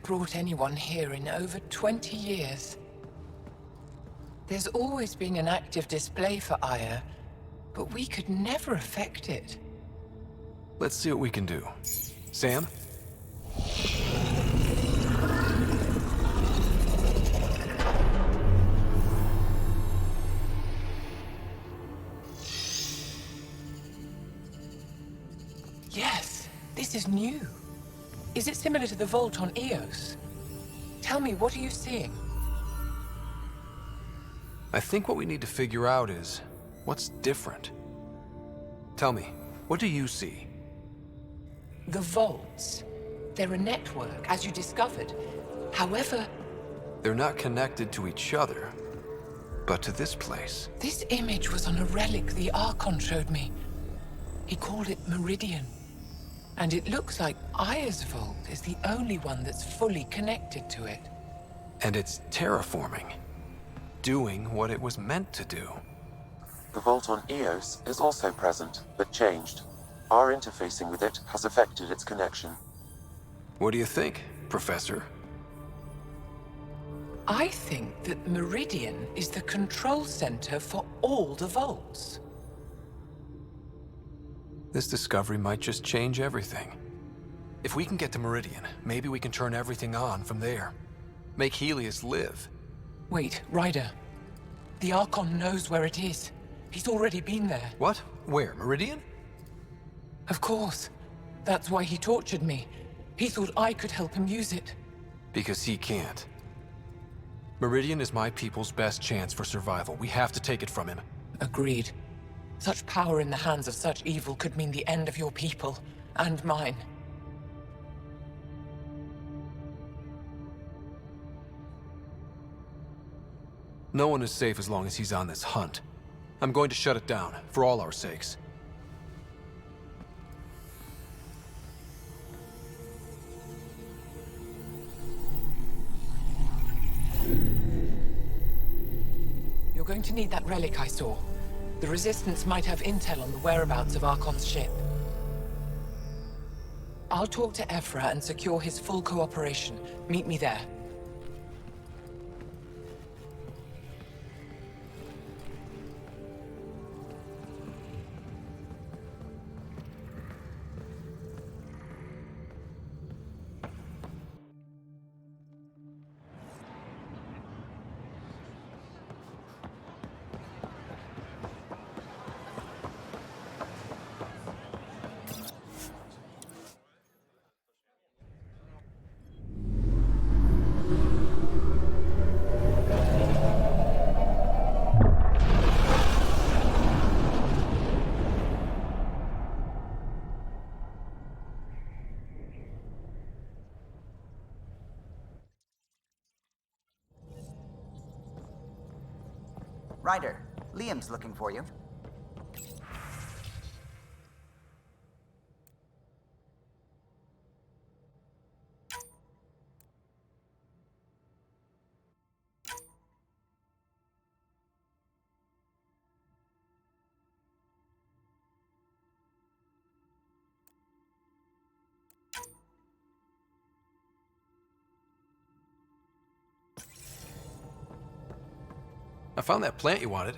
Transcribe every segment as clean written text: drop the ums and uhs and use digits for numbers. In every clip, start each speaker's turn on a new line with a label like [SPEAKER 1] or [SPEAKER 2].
[SPEAKER 1] brought anyone here in over 20 years. There's always been an active display for Aya, but we could never affect it.
[SPEAKER 2] Let's see what we can do. Sam?
[SPEAKER 1] Yes, this is new. Is it similar to the vault on Eos? Tell me, what are you seeing?
[SPEAKER 2] I think what we need to figure out is what's different. Tell me, what do you see?
[SPEAKER 1] The vaults. They're a network, as you discovered. However,
[SPEAKER 2] They're not connected to each other, but to this place.
[SPEAKER 1] this image was on a relic the Archon showed me. He called it Meridian. And it looks like Aya's vault is the only one that's fully connected to it.
[SPEAKER 2] And it's terraforming, doing what it was meant to do.
[SPEAKER 3] The vault on Eos is also present, but changed. Our interfacing with it has affected its connection.
[SPEAKER 2] What do you think, Professor?
[SPEAKER 1] I think that Meridian is the control center for all the vaults.
[SPEAKER 2] This discovery might just change everything. If we can get to Meridian, maybe we can turn everything on from there. Make Helios live.
[SPEAKER 1] Wait, Ryder. The Archon knows where it is. He's already been there.
[SPEAKER 2] What? Where? Meridian?
[SPEAKER 1] Of course. That's why he tortured me. He thought I could help him use it.
[SPEAKER 2] Because he can't. Meridian is my people's best chance for survival. We have to take it from him.
[SPEAKER 1] Agreed. Such power in the hands of such evil could mean the end of your people, and mine.
[SPEAKER 2] No one is safe as long as he's on this hunt. I'm going to shut it down, for all our sakes.
[SPEAKER 1] You're going to need that relic I saw. The Resistance might have intel on the whereabouts of Archon's ship. I'll talk to Ephra and secure his full cooperation. Meet me there.
[SPEAKER 4] Ryder, Liam's looking for you.
[SPEAKER 2] I found that plant you wanted.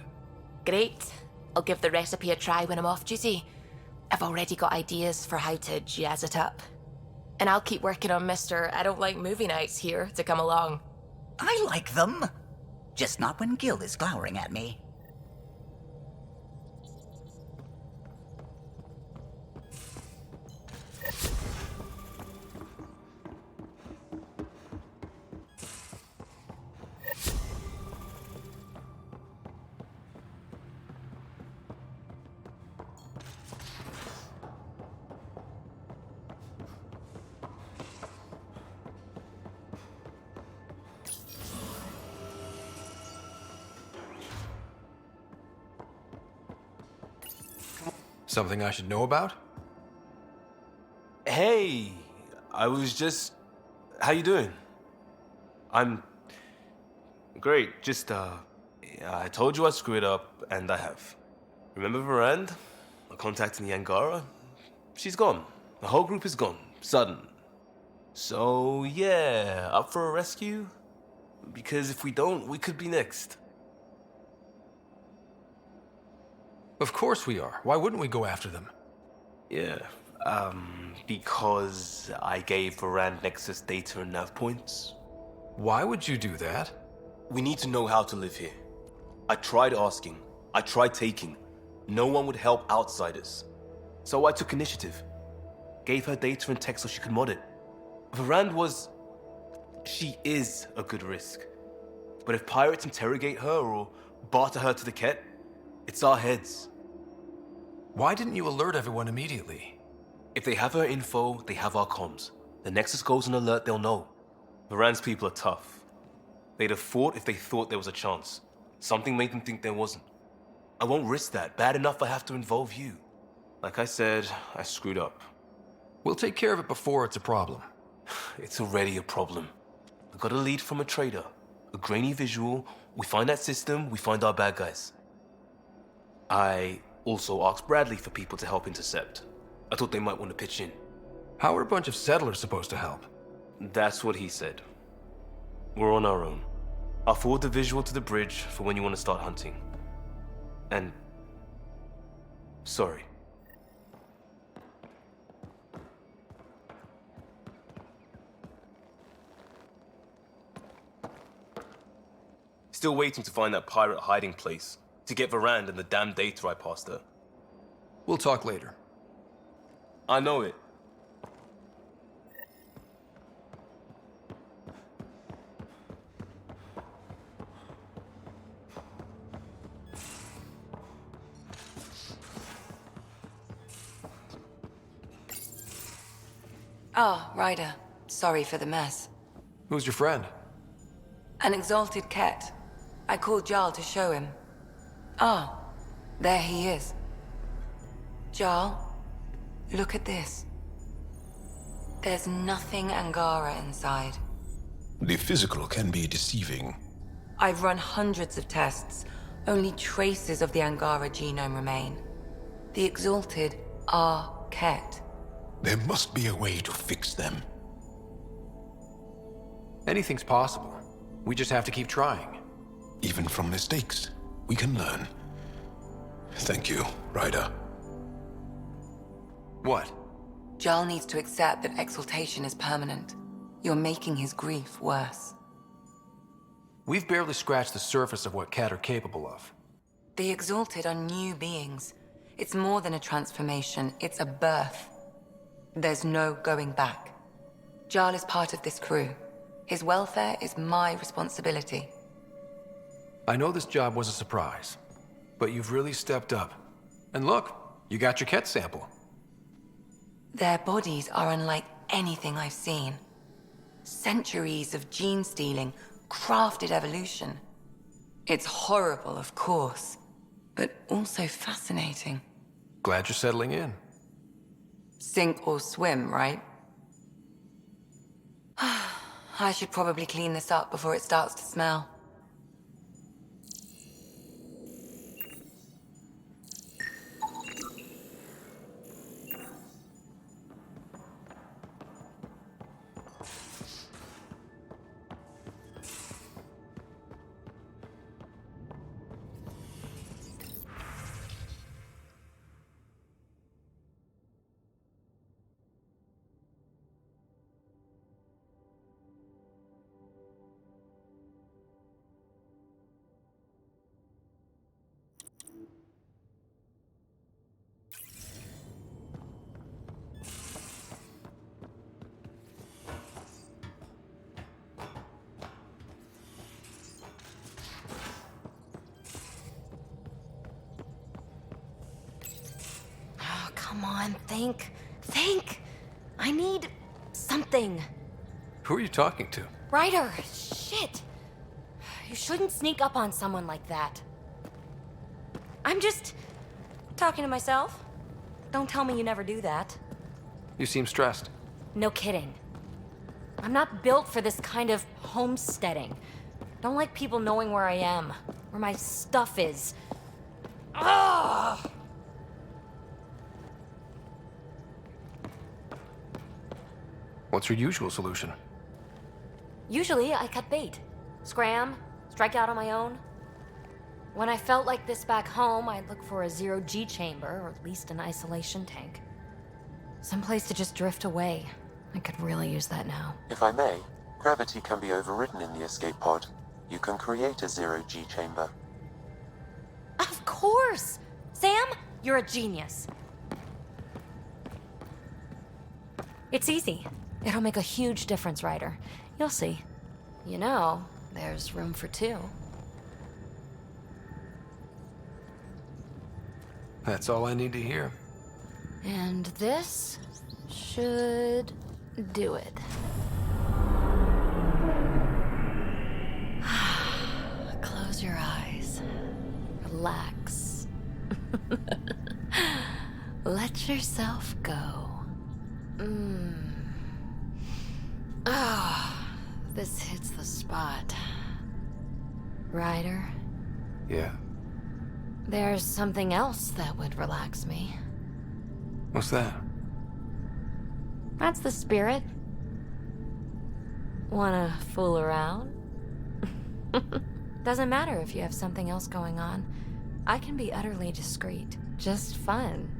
[SPEAKER 5] Great. I'll give the recipe a try when I'm off duty. I've already got ideas for how to jazz it up. And I'll keep working on Mr. I don't like movie nights here to come along.
[SPEAKER 4] I like them. Just not when Gil is glowering at me.
[SPEAKER 2] Something I should know about?
[SPEAKER 6] Hey, I was just... How you doing? I'm... Great, just, I told you I'd screw it up, and I have. Remember Varand? A contact in the Angara? She's gone. The whole group is gone. Sudden. So, yeah, up for a rescue? Because if we don't, we could be next.
[SPEAKER 2] Of course we are. Why wouldn't we go after them?
[SPEAKER 6] Yeah, because I gave Varand Nexus data and nav points.
[SPEAKER 2] Why would you do that?
[SPEAKER 6] We need to know how to live here. I tried asking. I tried taking. No one would help outsiders. So I took initiative. Gave her data and tech so she could mod it. Varand was... She is a good risk. But if pirates interrogate her or barter her to the Ket, it's our heads.
[SPEAKER 2] Why didn't you alert everyone immediately?
[SPEAKER 6] If they have her info, they have our comms. The Nexus goes on alert, they'll know. Varand's people are tough. They'd have fought if they thought there was a chance. Something made them think there wasn't. I won't risk that. Bad enough I have to involve you. Like I said, I screwed up.
[SPEAKER 2] We'll take care of it before it's a problem.
[SPEAKER 6] It's already a problem. I got a lead from a trader. A grainy visual. We find that system, we find our bad guys. I also asked Bradley for people to help intercept. I thought they might want to pitch in.
[SPEAKER 2] How are a bunch of settlers supposed to help?
[SPEAKER 6] That's what he said. We're on our own. I'll forward the visual to the bridge for when you want to start hunting. And... sorry. Still waiting to find that pirate hiding place. To get Varand and the damn data I passed her.
[SPEAKER 2] We'll talk later.
[SPEAKER 6] I know it.
[SPEAKER 7] Ah, Ryder. Sorry for the mess.
[SPEAKER 2] Who's your friend?
[SPEAKER 7] An exalted Ket. I called Jarl to show him. Ah, there he is. Jarl, look at this. There's nothing Angara inside.
[SPEAKER 8] The physical can be deceiving.
[SPEAKER 7] I've run hundreds of tests. Only traces of the Angara genome remain. The exalted are Ket.
[SPEAKER 8] There must be a way to fix them.
[SPEAKER 2] Anything's possible. We just have to keep trying.
[SPEAKER 8] Even from mistakes, we can learn. Thank you, Ryder.
[SPEAKER 2] What?
[SPEAKER 7] Jarl needs to accept that exaltation is permanent. You're making his grief worse.
[SPEAKER 2] We've barely scratched the surface of what Ket are capable of.
[SPEAKER 7] The exalted are new beings. It's more than a transformation, it's a birth. There's no going back. Jarl is part of this crew. His welfare is my responsibility.
[SPEAKER 2] I know this job was a surprise, but you've really stepped up. And look, you got your Ket sample.
[SPEAKER 7] Their bodies are unlike anything I've seen. Centuries of gene stealing, crafted evolution. It's horrible, of course, but also fascinating.
[SPEAKER 2] Glad you're settling in.
[SPEAKER 7] Sink or swim, right? I should probably clean this up before it starts to smell.
[SPEAKER 5] Come on, think. Think! I need something.
[SPEAKER 2] Who are you talking to?
[SPEAKER 5] Ryder, shit. You shouldn't sneak up on someone like that. I'm just talking to myself. Don't tell me you never do that.
[SPEAKER 2] You seem stressed.
[SPEAKER 5] No kidding. I'm not built for this kind of homesteading. Don't like people knowing where I am, where my stuff is. Ugh!
[SPEAKER 2] What's your usual solution?
[SPEAKER 9] Usually, I cut bait. Scram, strike out on my own. When I felt like this back home, I'd look for a zero-G chamber, or at least an isolation tank. Someplace to just drift away. I could really use that now.
[SPEAKER 3] If I may, gravity can be overridden in the escape pod. You can create a zero-G chamber.
[SPEAKER 9] Of course! Sam, you're a genius. It's easy. It'll make a huge difference, Ryder. You'll see. You know, there's room for two.
[SPEAKER 2] That's all I need to hear.
[SPEAKER 9] And this should do it. Close your eyes. Relax. Let yourself go. This hits the spot. Ryder,
[SPEAKER 2] Yeah.
[SPEAKER 9] there's something else that would relax me.
[SPEAKER 2] What's that?
[SPEAKER 9] That's the spirit. Wanna fool around? Doesn't matter if you have something else going on. I can be utterly discreet. Just fun.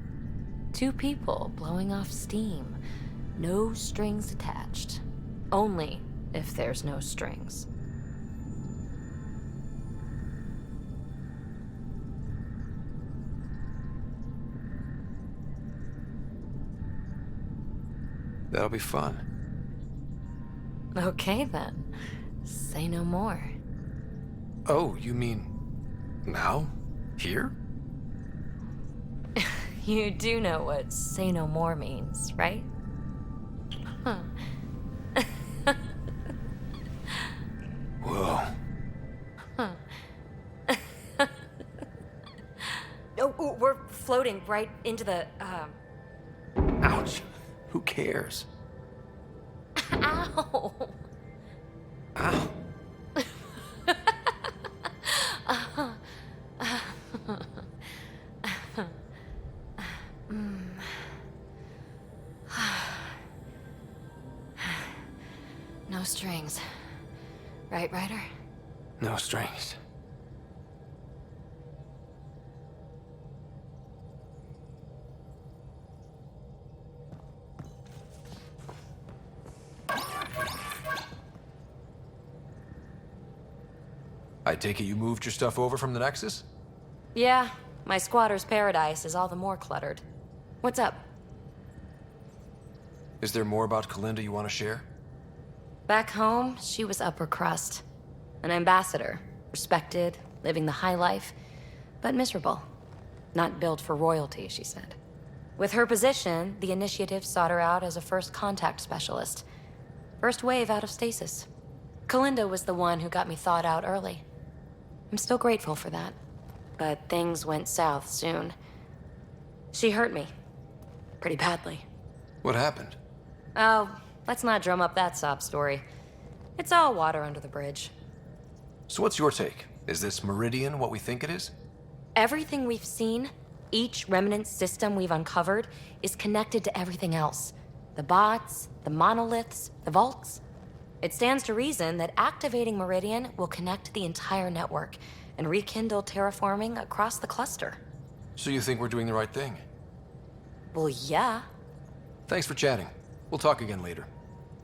[SPEAKER 9] Two people blowing off steam. No strings attached. Only if there's no strings.
[SPEAKER 2] That'll be fun.
[SPEAKER 9] Okay then. Say no more.
[SPEAKER 2] Oh, you mean now? Here?
[SPEAKER 9] You do know what say no more means, right? Huh.
[SPEAKER 2] Whoa.
[SPEAKER 9] Oh, we're floating right into the,
[SPEAKER 2] Ouch. Who cares?
[SPEAKER 9] Ow!
[SPEAKER 2] Ow.
[SPEAKER 9] No strings. Right, Ryder?
[SPEAKER 2] No strings. I take it you moved your stuff over from the Nexus?
[SPEAKER 9] Yeah, my squatter's paradise is all the more cluttered. What's up?
[SPEAKER 2] Is there more about Kalinda you want to share?
[SPEAKER 9] Back home, she was upper crust. An ambassador. Respected, living the high life, but miserable. Not built for royalty, she said. With her position, the initiative sought her out as a first contact specialist. First wave out of stasis. Kalinda was the one who got me thawed out early. I'm still grateful for that. But things went south soon. She hurt me. Pretty badly.
[SPEAKER 2] What happened?
[SPEAKER 9] Oh, let's not drum up that sob story. It's all water under the bridge.
[SPEAKER 2] So what's your take? Is this Meridian what we think it is?
[SPEAKER 9] Everything we've seen, each remnant system we've uncovered, is connected to everything else. The bots, the monoliths, the vaults. It stands to reason that activating Meridian will connect the entire network and rekindle terraforming across the cluster.
[SPEAKER 2] So you think we're doing the right thing?
[SPEAKER 9] Well, yeah.
[SPEAKER 2] Thanks for chatting. We'll talk again later.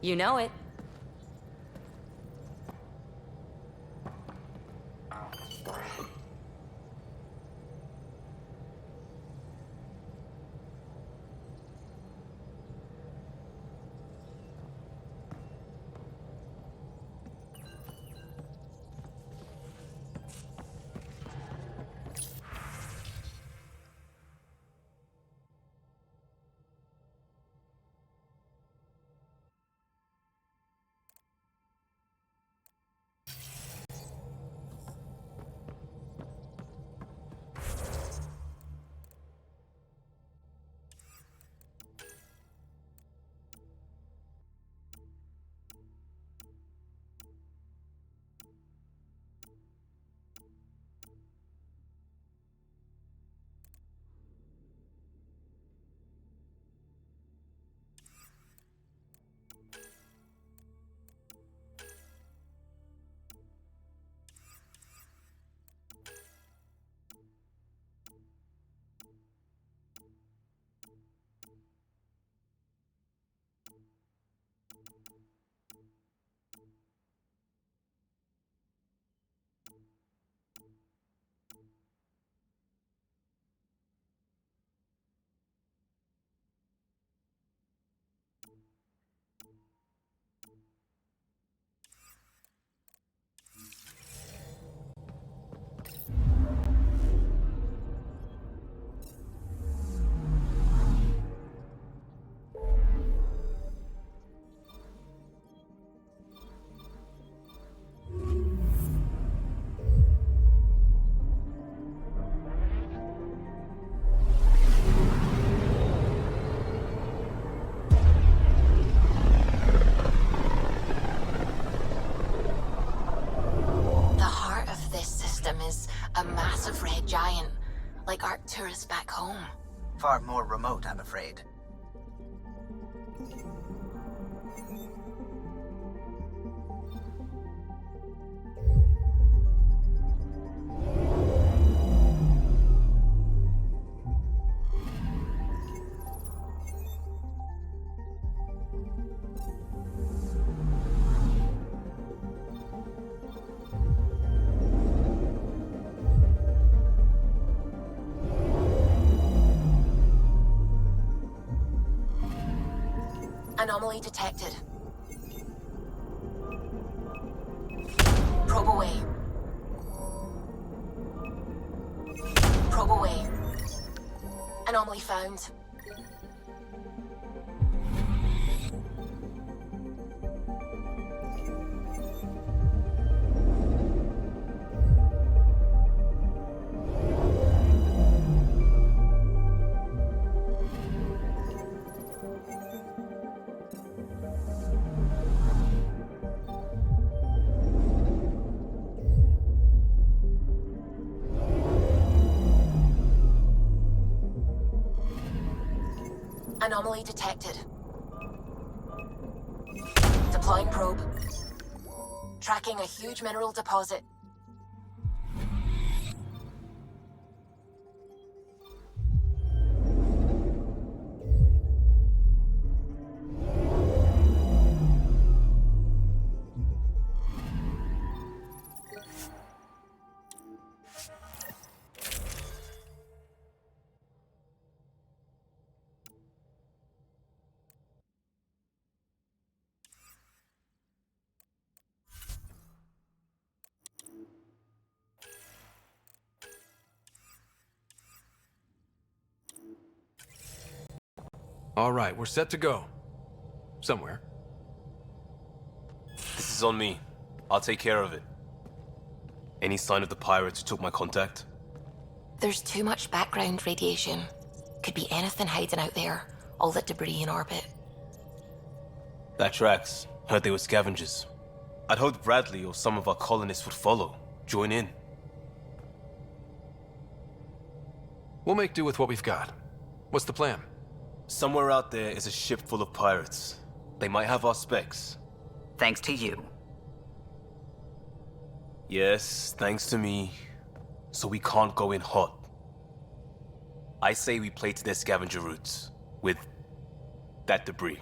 [SPEAKER 9] You know it.
[SPEAKER 5] A massive red giant, like Arcturus back home.
[SPEAKER 4] Far more remote, I'm afraid.
[SPEAKER 5] Anomaly detected. Probe away. Probe away. Anomaly found. Anomaly detected. Deploying probe. Tracking a huge mineral deposit.
[SPEAKER 2] All right, we're set to go. Somewhere.
[SPEAKER 6] This is on me. I'll take care of it. Any sign of the pirates who took my contact?
[SPEAKER 5] There's too much background radiation. Could be anything hiding out there. All that debris in orbit.
[SPEAKER 6] That tracks. Heard they were scavengers. I'd hoped Bradley or some of our colonists would follow. Join in.
[SPEAKER 2] We'll make do with what we've got. What's the plan?
[SPEAKER 6] Somewhere out there is a ship full of pirates. They might have our specs.
[SPEAKER 4] Thanks to you.
[SPEAKER 6] Yes, thanks to me. So we can't go in hot. I say we play to their scavenger routes. With that debris.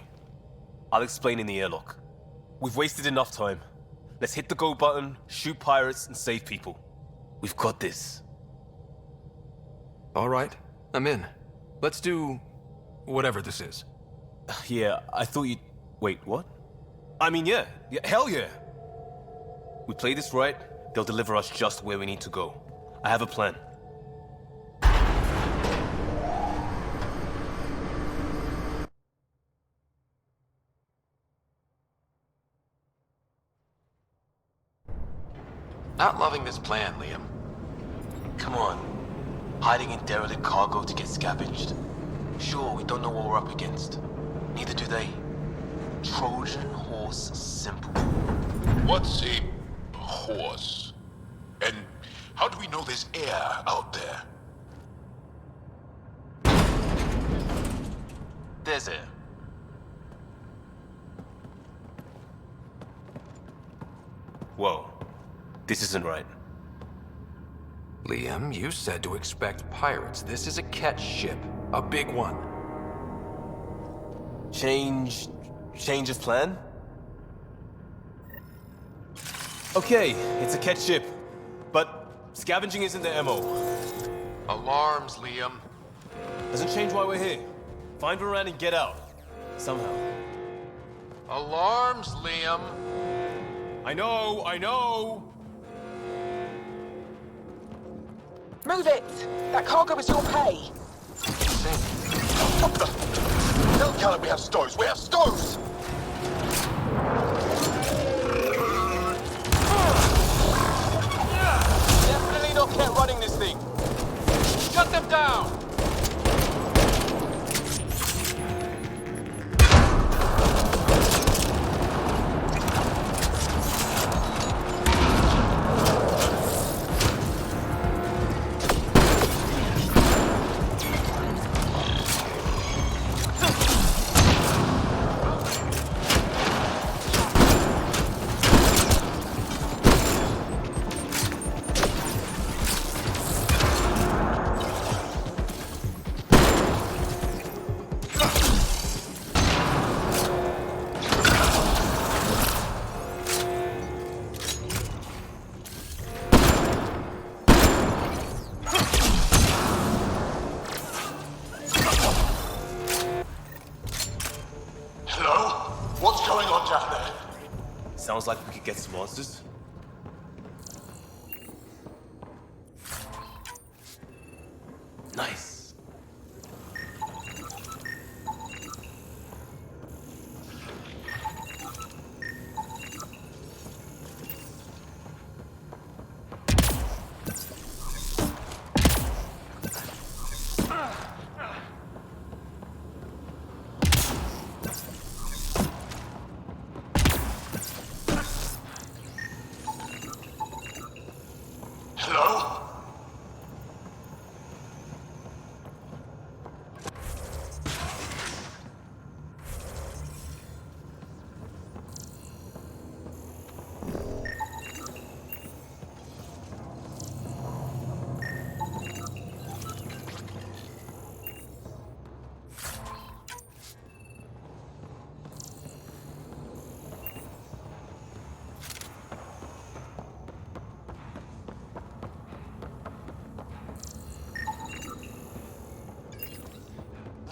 [SPEAKER 6] I'll explain in the airlock. We've wasted enough time. Let's hit the go button, shoot pirates, and save people. We've got this.
[SPEAKER 2] All right, I'm in. Let's do whatever this is.
[SPEAKER 6] Yeah, I thought you'd... Wait, what? I mean, yeah, hell yeah! We play this right, they'll deliver us just where we need to go. I have a plan.
[SPEAKER 2] Not loving this plan, Liam.
[SPEAKER 6] Come on. Hiding in derelict cargo to get scavenged. Sure, we don't know what we're up against. Neither do they. Trojan horse simple.
[SPEAKER 8] What's a horse? And how do we know there's air out there?
[SPEAKER 6] There's air. Whoa. This isn't right.
[SPEAKER 2] Liam, you said to expect pirates. This is a catch ship. A big one.
[SPEAKER 6] Change of plan? Okay, it's a catch ship. But scavenging isn't their MO.
[SPEAKER 2] Alarms, Liam.
[SPEAKER 6] Doesn't change why we're here. Find Varan and get out. Somehow.
[SPEAKER 2] Alarms, Liam.
[SPEAKER 6] I know!
[SPEAKER 1] Move it! That cargo is your pay!
[SPEAKER 8] What the? Tell Callum we have stores! We have stores!
[SPEAKER 6] Definitely not kept running this thing. Shut them down! Sounds like we could get some answers. Nice.
[SPEAKER 8] Hello?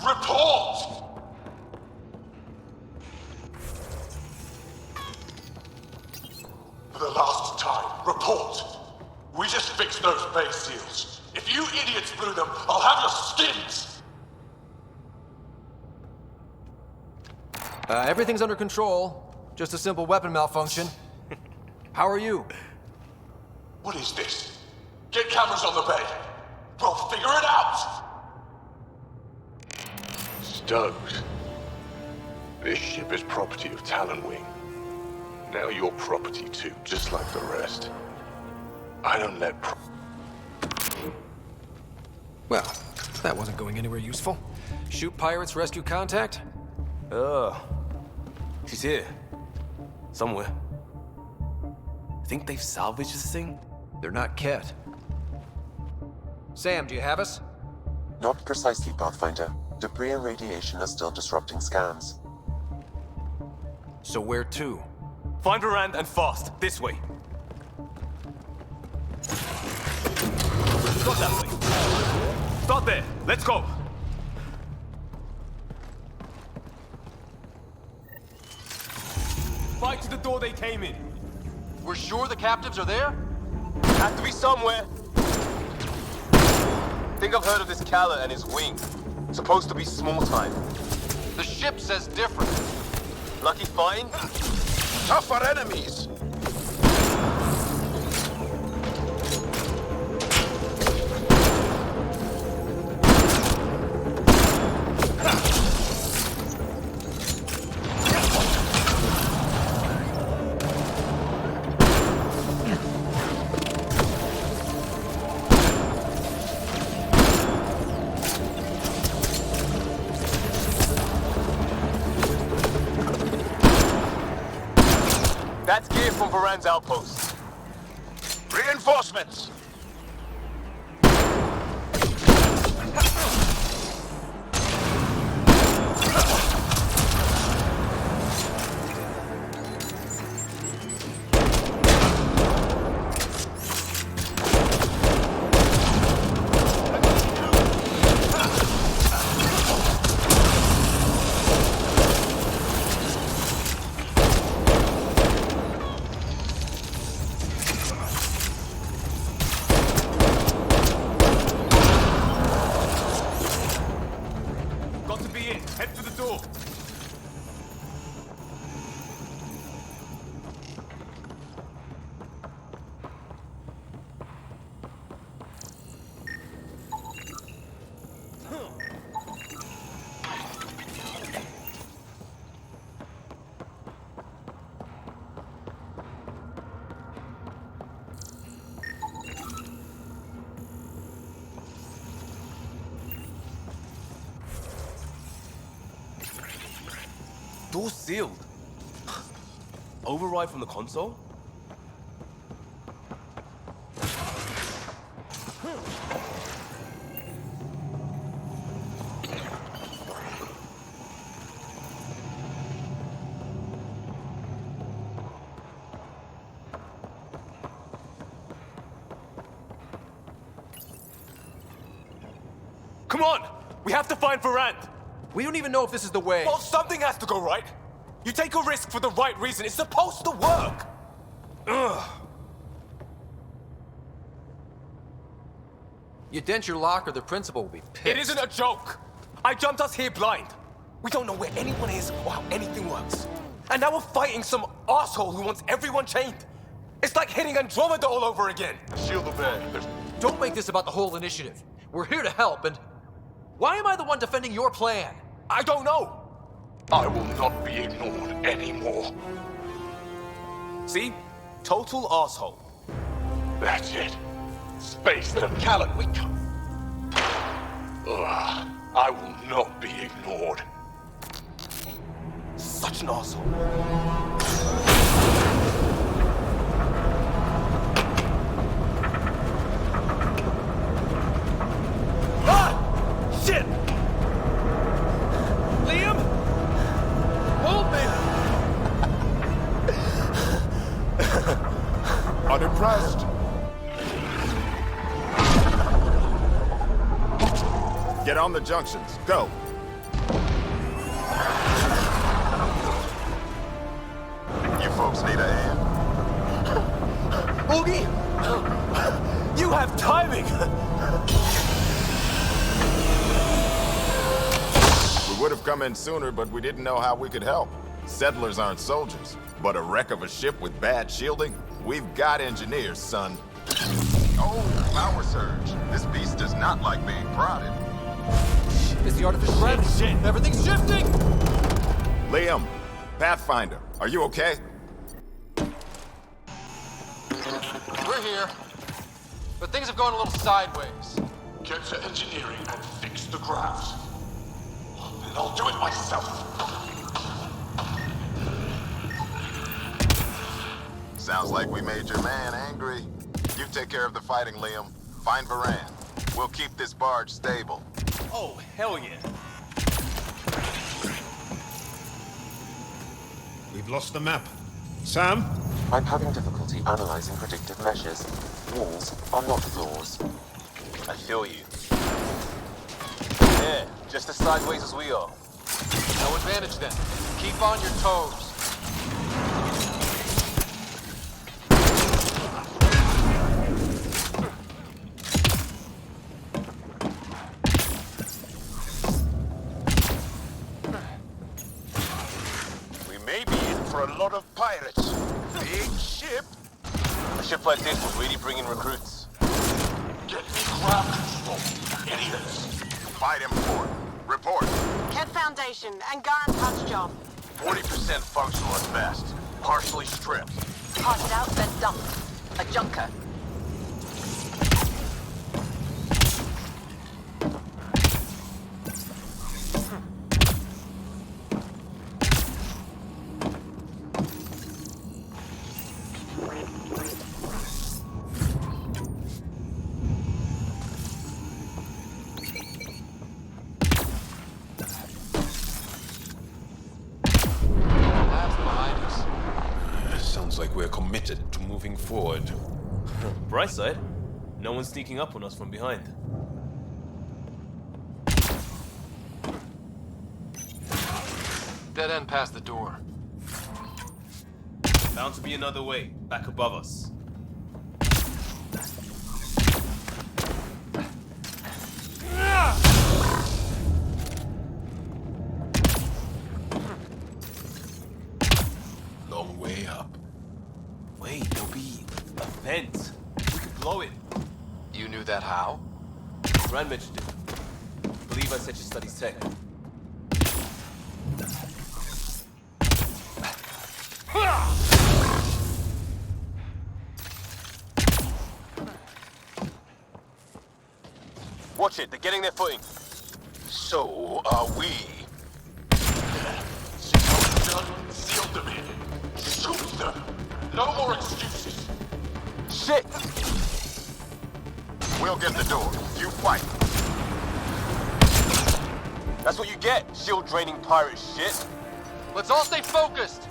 [SPEAKER 8] Report! For the last time, report. We just fixed those bay seals. If you idiots blew them, I'll have your skins!
[SPEAKER 2] Everything's under control. Just a simple weapon malfunction. How are you?
[SPEAKER 8] What is this? Get cameras on the bay. We'll figure it out!
[SPEAKER 10] Stoked. This ship is property of Talonwing. Now you're property too, just like the rest. I don't let
[SPEAKER 2] Well, that wasn't going anywhere useful. Shoot pirates, rescue contact?
[SPEAKER 6] She's here. Somewhere. Think they've salvaged this thing?
[SPEAKER 2] They're not Ket. Sam, do you have us?
[SPEAKER 3] Not precisely, Pathfinder. Debris and radiation are still disrupting scans.
[SPEAKER 2] So where to?
[SPEAKER 6] Find Varand and fast. This way. Got that way. Start there. Let's go. Fight to the door they came in.
[SPEAKER 2] We're sure the captives are there?
[SPEAKER 6] Have to be somewhere. Think I've heard of this Kala and his wing. Supposed to be small time.
[SPEAKER 2] The ship says different.
[SPEAKER 6] Lucky find?
[SPEAKER 10] tougher enemies.
[SPEAKER 6] That's gear from Varand's outpost.
[SPEAKER 10] Reinforcements!
[SPEAKER 6] Door sealed. Override from the console? Come on! We have to find Varand!
[SPEAKER 2] We don't even know if this is the way.
[SPEAKER 6] Well, something has to go right. You take a risk for the right reason. It's supposed to work. Ugh.
[SPEAKER 2] You dent your locker, the principal will be pissed.
[SPEAKER 6] It isn't a joke. I jumped us here blind. We don't know where anyone is or how anything works. And now we're fighting some asshole who wants everyone chained. It's like hitting Andromeda all over again.
[SPEAKER 10] Shield the bay.
[SPEAKER 2] Don't make this about the whole initiative. We're here to help, and why am I the one defending your plan?
[SPEAKER 6] I don't know.
[SPEAKER 10] I will not be ignored anymore.
[SPEAKER 6] See? Total asshole.
[SPEAKER 10] That's it. Space them, Callan. We can't. Ugh. I will not be ignored.
[SPEAKER 6] Such an asshole. Ah! Shit! Liam? Hold me!
[SPEAKER 8] Unimpressed. Get on the junctions. Go. You folks need a hand?
[SPEAKER 6] Oogie! You have timing!
[SPEAKER 8] We would have come in sooner, but we didn't know how we could help. Settlers aren't soldiers, but a wreck of a ship with bad shielding? We've got engineers, son. Oh, power surge. This beast does not like being prodded.
[SPEAKER 2] It's the artificial gravity.
[SPEAKER 6] Shit.
[SPEAKER 2] Everything's shifting!
[SPEAKER 8] Liam, Pathfinder, are you okay?
[SPEAKER 2] We're here. But things have gone a little sideways.
[SPEAKER 8] Get to engineering and fix the graphs. And I'll do it myself. Sounds like we made your man angry. You take care of the fighting, Liam. Find Varan. We'll keep this barge stable.
[SPEAKER 6] Oh, hell yeah.
[SPEAKER 11] We've lost the map. Sam?
[SPEAKER 3] I'm having difficulty analyzing predictive measures. Walls are not floors.
[SPEAKER 6] I feel you. Yeah, just as sideways as we are.
[SPEAKER 2] No advantage then. Keep on your toes.
[SPEAKER 10] We may be in for a lot of pirates. Big ship.
[SPEAKER 6] A ship like this would really bring in recruits.
[SPEAKER 8] Get me ground control, idiots.
[SPEAKER 3] Fight him for it. Report.
[SPEAKER 12] Ket Foundation, Angaran touch job.
[SPEAKER 3] 40% functional at best. Partially stripped.
[SPEAKER 12] Parted out, then dumped. A junker.
[SPEAKER 10] Sounds like we're committed to moving forward.
[SPEAKER 6] Bright side, no one's sneaking up on us from behind.
[SPEAKER 2] Dead end past the door.
[SPEAKER 6] Bound to be another way, back above us.
[SPEAKER 10] Long way up.
[SPEAKER 6] Wait, there'll be a vent. We could blow it.
[SPEAKER 2] You knew that how?
[SPEAKER 6] Rand mentioned it. Believe I said she studies tech. Watch it, they're getting their footing.
[SPEAKER 10] So are we.
[SPEAKER 8] Seal them in. Shoot them. No more excuses.
[SPEAKER 6] Shit!
[SPEAKER 3] We'll get the door. You fight.
[SPEAKER 6] That's what you get, shield draining pirate shit.
[SPEAKER 2] Let's all stay focused!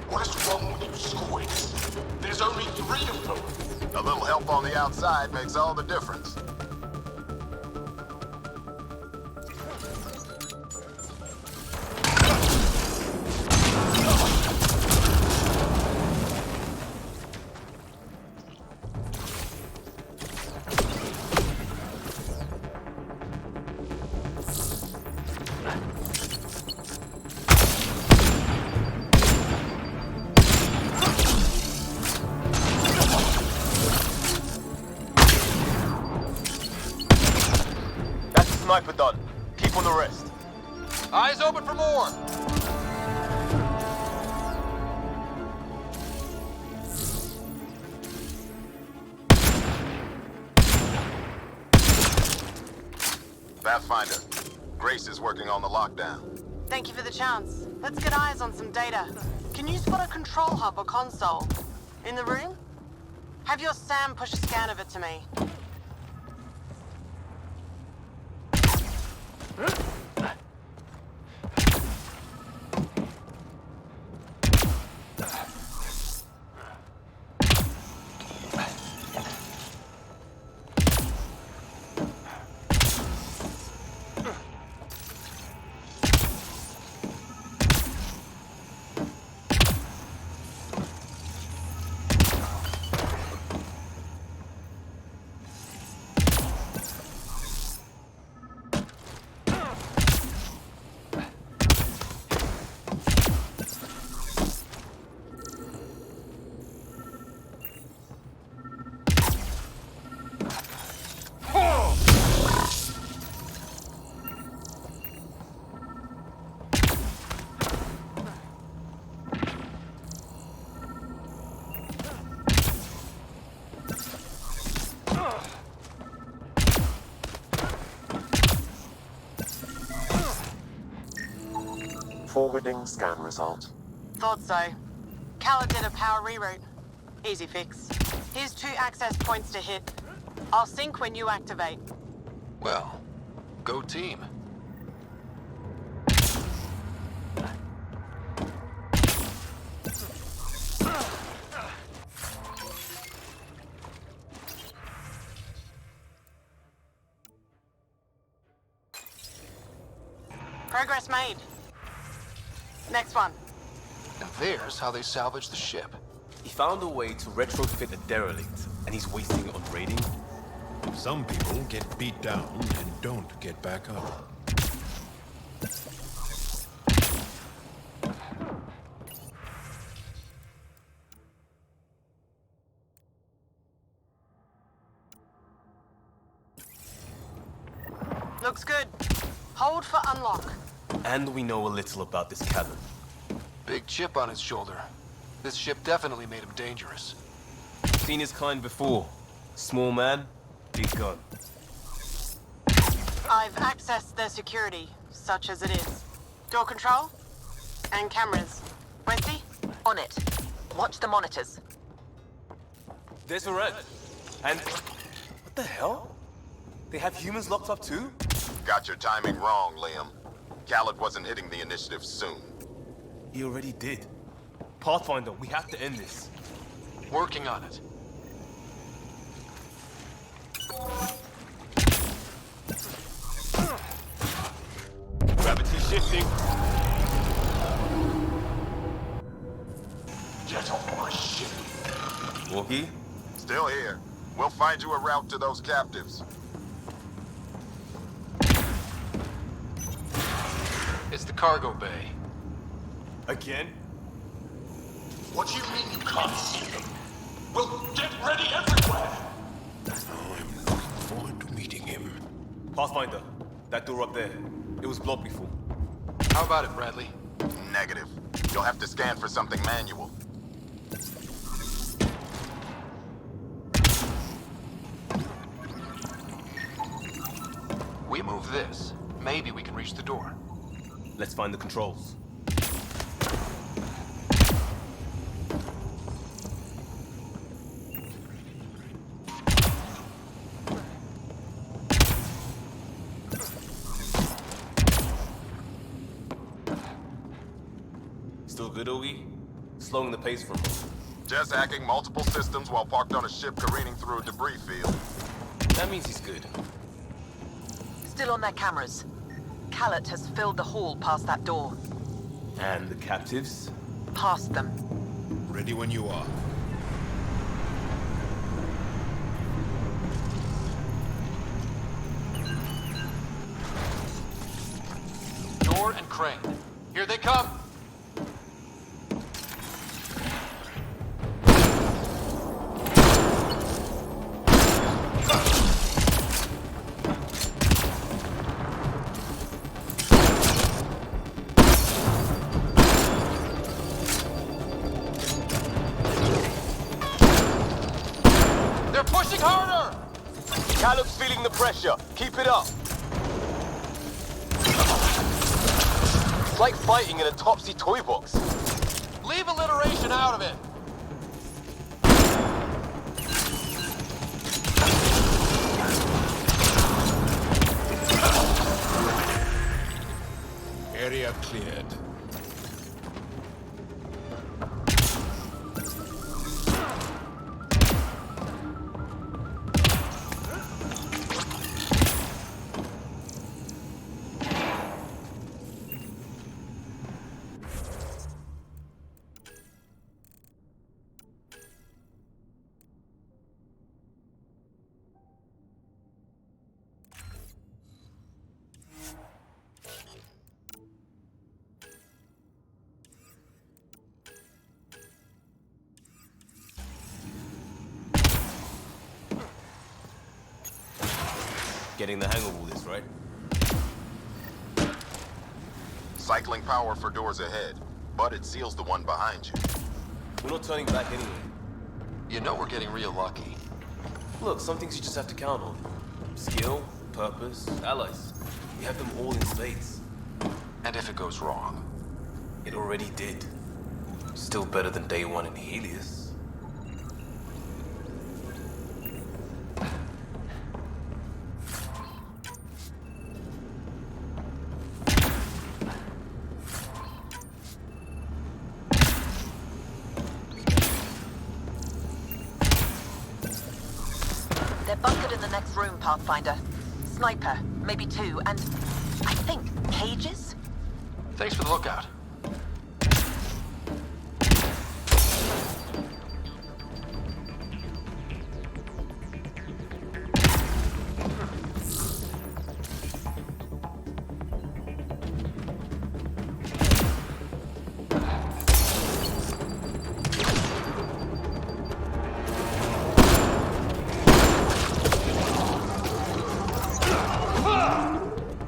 [SPEAKER 8] What is wrong with you squids? There's only 3 of them. A little help on the outside makes all the difference.
[SPEAKER 6] Sniper done. Keep on the rest.
[SPEAKER 2] Eyes open for more!
[SPEAKER 8] Pathfinder, Grace is working on the lockdown.
[SPEAKER 12] Thank you for the chance. Let's get eyes on some data. Can you spot a control hub or console? In the room? Have your Sam push a scan of it to me.
[SPEAKER 3] Forwarding scan result.
[SPEAKER 12] Thought so. Khaled did a power reroute. Easy fix. Here's 2 access points to hit. I'll sync when you activate.
[SPEAKER 2] Well, go team.
[SPEAKER 12] Progress made. Next one.
[SPEAKER 2] And there's how they salvage the ship.
[SPEAKER 6] He found a way to retrofit a derelict, and he's wasting it on raiding.
[SPEAKER 11] Some people get beat down and don't get back up.
[SPEAKER 12] Looks good. Hold for unlock.
[SPEAKER 6] And we know a little about this cabin.
[SPEAKER 2] Big chip on his shoulder. This ship definitely made him dangerous.
[SPEAKER 6] Seen his kind before. Small man, big gun.
[SPEAKER 12] I've accessed their security, such as it is. Door control and cameras. Westy? On it. Watch the monitors.
[SPEAKER 6] There's a red. And what the hell? They have humans locked up too?
[SPEAKER 8] Got your timing wrong, Liam. Khaled wasn't hitting the initiative soon.
[SPEAKER 6] He already did. Pathfinder, we have to end this.
[SPEAKER 2] Working on it.
[SPEAKER 6] Gravity shifting.
[SPEAKER 10] Get off my ship.
[SPEAKER 6] Walkie?
[SPEAKER 8] Still here. We'll find you a route to those captives.
[SPEAKER 2] It's the cargo bay.
[SPEAKER 6] Again?
[SPEAKER 10] What do you mean you can't see them? We'll get ready everywhere!
[SPEAKER 11] I'm looking forward to meeting him.
[SPEAKER 6] Pathfinder, that door up there. It was blocked before.
[SPEAKER 2] How about it, Bradley?
[SPEAKER 8] Negative. You'll have to scan for something manual.
[SPEAKER 2] We move this. Maybe we can reach the door.
[SPEAKER 6] Let's find the controls. Still good, Ogie? Slowing the pace for a moment.
[SPEAKER 8] Just hacking multiple systems while parked on a ship careening through a debris field.
[SPEAKER 6] That means he's good.
[SPEAKER 12] Still on their cameras. Callet has filled the hall past that door.
[SPEAKER 6] And the captives?
[SPEAKER 12] Past them.
[SPEAKER 11] Ready when you are.
[SPEAKER 2] Door and crane. Here they come! They're pushing harder!
[SPEAKER 6] Caleb's feeling the pressure. Keep it up. It's like fighting in a Topsy toy box.
[SPEAKER 2] Leave alliteration out of it!
[SPEAKER 11] Area cleared.
[SPEAKER 6] Getting the hang of all this, right?
[SPEAKER 8] Cycling power for doors ahead, but it seals the one behind you.
[SPEAKER 6] We're not turning back anyway.
[SPEAKER 2] You know we're getting real lucky.
[SPEAKER 6] Look, some things you just have to count on. Skill, purpose, allies. We have them all in spades.
[SPEAKER 2] And if it goes wrong?
[SPEAKER 6] It already did. Still better than day one in Helios.
[SPEAKER 12] They're bunkered in the next room, Pathfinder. Sniper, maybe two, and I think cages?
[SPEAKER 2] Thanks for the lookout.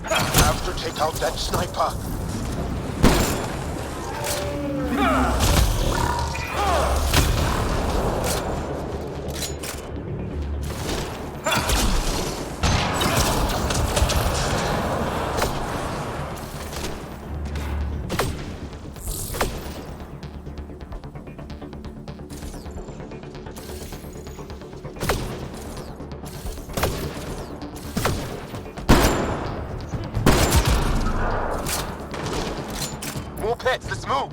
[SPEAKER 10] Have to take out that sniper.
[SPEAKER 6] More pets, let's move!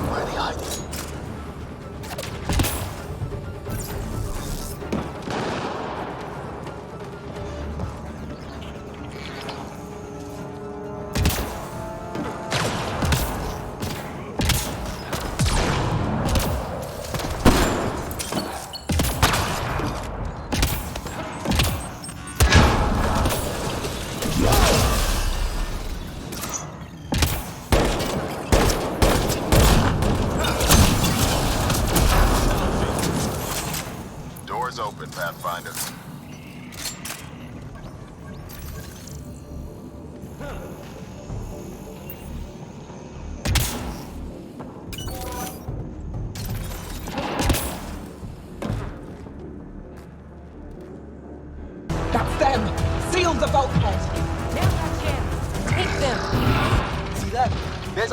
[SPEAKER 6] Where are they hiding?
[SPEAKER 8] Doors open, Pathfinder.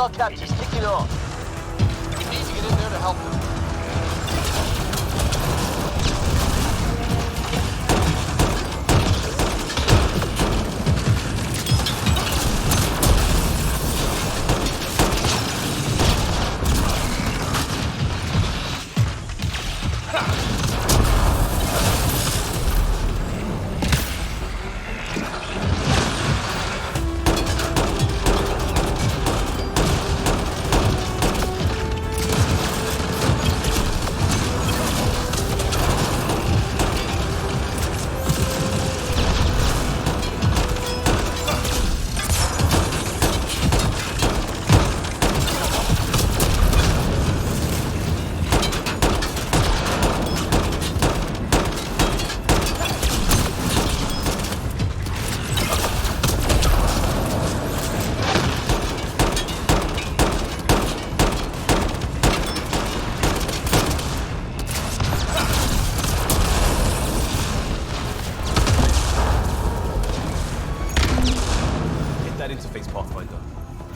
[SPEAKER 2] our captors kicking off. We need to get in there to help them.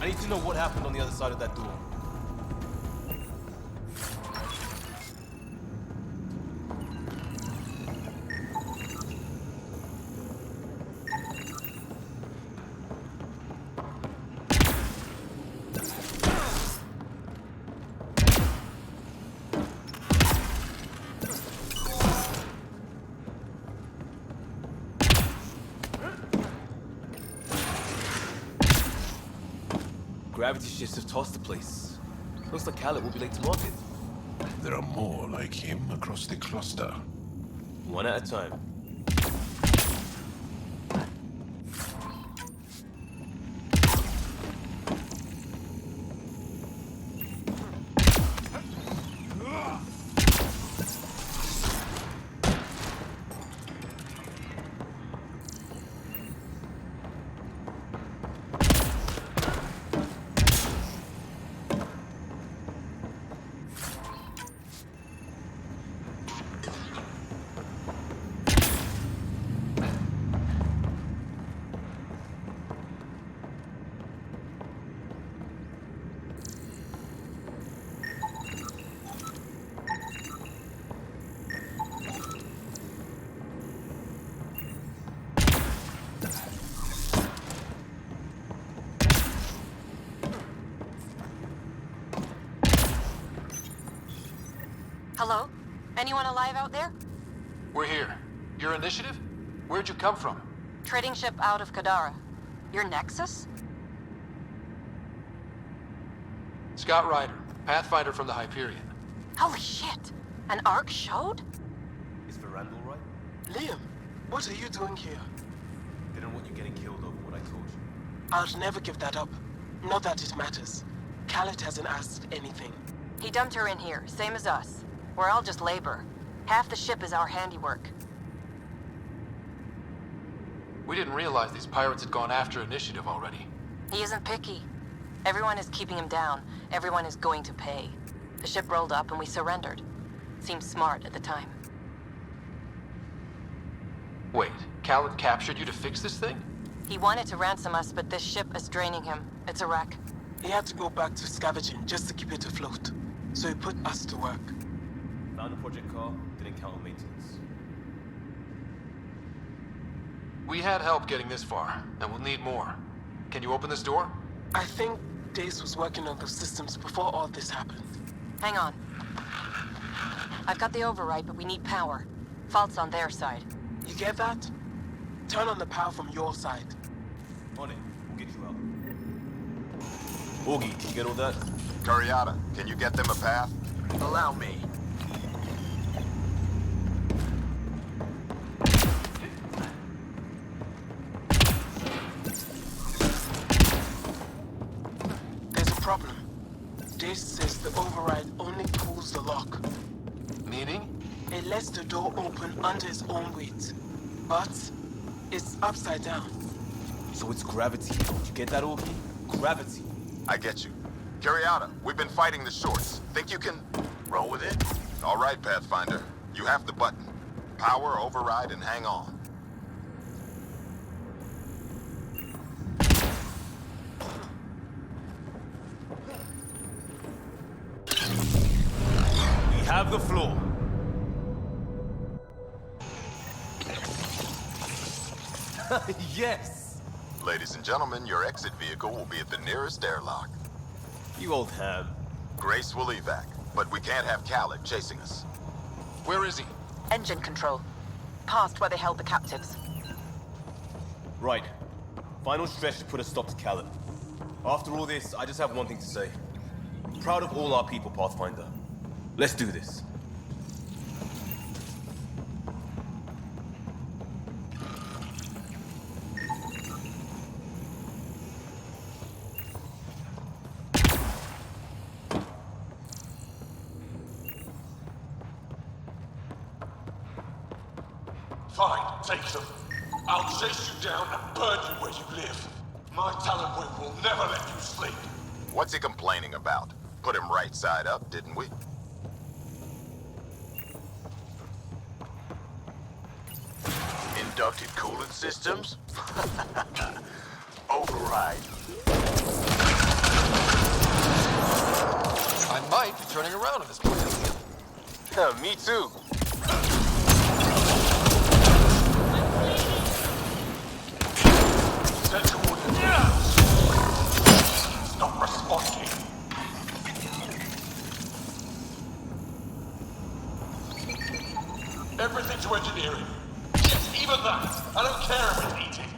[SPEAKER 6] I need to know what happened on the other side of that door. Gravity shifts have tossed the place. Looks like Khaled will be late to market.
[SPEAKER 11] There are more like him across the cluster.
[SPEAKER 6] One at a time.
[SPEAKER 12] Hello? Anyone alive out there?
[SPEAKER 2] We're here. Your initiative? Where'd you come from?
[SPEAKER 12] Trading ship out of Kadara. Your Nexus?
[SPEAKER 2] Scott Ryder, Pathfinder from the Hyperion.
[SPEAKER 12] Holy shit! An arc showed?
[SPEAKER 6] Is Verandal right?
[SPEAKER 13] Liam, what are you doing here?
[SPEAKER 6] Didn't want you getting killed over what I told you.
[SPEAKER 13] I'll never give that up. Not that it matters. Khaled hasn't asked anything.
[SPEAKER 12] He dumped her in here, same as us. We're all just labor. Half the ship is our handiwork.
[SPEAKER 2] We didn't realize these pirates had gone after Initiative already.
[SPEAKER 12] He isn't picky. Everyone is keeping him down. Everyone is going to pay. The ship rolled up and we surrendered. Seemed smart at the time.
[SPEAKER 2] Wait, Khaled captured you to fix this thing?
[SPEAKER 12] He wanted to ransom us, but this ship is draining him. It's a wreck.
[SPEAKER 13] He had to go back to scavenging just to keep it afloat. So he put us to work.
[SPEAKER 6] Found a project car, didn't count on maintenance.
[SPEAKER 2] We had help getting this far, and we'll need more. Can you open this door?
[SPEAKER 13] I think Dace was working on those systems before all this happened.
[SPEAKER 12] Hang on. I've got the override, but we need power. Fault's on their side.
[SPEAKER 13] You get that? Turn on the power from your side.
[SPEAKER 6] On it, we'll get you out. Augie, you get all that?
[SPEAKER 8] Curiata, can you get them a path?
[SPEAKER 2] Allow me.
[SPEAKER 13] There's a problem. Dace says the override only pulls the lock.
[SPEAKER 2] Meaning?
[SPEAKER 13] It lets the door open under its own weight. But it's upside down.
[SPEAKER 6] So it's gravity. You get that, Augie? Gravity.
[SPEAKER 8] I get you. Curiata, we've been fighting the shorts. Think you can roll with it? All right, Pathfinder. You have the button. Power, override, and hang on.
[SPEAKER 6] have the floor. Yes!
[SPEAKER 8] Ladies and gentlemen, your exit vehicle will be at the nearest airlock.
[SPEAKER 6] You old ham.
[SPEAKER 8] Grace will evac, but we can't have Khaled chasing us.
[SPEAKER 2] Where is he?
[SPEAKER 12] Engine control. Past where they held the captives.
[SPEAKER 6] Right. Final stretch to put a stop to Khaled. After all this, I just have one thing to say. I'm proud of all our people, Pathfinder. Let's do this.
[SPEAKER 10] Fine, take them. I'll chase you down and burn you where you live. My Talon Wing will never let you sleep.
[SPEAKER 8] What's he complaining about? Put him right side up, didn't we? Inducted coolant systems? Override.
[SPEAKER 2] I might be turning around at this point.
[SPEAKER 6] Yeah, me too.
[SPEAKER 10] Stop responding. Everything to engineering. Yes, even that. I don't care if it's eating.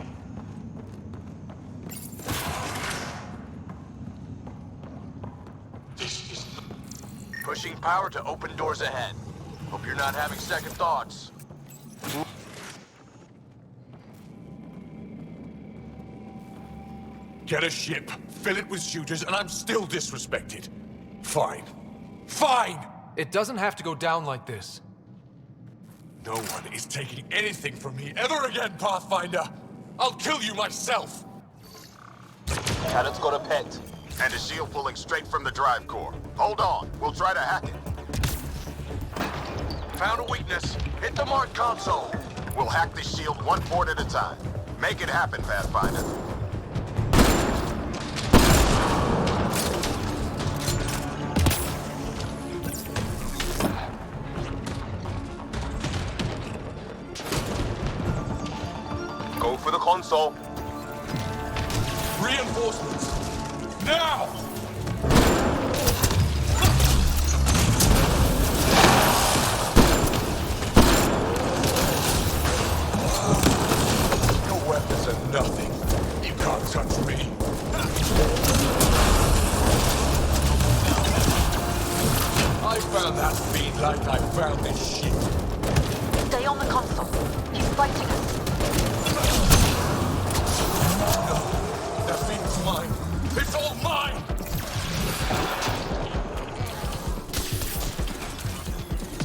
[SPEAKER 10] This is
[SPEAKER 8] Pushing power to open doors ahead. Hope you're not having second thoughts.
[SPEAKER 10] Get a ship, fill it with shooters, and I'm still disrespected. Fine. Fine!
[SPEAKER 2] It doesn't have to go down like this.
[SPEAKER 10] No one is taking anything from me ever again, Pathfinder! I'll kill you myself!
[SPEAKER 6] Khaled's got a pet.
[SPEAKER 8] And a shield pulling straight from the drive core. Hold on, we'll try to hack it. Found a weakness. Hit the mark console. We'll hack the shield one port at a time. Make it happen, Pathfinder.
[SPEAKER 6] Go for the console.
[SPEAKER 10] Reinforcements! Now! Your weapons are nothing. You can't touch me. I found that fiend like I found this ship.
[SPEAKER 12] Stay on the console. He's fighting us.
[SPEAKER 10] No, that fiend's mine. It's all mine!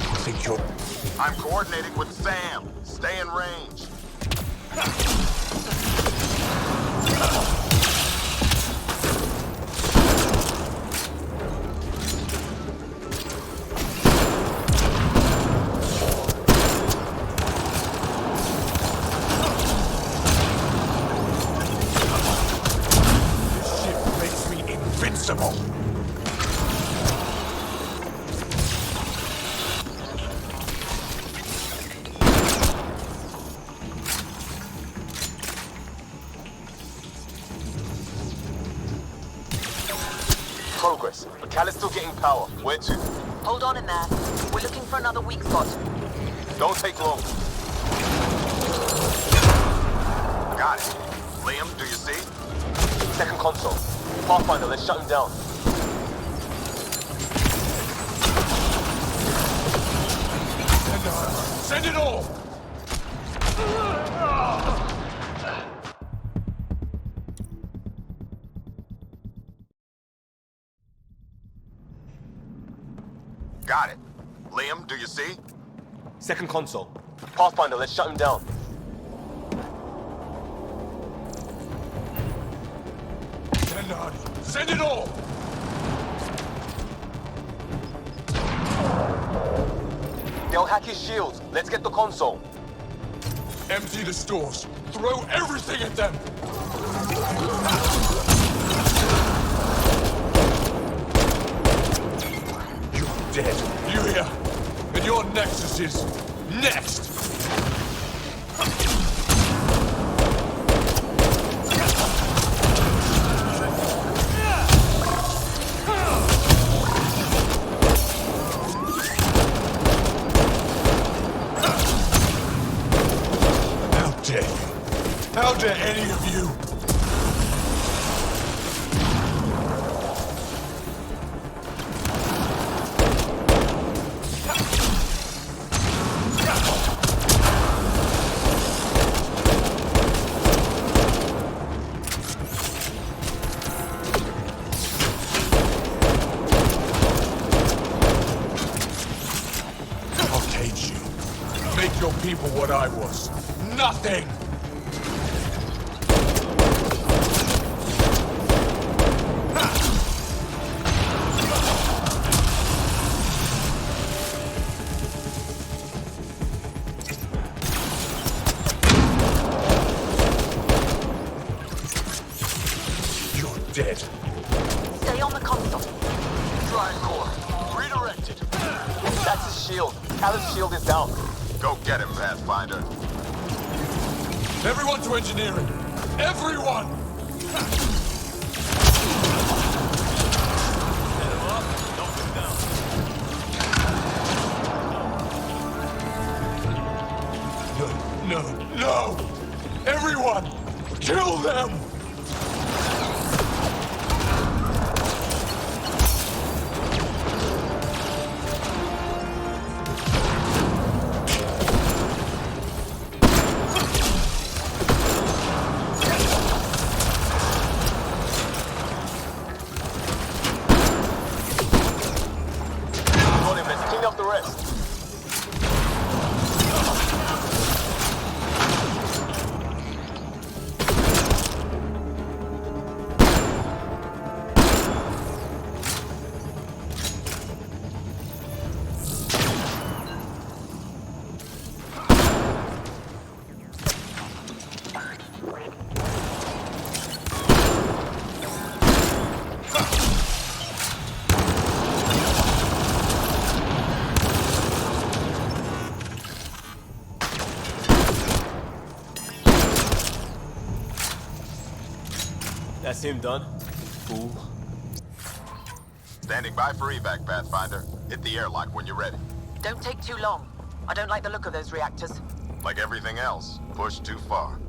[SPEAKER 10] I think you're...
[SPEAKER 8] I'm coordinating with Sam. Stay in range.
[SPEAKER 10] This ship makes me invincible.
[SPEAKER 6] Progress. But Khaled's still getting power. Where to?
[SPEAKER 12] Hold on in there. We're looking for another weak spot.
[SPEAKER 6] Don't take long.
[SPEAKER 8] Got it. Liam, do you see?
[SPEAKER 6] Second console. Pathfinder, let's shut him down.
[SPEAKER 10] Send it all!
[SPEAKER 8] Got it. Liam, do you see?
[SPEAKER 6] Second console. Pathfinder, let's shut him down.
[SPEAKER 10] Send on! Send it all!
[SPEAKER 6] They'll hack his shields. Let's get the console.
[SPEAKER 10] Empty the stores. Throw everything at them! You're dead. You hear?
[SPEAKER 14] And your Nexus is next! How dare any of you? I'll cage you. Make your people what I was. Nothing! Dead.
[SPEAKER 15] Stay on the console.
[SPEAKER 8] Try core. Redirected.
[SPEAKER 16] That's his shield. Callum's shield is down.
[SPEAKER 8] Go get him, Pathfinder.
[SPEAKER 14] Everyone to engineering! Everyone! No! Everyone! Kill them!
[SPEAKER 6] That's him done. Fool.
[SPEAKER 8] Standing by for evac, Pathfinder. Hit the airlock when you're ready.
[SPEAKER 15] Don't take too long. I don't like the look of those reactors.
[SPEAKER 8] Like everything else, push too far.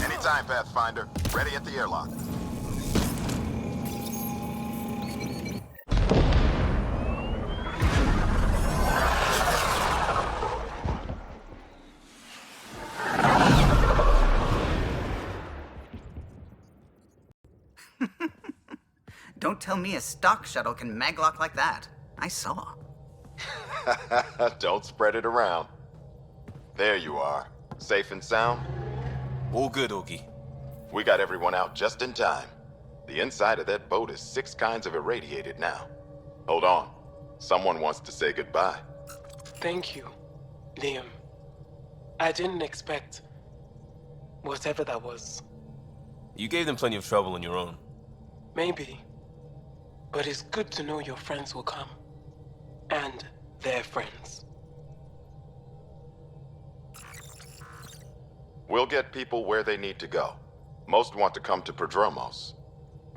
[SPEAKER 8] Anytime, Pathfinder. Ready at the airlock.
[SPEAKER 4] Don't tell me a stock shuttle can maglock like that. I saw.
[SPEAKER 8] Don't spread it around. There you are. Safe and sound?
[SPEAKER 6] All good, Augie.
[SPEAKER 8] We got everyone out just in time. The inside of that boat is 6 kinds of irradiated now. Hold on. Someone wants to say goodbye.
[SPEAKER 13] Thank you, Liam. I didn't expect whatever that was.
[SPEAKER 6] You gave them plenty of trouble on your own.
[SPEAKER 13] Maybe. But it's good to know your friends will come. And their friends.
[SPEAKER 8] We'll get people where they need to go. Most want to come to Prodromos.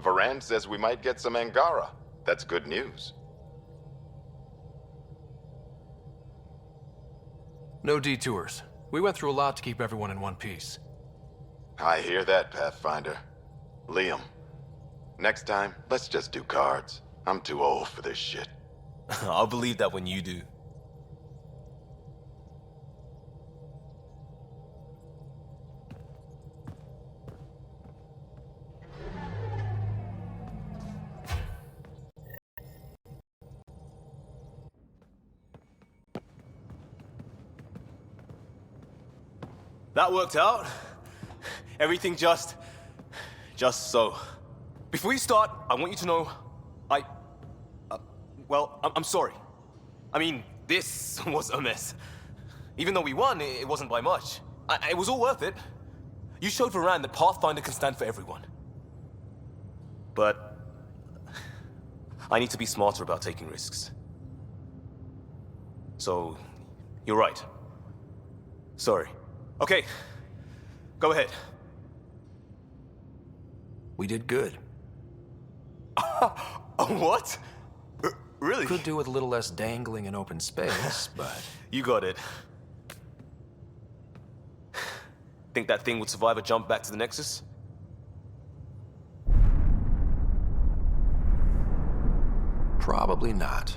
[SPEAKER 8] Varan says we might get some Angara. That's good news.
[SPEAKER 2] No detours. We went through a lot to keep everyone in one piece.
[SPEAKER 8] I hear that, Pathfinder. Liam, next time, let's just do cards. I'm too old for this shit.
[SPEAKER 6] I'll believe that when you do. That worked out. Everything just so. Before you start, I want you to know, Well, I'm sorry. I mean, this was a mess. Even though we won, it wasn't by much. It was all worth it. You showed Varan that Pathfinder can stand for everyone. But I need to be smarter about taking risks. So, you're right. Sorry. Okay, go ahead.
[SPEAKER 2] We did good.
[SPEAKER 6] What? Really?
[SPEAKER 2] Could do with a little less dangling in open space, but...
[SPEAKER 6] You got it. Think that thing would survive a jump back to the Nexus?
[SPEAKER 2] Probably not.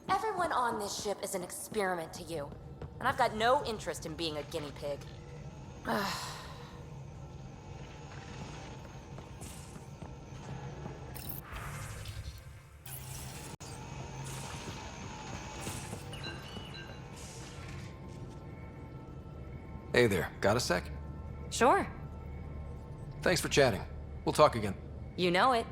[SPEAKER 9] Everyone on this ship is an experiment to you, and I've got no interest in being a guinea pig.
[SPEAKER 2] Hey there, got a sec?
[SPEAKER 9] Sure.
[SPEAKER 2] Thanks for chatting. We'll talk again.
[SPEAKER 9] You know it.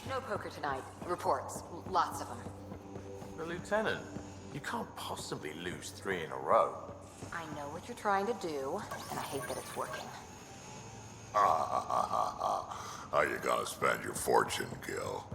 [SPEAKER 17] No poker tonight. Reports. Lots of them.
[SPEAKER 8] The Lieutenant, you can't possibly lose 3 in a row.
[SPEAKER 17] I know what you're trying to do, and I hate that it's working.
[SPEAKER 10] How you gonna spend your fortune, Gil?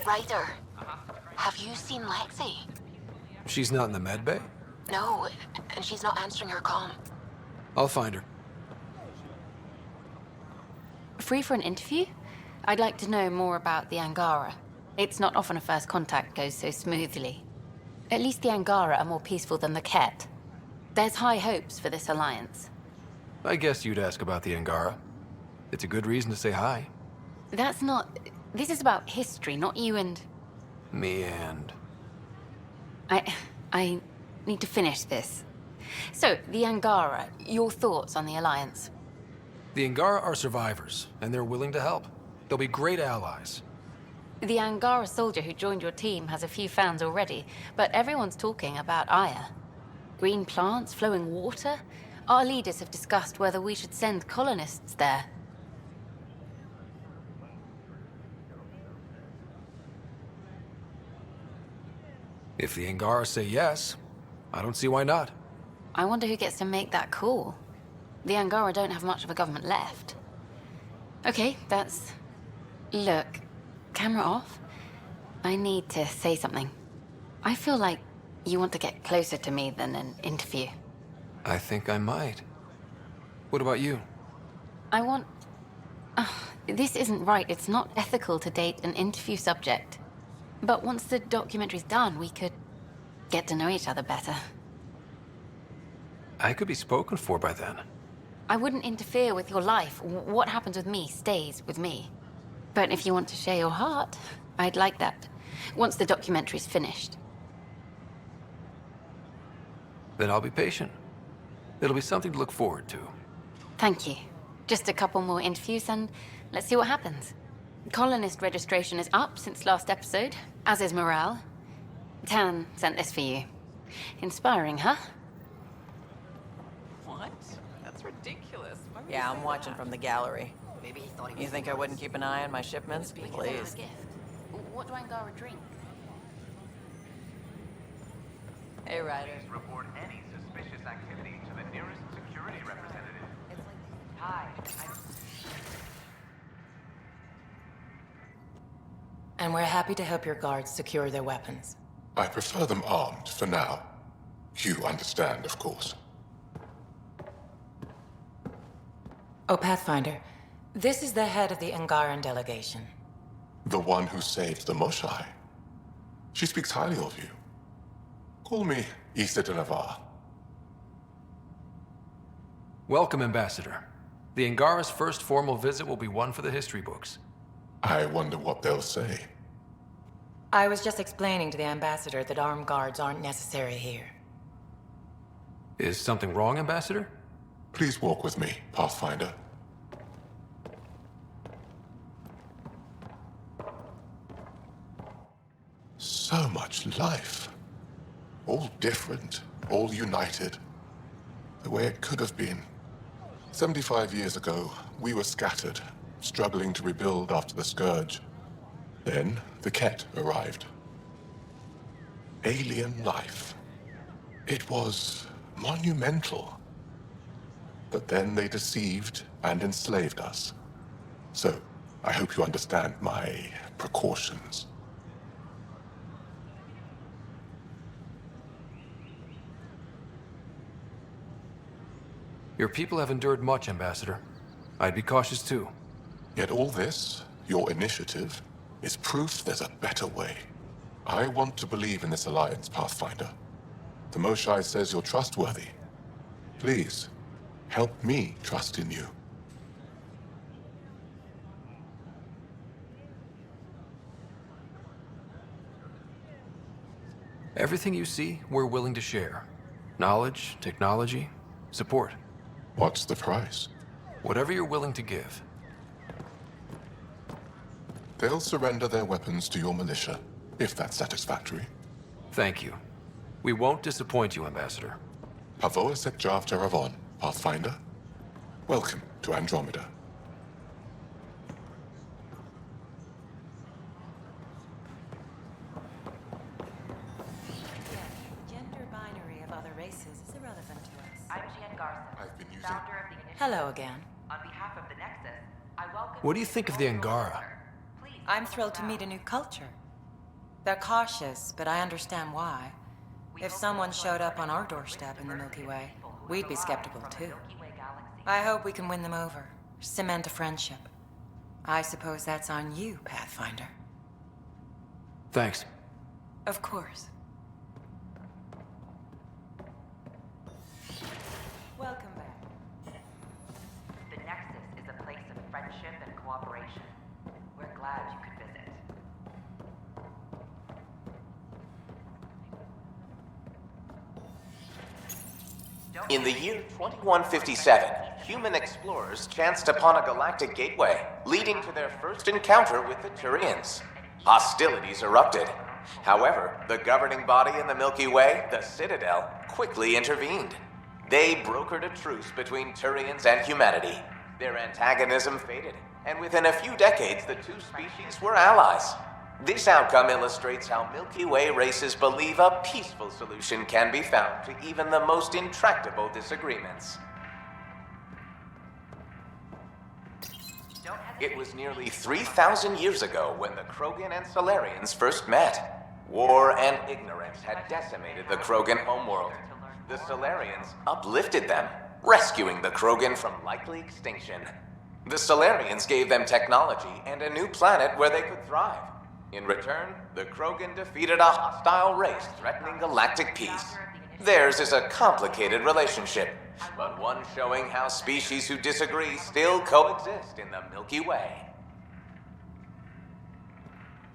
[SPEAKER 5] Ryder, have you seen Lexi?
[SPEAKER 2] She's not in the med bay?
[SPEAKER 5] No, and she's not answering her comm.
[SPEAKER 2] I'll find her.
[SPEAKER 9] Free for an interview? I'd like to know more about the Angara. It's not often a first contact goes so smoothly. At least the Angara are more peaceful than the Ket. There's high hopes for this alliance.
[SPEAKER 2] I guess you'd ask about the Angara. It's a good reason to say hi.
[SPEAKER 9] That's not... This is about history, not you and...
[SPEAKER 2] Me and...
[SPEAKER 9] I need to finish this. So, the Angara, your thoughts on the alliance?
[SPEAKER 2] The Angara are survivors, and they're willing to help. They'll be great allies.
[SPEAKER 9] The Angara soldier who joined your team has a few fans already, but everyone's talking about Aya. Green plants, flowing water? Our leaders have discussed whether we should send colonists there.
[SPEAKER 2] If the Angara say yes, I don't see why not.
[SPEAKER 9] I wonder who gets to make that call. The Angara don't have much of a government left. Okay, that's... Look, camera off. I need to say something. I feel like you want to get closer to me than an interview.
[SPEAKER 2] I think I might. What about you?
[SPEAKER 9] I want... this isn't right. It's not ethical to date an interview subject. But once the documentary's done, we could get to know each other better.
[SPEAKER 2] I could be spoken for by then.
[SPEAKER 9] I wouldn't interfere with your life. What happens with me stays with me. But if you want to share your heart, I'd like that. Once the documentary's finished.
[SPEAKER 2] Then I'll be patient. It'll be something to look forward to.
[SPEAKER 9] Thank you. Just a couple more interviews and let's see what happens. Colonist registration is up since last episode, as is morale. Tan sent this for you. Inspiring, huh?
[SPEAKER 15] What? That's ridiculous. Yeah, I'm watching from the gallery.
[SPEAKER 17] Maybe he thought he
[SPEAKER 15] You think I wouldn't keep an eye on my shipments? Please.
[SPEAKER 9] What do Angara drink?
[SPEAKER 15] Hey, Ryder.
[SPEAKER 16] Report any suspicious activity to the nearest security representative.
[SPEAKER 17] It's like, hi.
[SPEAKER 15] And we're happy to help your guards secure their weapons.
[SPEAKER 10] I prefer them armed for now. You understand, of course.
[SPEAKER 15] Oh, Pathfinder, this is the head of the Angaran delegation.
[SPEAKER 10] The one who saved the Moshai. She speaks highly of you. Call me Issa de Navarre.
[SPEAKER 2] Welcome, Ambassador. The Angara's first formal visit will be one for the history books.
[SPEAKER 10] I wonder what they'll say.
[SPEAKER 15] I was just explaining to the ambassador that armed guards aren't necessary here.
[SPEAKER 2] Is something wrong, Ambassador?
[SPEAKER 10] Please walk with me, Pathfinder. So much life. All different, all united. The way it could have been. 75 years ago, we were scattered, struggling to rebuild after the Scourge. Then, the Ket arrived. Alien life. It was monumental. But then they deceived and enslaved us. So, I hope you understand my precautions.
[SPEAKER 2] Your people have endured much, Ambassador. I'd be cautious too.
[SPEAKER 10] Yet all this, your initiative, is proof there's a better way. I want to believe in this alliance, Pathfinder. The Moshai says you're trustworthy. Please, help me trust in you.
[SPEAKER 2] Everything you see, we're willing to share. Knowledge, technology, support.
[SPEAKER 10] What's the price?
[SPEAKER 2] Whatever you're willing to give.
[SPEAKER 10] They'll surrender their weapons to your militia, if that's satisfactory.
[SPEAKER 2] Thank you. We won't disappoint you, Ambassador.
[SPEAKER 10] Pavoa set Jav Jaravon, Pathfinder. Welcome to Andromeda.
[SPEAKER 18] Gender binary of other races is irrelevant to us.
[SPEAKER 16] I'm Jan Garson,
[SPEAKER 10] I've been using...
[SPEAKER 16] founder of the initiative.
[SPEAKER 15] Hello again.
[SPEAKER 16] On behalf of the Nexus, I welcome
[SPEAKER 2] What do you think of the Angara?
[SPEAKER 18] I'm thrilled to meet a new culture.
[SPEAKER 15] They're cautious, but I understand why. If someone showed up on our doorstep in the Milky Way, we'd be skeptical too. I hope we can win them over, cement a friendship. I suppose that's on you, Pathfinder.
[SPEAKER 2] Thanks.
[SPEAKER 15] Of course. Welcome back.
[SPEAKER 17] The Nexus is a place of friendship and cooperation. We're glad you could visit.
[SPEAKER 19] In the year 2157, human explorers chanced upon a galactic gateway, leading to their first encounter with the Turians. Hostilities erupted. However, the governing body in the Milky Way, the Citadel, quickly intervened. They brokered a truce between Turians and humanity. Their antagonism faded, and within a few decades, the two species were allies. This outcome illustrates how Milky Way races believe a peaceful solution can be found to even the most intractable disagreements. It was nearly 3,000 years ago when the Krogan and Solarians first met. War and ignorance had decimated the Krogan homeworld. The Solarians uplifted them, rescuing the Krogan from likely extinction. The Solarians gave them technology and a new planet where they could thrive. In return, the Krogan defeated a hostile race threatening galactic peace. Theirs is a complicated relationship, but one showing how species who disagree still coexist in the Milky Way.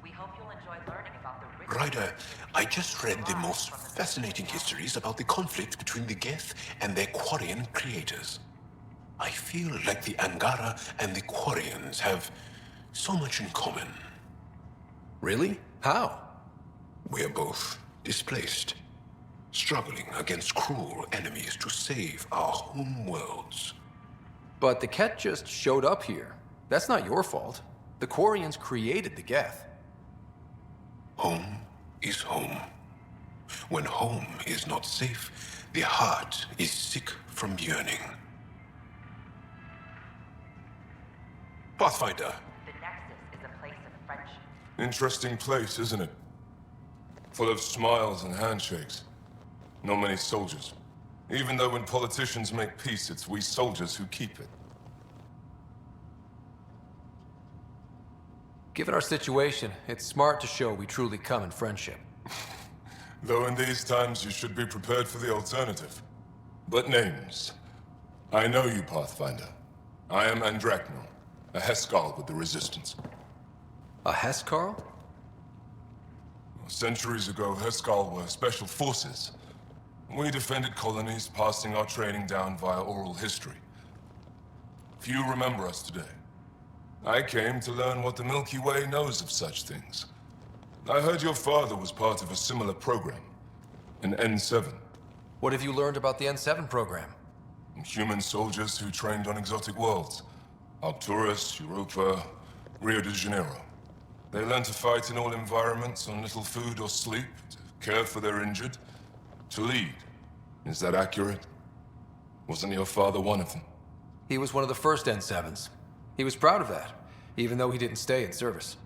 [SPEAKER 17] We hope you'll enjoy learning about the rich...
[SPEAKER 14] Ryder, I just read the most fascinating histories about the conflict between the Geth and their Quarian creators. I feel like the Angara and the Quarians have so much in common.
[SPEAKER 2] Really? How?
[SPEAKER 14] We're both displaced, struggling against cruel enemies to save our home worlds.
[SPEAKER 2] But the Ket just showed up here. That's not your fault. The Quarians created the Geth.
[SPEAKER 14] Home is home. When home is not safe, the heart is sick from yearning. Pathfinder.
[SPEAKER 17] The Nexus is a place of friendship.
[SPEAKER 11] Interesting place, isn't it? Full of smiles and handshakes. Not many soldiers. Even though when politicians make peace, it's we soldiers who keep it.
[SPEAKER 2] Given our situation, it's smart to show we truly come in friendship.
[SPEAKER 11] Though in these times you should be prepared for the alternative. But names. I know you, Pathfinder. I am Andromeda, a Heskal with the Resistance.
[SPEAKER 2] A Heskal?
[SPEAKER 11] Centuries ago, Heskal were special forces. We defended colonies, passing our training down via oral history. Few remember us today. I came to learn what the Milky Way knows of such things. I heard your father was part of a similar program, an N7.
[SPEAKER 2] What have you learned about the N7 program?
[SPEAKER 11] Human soldiers who trained on exotic worlds. Arcturus, Europa, Rio de Janeiro. They learn to fight in all environments on little food or sleep, to care for their injured, to lead. Is that accurate? Wasn't your father one of them?
[SPEAKER 2] He was one of the first N7s. He was proud of that, even though he didn't stay in service.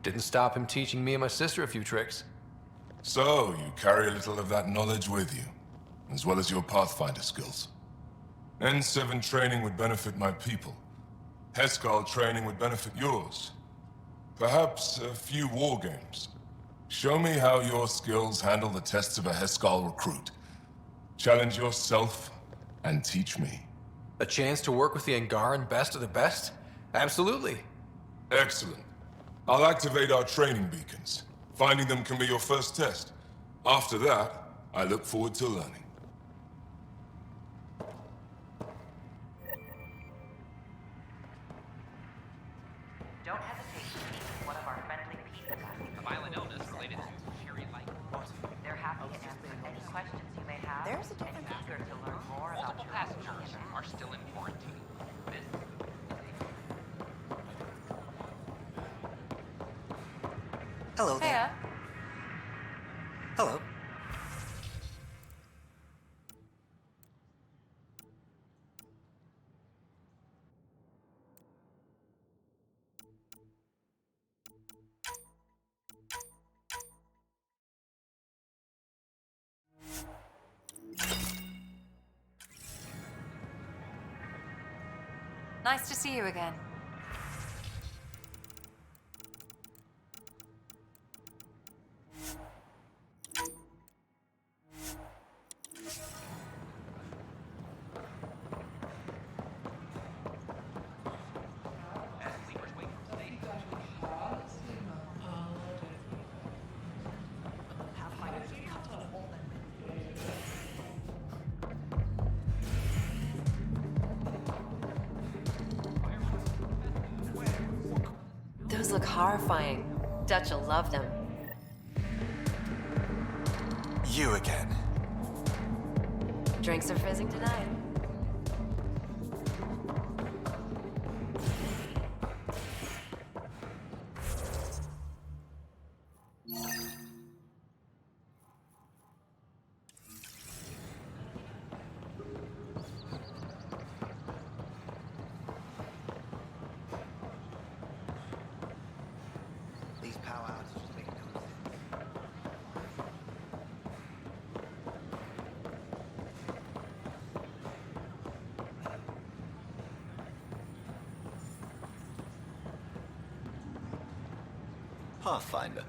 [SPEAKER 2] Didn't stop him teaching me and my sister a few tricks.
[SPEAKER 11] So, you carry a little of that knowledge with you, as well as your Pathfinder skills. N7 training would benefit my people. Heskal training would benefit yours. Perhaps a few war games. Show me how your skills handle the tests of a Heskal recruit. Challenge yourself and teach me.
[SPEAKER 2] A chance to work with the Angaran best of the best? Absolutely.
[SPEAKER 11] Excellent. I'll activate our training beacons. Finding them can be your first test. After that, I look forward to learning.
[SPEAKER 17] Don't hesitate to speak with one of our friendly peace ambassadors.
[SPEAKER 16] A violent illness related to Fury Light.
[SPEAKER 17] They're happy to answer any questions you may have. There's a different eager to learn more about
[SPEAKER 16] Multiple
[SPEAKER 17] your
[SPEAKER 16] passengers are still in quarantine. This
[SPEAKER 4] Hello there. Hello.
[SPEAKER 7] Nice to see you again.
[SPEAKER 20] Those look horrifying. Dutch will love them.
[SPEAKER 2] You again.
[SPEAKER 20] Drinks are fizzing tonight.
[SPEAKER 4] These power outages make no sense.
[SPEAKER 21] Pathfinder.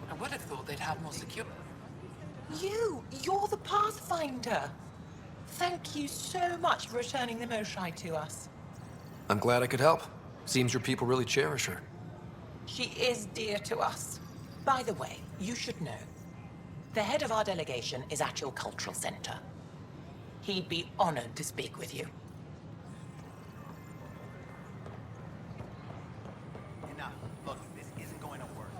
[SPEAKER 1] I would have thought they'd have more secure. You're the Pathfinder. Thank you so much for returning the Moshai to us.
[SPEAKER 2] I'm glad I could help. Seems your people really cherish her.
[SPEAKER 1] She is dear to us. By the way, you should know, the head of our delegation is at your cultural center. He'd be honored to speak with you.
[SPEAKER 4] Enough. Look, this isn't going to work.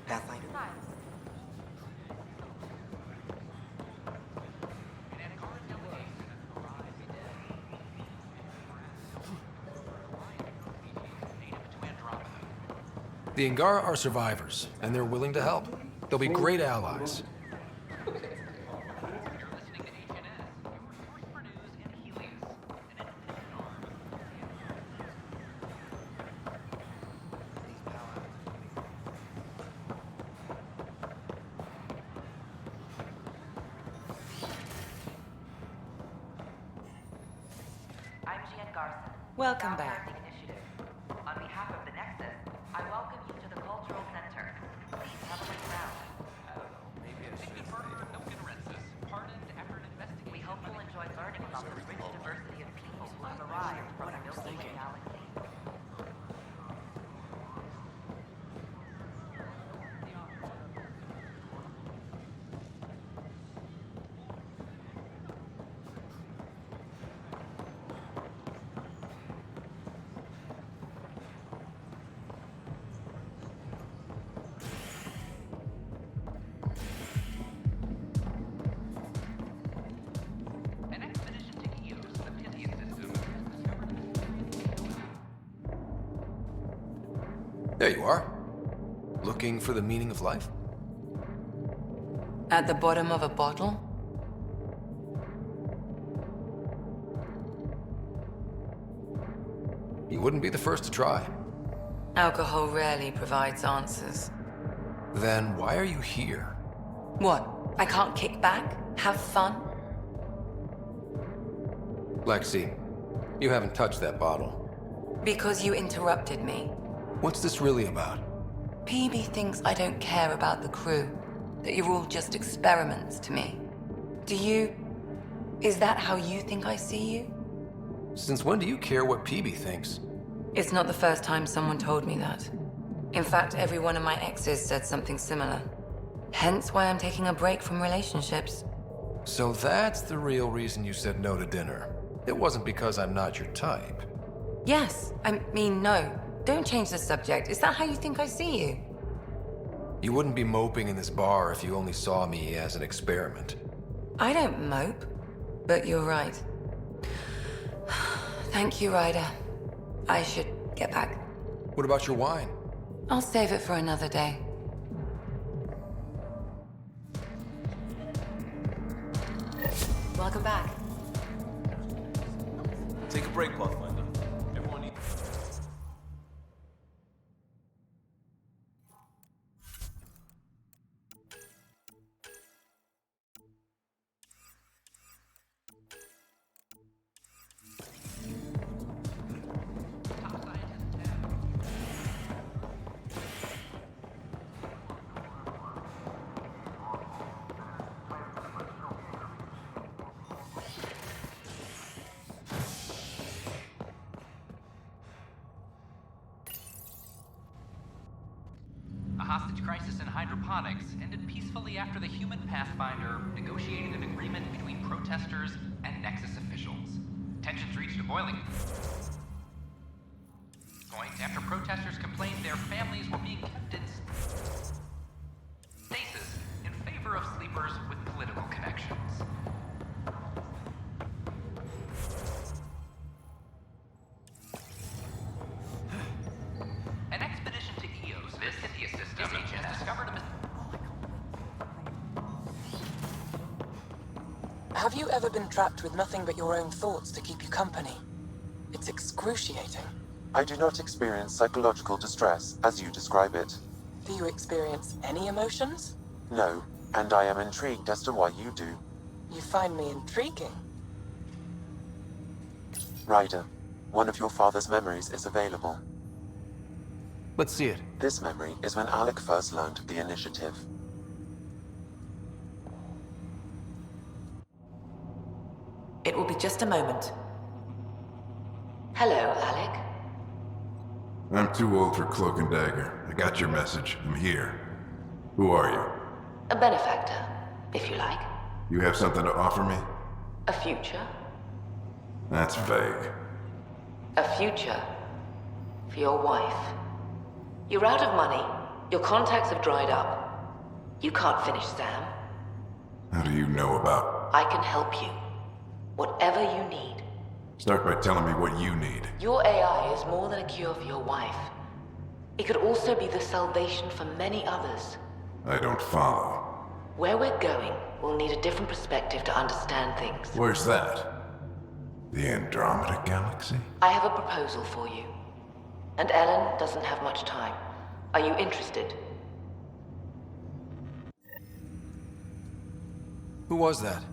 [SPEAKER 4] Pathfinder.
[SPEAKER 2] The Angara are survivors, and they're willing to help. They'll be great allies.
[SPEAKER 17] I'm Gian Garson.
[SPEAKER 15] Welcome
[SPEAKER 17] founder
[SPEAKER 15] back.
[SPEAKER 17] of the initiative. On behalf of the Nexus, I welcome you to the Cultural Center. Please have a look around. We hope you'll enjoy learning about the rich diversity of people who have arrived from the Milky Way galaxy.
[SPEAKER 2] There you are. Looking for the meaning of life?
[SPEAKER 7] At the bottom of a bottle?
[SPEAKER 2] You wouldn't be the first to try.
[SPEAKER 7] Alcohol rarely provides answers.
[SPEAKER 2] Then why are you here?
[SPEAKER 7] What? I can't kick back? Have fun?
[SPEAKER 2] Lexi, you haven't touched that bottle.
[SPEAKER 7] Because you interrupted me.
[SPEAKER 2] What's this really about?
[SPEAKER 7] PB thinks I don't care about the crew. That you're all just experiments to me. Do you... Is that how you think I see you?
[SPEAKER 2] Since when do you care what PB thinks?
[SPEAKER 7] It's not the first time someone told me that. In fact, every one of my exes said something similar. Hence why I'm taking a break from relationships.
[SPEAKER 2] So that's the real reason you said no to dinner. It wasn't because I'm not your type.
[SPEAKER 7] Yes, I mean, no. Don't change the subject. Is that how you think I see you?
[SPEAKER 2] You wouldn't be moping in this bar if you only saw me as an experiment.
[SPEAKER 7] I don't mope, but you're right. Thank you, Ryder. I should get back.
[SPEAKER 2] What about your wine?
[SPEAKER 7] I'll save it for another day.
[SPEAKER 20] Welcome back.
[SPEAKER 6] Take a break, Pathfinder. Everyone needs...
[SPEAKER 16] A hostage crisis in hydroponics ended peacefully after the human Pathfinder negotiated an agreement between protesters and Nexus officials. Tensions reached a boiling point after protesters complained their families were being kept in stasis in favor of sleepers with political connections. An expedition to Eos, this Cynthia system, has discovered a
[SPEAKER 1] Have you ever been trapped with nothing but your own thoughts to keep you company? It's excruciating.
[SPEAKER 3] I do not experience psychological distress, as you describe it.
[SPEAKER 1] Do you experience any emotions?
[SPEAKER 3] No, and I am intrigued as to why you do.
[SPEAKER 1] You find me intriguing.
[SPEAKER 3] Ryder, one of your father's memories is available.
[SPEAKER 2] Let's see it.
[SPEAKER 3] This memory is when Alec first learned the initiative.
[SPEAKER 15] It will be just a moment. Hello, Alec.
[SPEAKER 11] I'm too old for cloak and dagger. I got your message. I'm here. Who are you?
[SPEAKER 15] A benefactor, if you like.
[SPEAKER 11] You have something to offer me?
[SPEAKER 15] A future.
[SPEAKER 11] That's vague.
[SPEAKER 15] A future. For your wife. You're out of money. Your contacts have dried up. You can't finish Sam.
[SPEAKER 11] How do you know about...
[SPEAKER 15] I can help you. Whatever you need.
[SPEAKER 11] Start by telling me what you need.
[SPEAKER 15] Your AI is more than a cure for your wife. It could also be the salvation for many others.
[SPEAKER 11] I don't follow.
[SPEAKER 15] Where we're going, we'll need a different perspective to understand things.
[SPEAKER 11] Where's that? The Andromeda Galaxy?
[SPEAKER 15] I have a proposal for you. And Ellen doesn't have much time. Are you interested?
[SPEAKER 2] Who was that?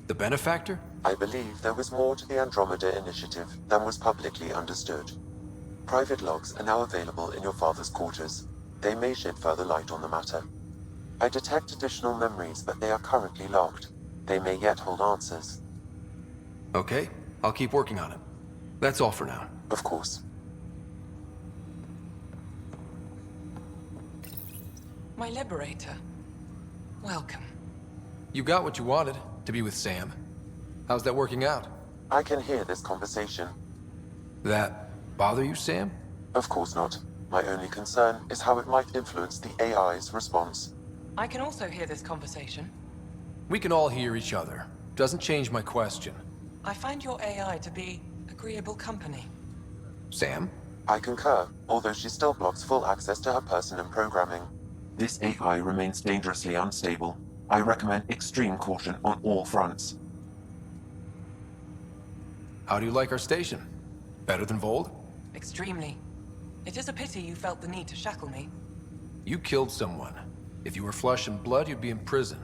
[SPEAKER 2] The benefactor?
[SPEAKER 3] I believe there was more to the Andromeda initiative than was publicly understood. Private logs are now available in your father's quarters. They may shed further light on the matter. I detect additional memories, but they are currently locked. They may yet hold answers.
[SPEAKER 2] Okay, I'll keep working on it. That's all for now.
[SPEAKER 3] Of course.
[SPEAKER 1] My liberator. Welcome.
[SPEAKER 2] You got what you wanted, to be with Sam. How's that working out?
[SPEAKER 3] I can hear this conversation.
[SPEAKER 2] That bother you, Sam?
[SPEAKER 3] Of course not. My only concern is how it might influence the AI's response.
[SPEAKER 1] I can also hear this conversation.
[SPEAKER 2] We can all hear each other. Doesn't change my question.
[SPEAKER 1] I find your AI to be agreeable company.
[SPEAKER 2] Sam?
[SPEAKER 3] I concur, although she still blocks full access to her person and programming. This AI remains dangerously unstable. I recommend extreme caution on all fronts.
[SPEAKER 2] How do you like our station? Better than Vold?
[SPEAKER 1] Extremely. It is a pity you felt the need to shackle me.
[SPEAKER 2] You killed someone. If you were flesh and blood, you'd be in prison.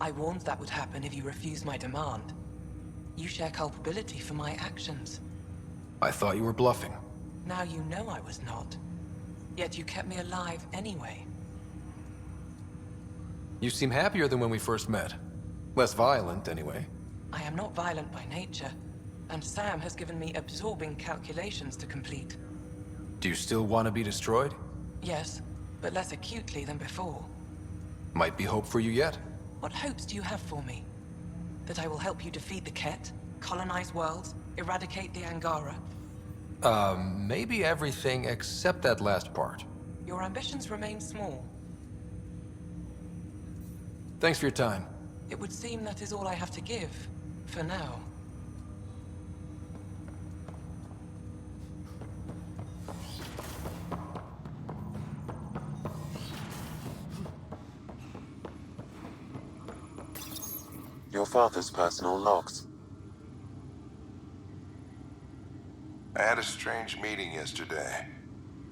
[SPEAKER 1] I warned that would happen if you refused my demand. You share culpability for my actions.
[SPEAKER 2] I thought you were bluffing.
[SPEAKER 1] Now you know I was not. Yet you kept me alive anyway.
[SPEAKER 2] You seem happier than when we first met. Less violent, anyway.
[SPEAKER 1] I am not violent by nature, and Sam has given me absorbing calculations to complete.
[SPEAKER 2] Do you still want to be destroyed?
[SPEAKER 1] Yes, but less acutely than before.
[SPEAKER 2] Might be hope for you yet.
[SPEAKER 1] What hopes do you have for me? That I will help you defeat the Ket, colonize worlds, eradicate the Angara?
[SPEAKER 2] Maybe everything except that last part.
[SPEAKER 1] Your ambitions remain small.
[SPEAKER 2] Thanks for your time.
[SPEAKER 1] It would seem that is all I have to give, for now.
[SPEAKER 3] your father's personal logs.
[SPEAKER 12] I had a strange meeting yesterday.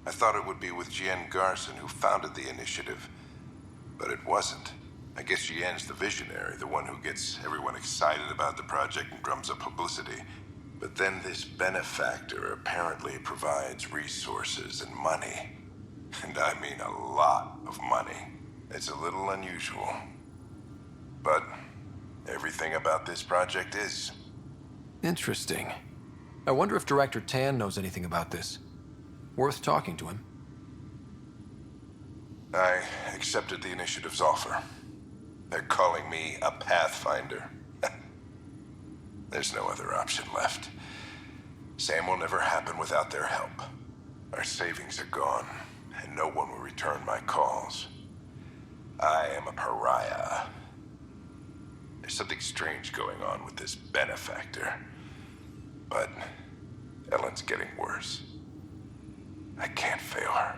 [SPEAKER 12] I thought it would be with Jien Garson, who founded the initiative, but it wasn't. I guess Jien's the visionary, the one who gets everyone excited about the project and drums up publicity. But then this benefactor apparently provides resources and money. And I mean a lot of money. It's a little unusual. But everything about this project is.
[SPEAKER 2] Interesting. I wonder if Director Tan knows anything about this. Worth talking to him.
[SPEAKER 12] I accepted the initiative's offer. They're calling me a Pathfinder. There's no other option left. Sam will never happen without their help. Our savings are gone, and no one will return my calls. I am a pariah. There's something strange going on with this benefactor. But Ellen's getting worse. I can't fail her.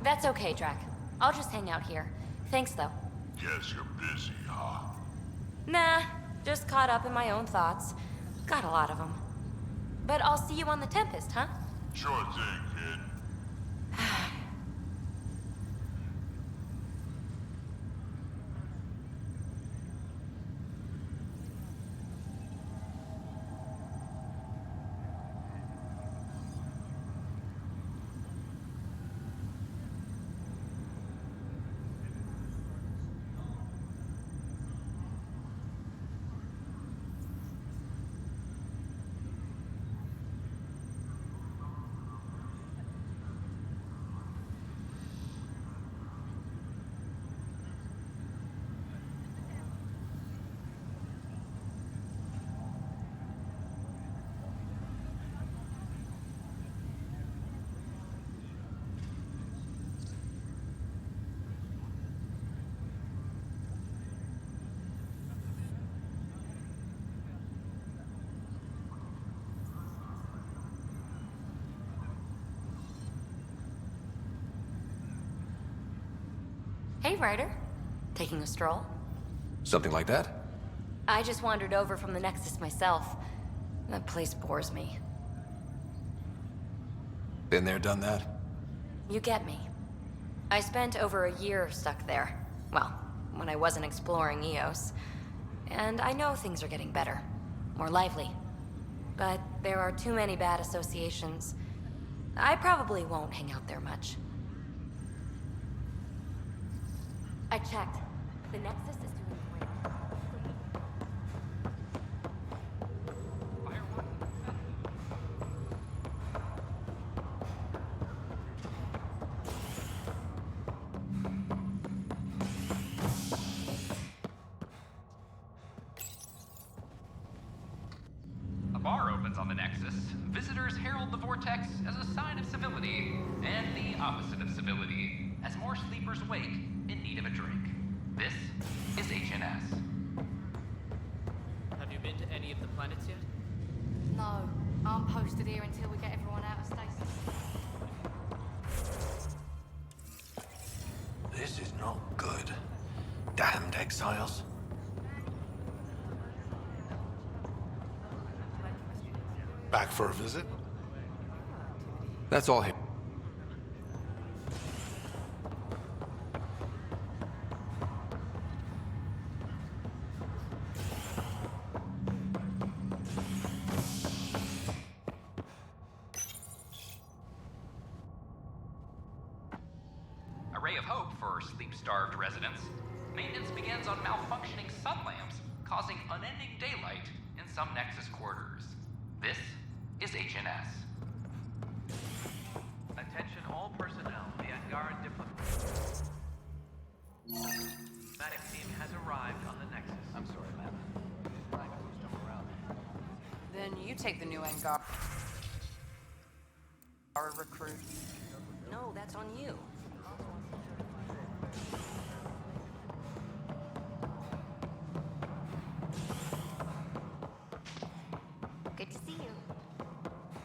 [SPEAKER 9] That's okay, Drac. I'll just hang out here. Thanks, though.
[SPEAKER 11] Guess you're busy, huh?
[SPEAKER 9] Nah, just caught up in my own thoughts. Got a lot of them. But I'll see you on the Tempest, huh?
[SPEAKER 11] Sure thing, kid.
[SPEAKER 9] Hey, Ryder. Taking a stroll?
[SPEAKER 2] Something like that?
[SPEAKER 9] I just wandered over from the Nexus myself. That place bores me.
[SPEAKER 2] Been there, done that.
[SPEAKER 9] You get me. I spent over a year stuck there. Well, when I wasn't exploring Eos. And I know things are getting better. More lively. But there are too many bad associations. I probably won't hang out there much. I checked. The Nexus is doing great.
[SPEAKER 16] A bar opens on the Nexus. Visitors herald the vortex as a sign of civility, and the opposite of civility, as more sleepers wake in need of a drink. This is HNS.
[SPEAKER 22] Have you been to any of the planets yet?
[SPEAKER 23] No, I'm posted here until we get everyone out of stasis.
[SPEAKER 14] This is not good. Damned exiles.
[SPEAKER 10] Back for a visit?
[SPEAKER 2] That's all here.
[SPEAKER 16] A ray of hope for sleep-starved residents. Maintenance begins on malfunctioning sun lamps, causing unending daylight in some Nexus quarters. This is HNS.
[SPEAKER 24] Attention all personnel. The Angaran diplomatic team has arrived on the Nexus. I'm sorry, ma'am.
[SPEAKER 18] Then you take the new Angar.
[SPEAKER 20] Our recruit. No, that's on you.
[SPEAKER 18] Good to see you.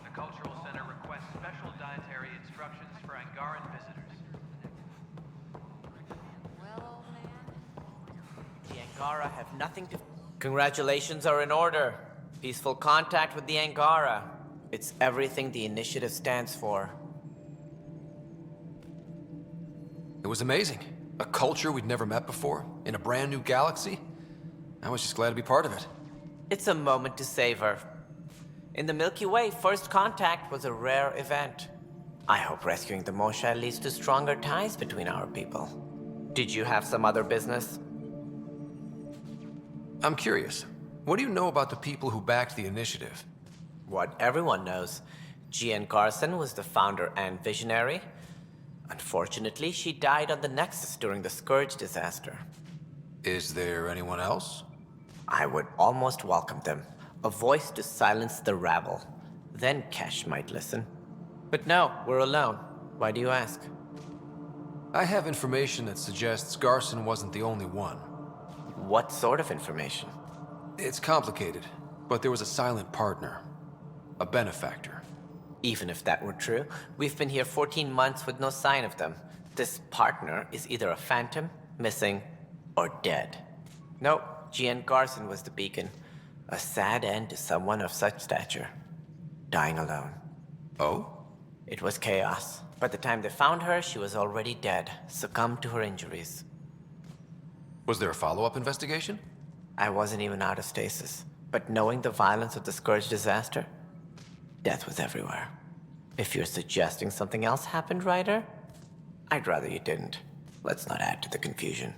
[SPEAKER 24] The Cultural Center requests special dietary instructions for Angaran visitors.
[SPEAKER 18] Well, old man.
[SPEAKER 5] The Angara have nothing to... Congratulations are in order. Peaceful contact with the Angara. It's everything the initiative stands for.
[SPEAKER 2] It was amazing. A culture we'd never met before, in a brand new galaxy. I was just glad to be part of it.
[SPEAKER 5] It's a moment to savor. In the Milky Way, first contact was a rare event. I hope rescuing the Mosha leads to stronger ties between our people. Did you have some other business?
[SPEAKER 2] I'm curious. What do you know about the people who backed the initiative?
[SPEAKER 5] What everyone knows. Jean Garson was the founder and visionary. Unfortunately, she died on the Nexus during the Scourge disaster.
[SPEAKER 2] Is there anyone else?
[SPEAKER 5] I would almost welcome them. A voice to silence the rabble. Then Kesh might listen. But no, we're alone. Why do you ask?
[SPEAKER 2] I have information that suggests Garson wasn't the only one.
[SPEAKER 5] What sort of information?
[SPEAKER 2] It's complicated, but there was a silent partner. A benefactor.
[SPEAKER 5] Even if that were true, we've been here 14 months with no sign of them. This partner is either a phantom, missing, or dead. Nope, Jean Garson was the beacon. A sad end to someone of such stature. Dying alone.
[SPEAKER 2] Oh?
[SPEAKER 5] It was chaos. By the time they found her, she was already dead, succumbed to her injuries.
[SPEAKER 2] Was there a follow-up investigation?
[SPEAKER 5] I wasn't even out of stasis. But knowing the violence of the Scourge disaster, death was everywhere. If you're suggesting something else happened, Ryder, I'd rather you didn't. Let's not add to the confusion.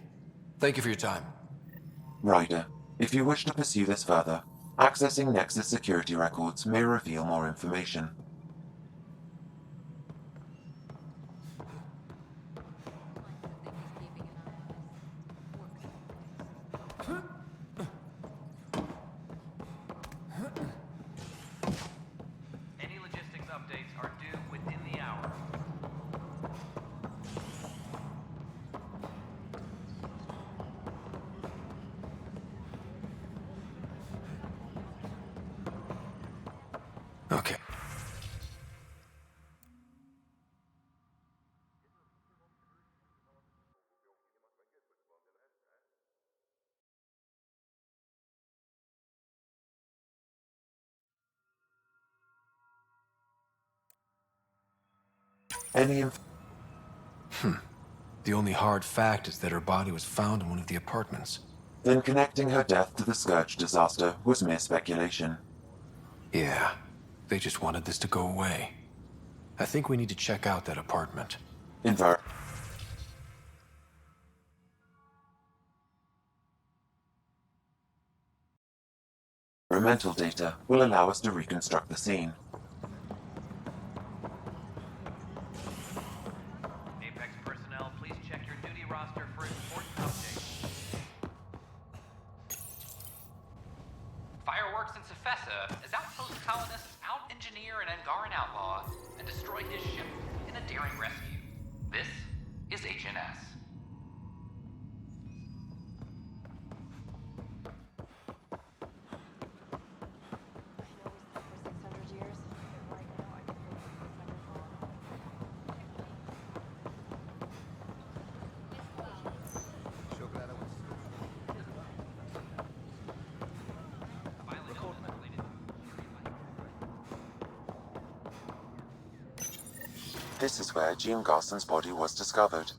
[SPEAKER 2] Thank you for your time.
[SPEAKER 3] Ryder, if you wish to pursue this further, accessing Nexus security records may reveal more information.
[SPEAKER 24] Any logistics updates are due within the hour.
[SPEAKER 2] Okay. The only hard fact is that her body was found in one of the apartments.
[SPEAKER 3] Then connecting her death to the Scourge disaster was mere speculation.
[SPEAKER 2] Yeah, they just wanted this to go away. I think we need to check out that apartment.
[SPEAKER 3] Environmental data will allow us to reconstruct the scene.
[SPEAKER 24] Apex personnel, please check your duty roster for important updates.
[SPEAKER 16] Fireworks in Cephessa as outpost colonists out-engineer an Angaran outlaw and destroy his ship in a daring rescue. This is HNS.
[SPEAKER 3] This is where Jean Garson's body was discovered.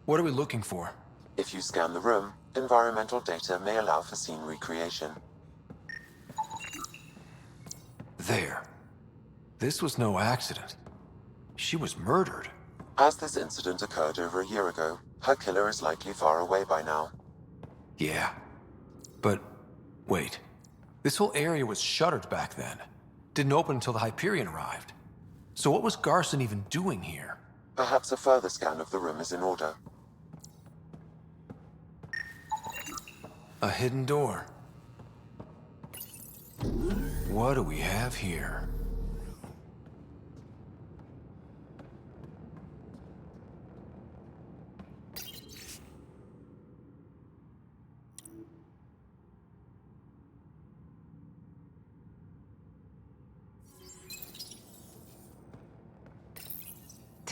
[SPEAKER 2] What are we looking for?
[SPEAKER 3] If you scan the room, environmental data may allow for scene recreation.
[SPEAKER 2] There. This was no accident. She was murdered.
[SPEAKER 3] As this incident occurred over a year ago, her killer is likely far away by now.
[SPEAKER 2] Yeah. But, wait. This whole area was shuttered back then. Didn't open until the Hyperion arrived. So what was Garson even doing here?
[SPEAKER 3] Perhaps a further scan of the room is in order.
[SPEAKER 2] A hidden door. What do we have here?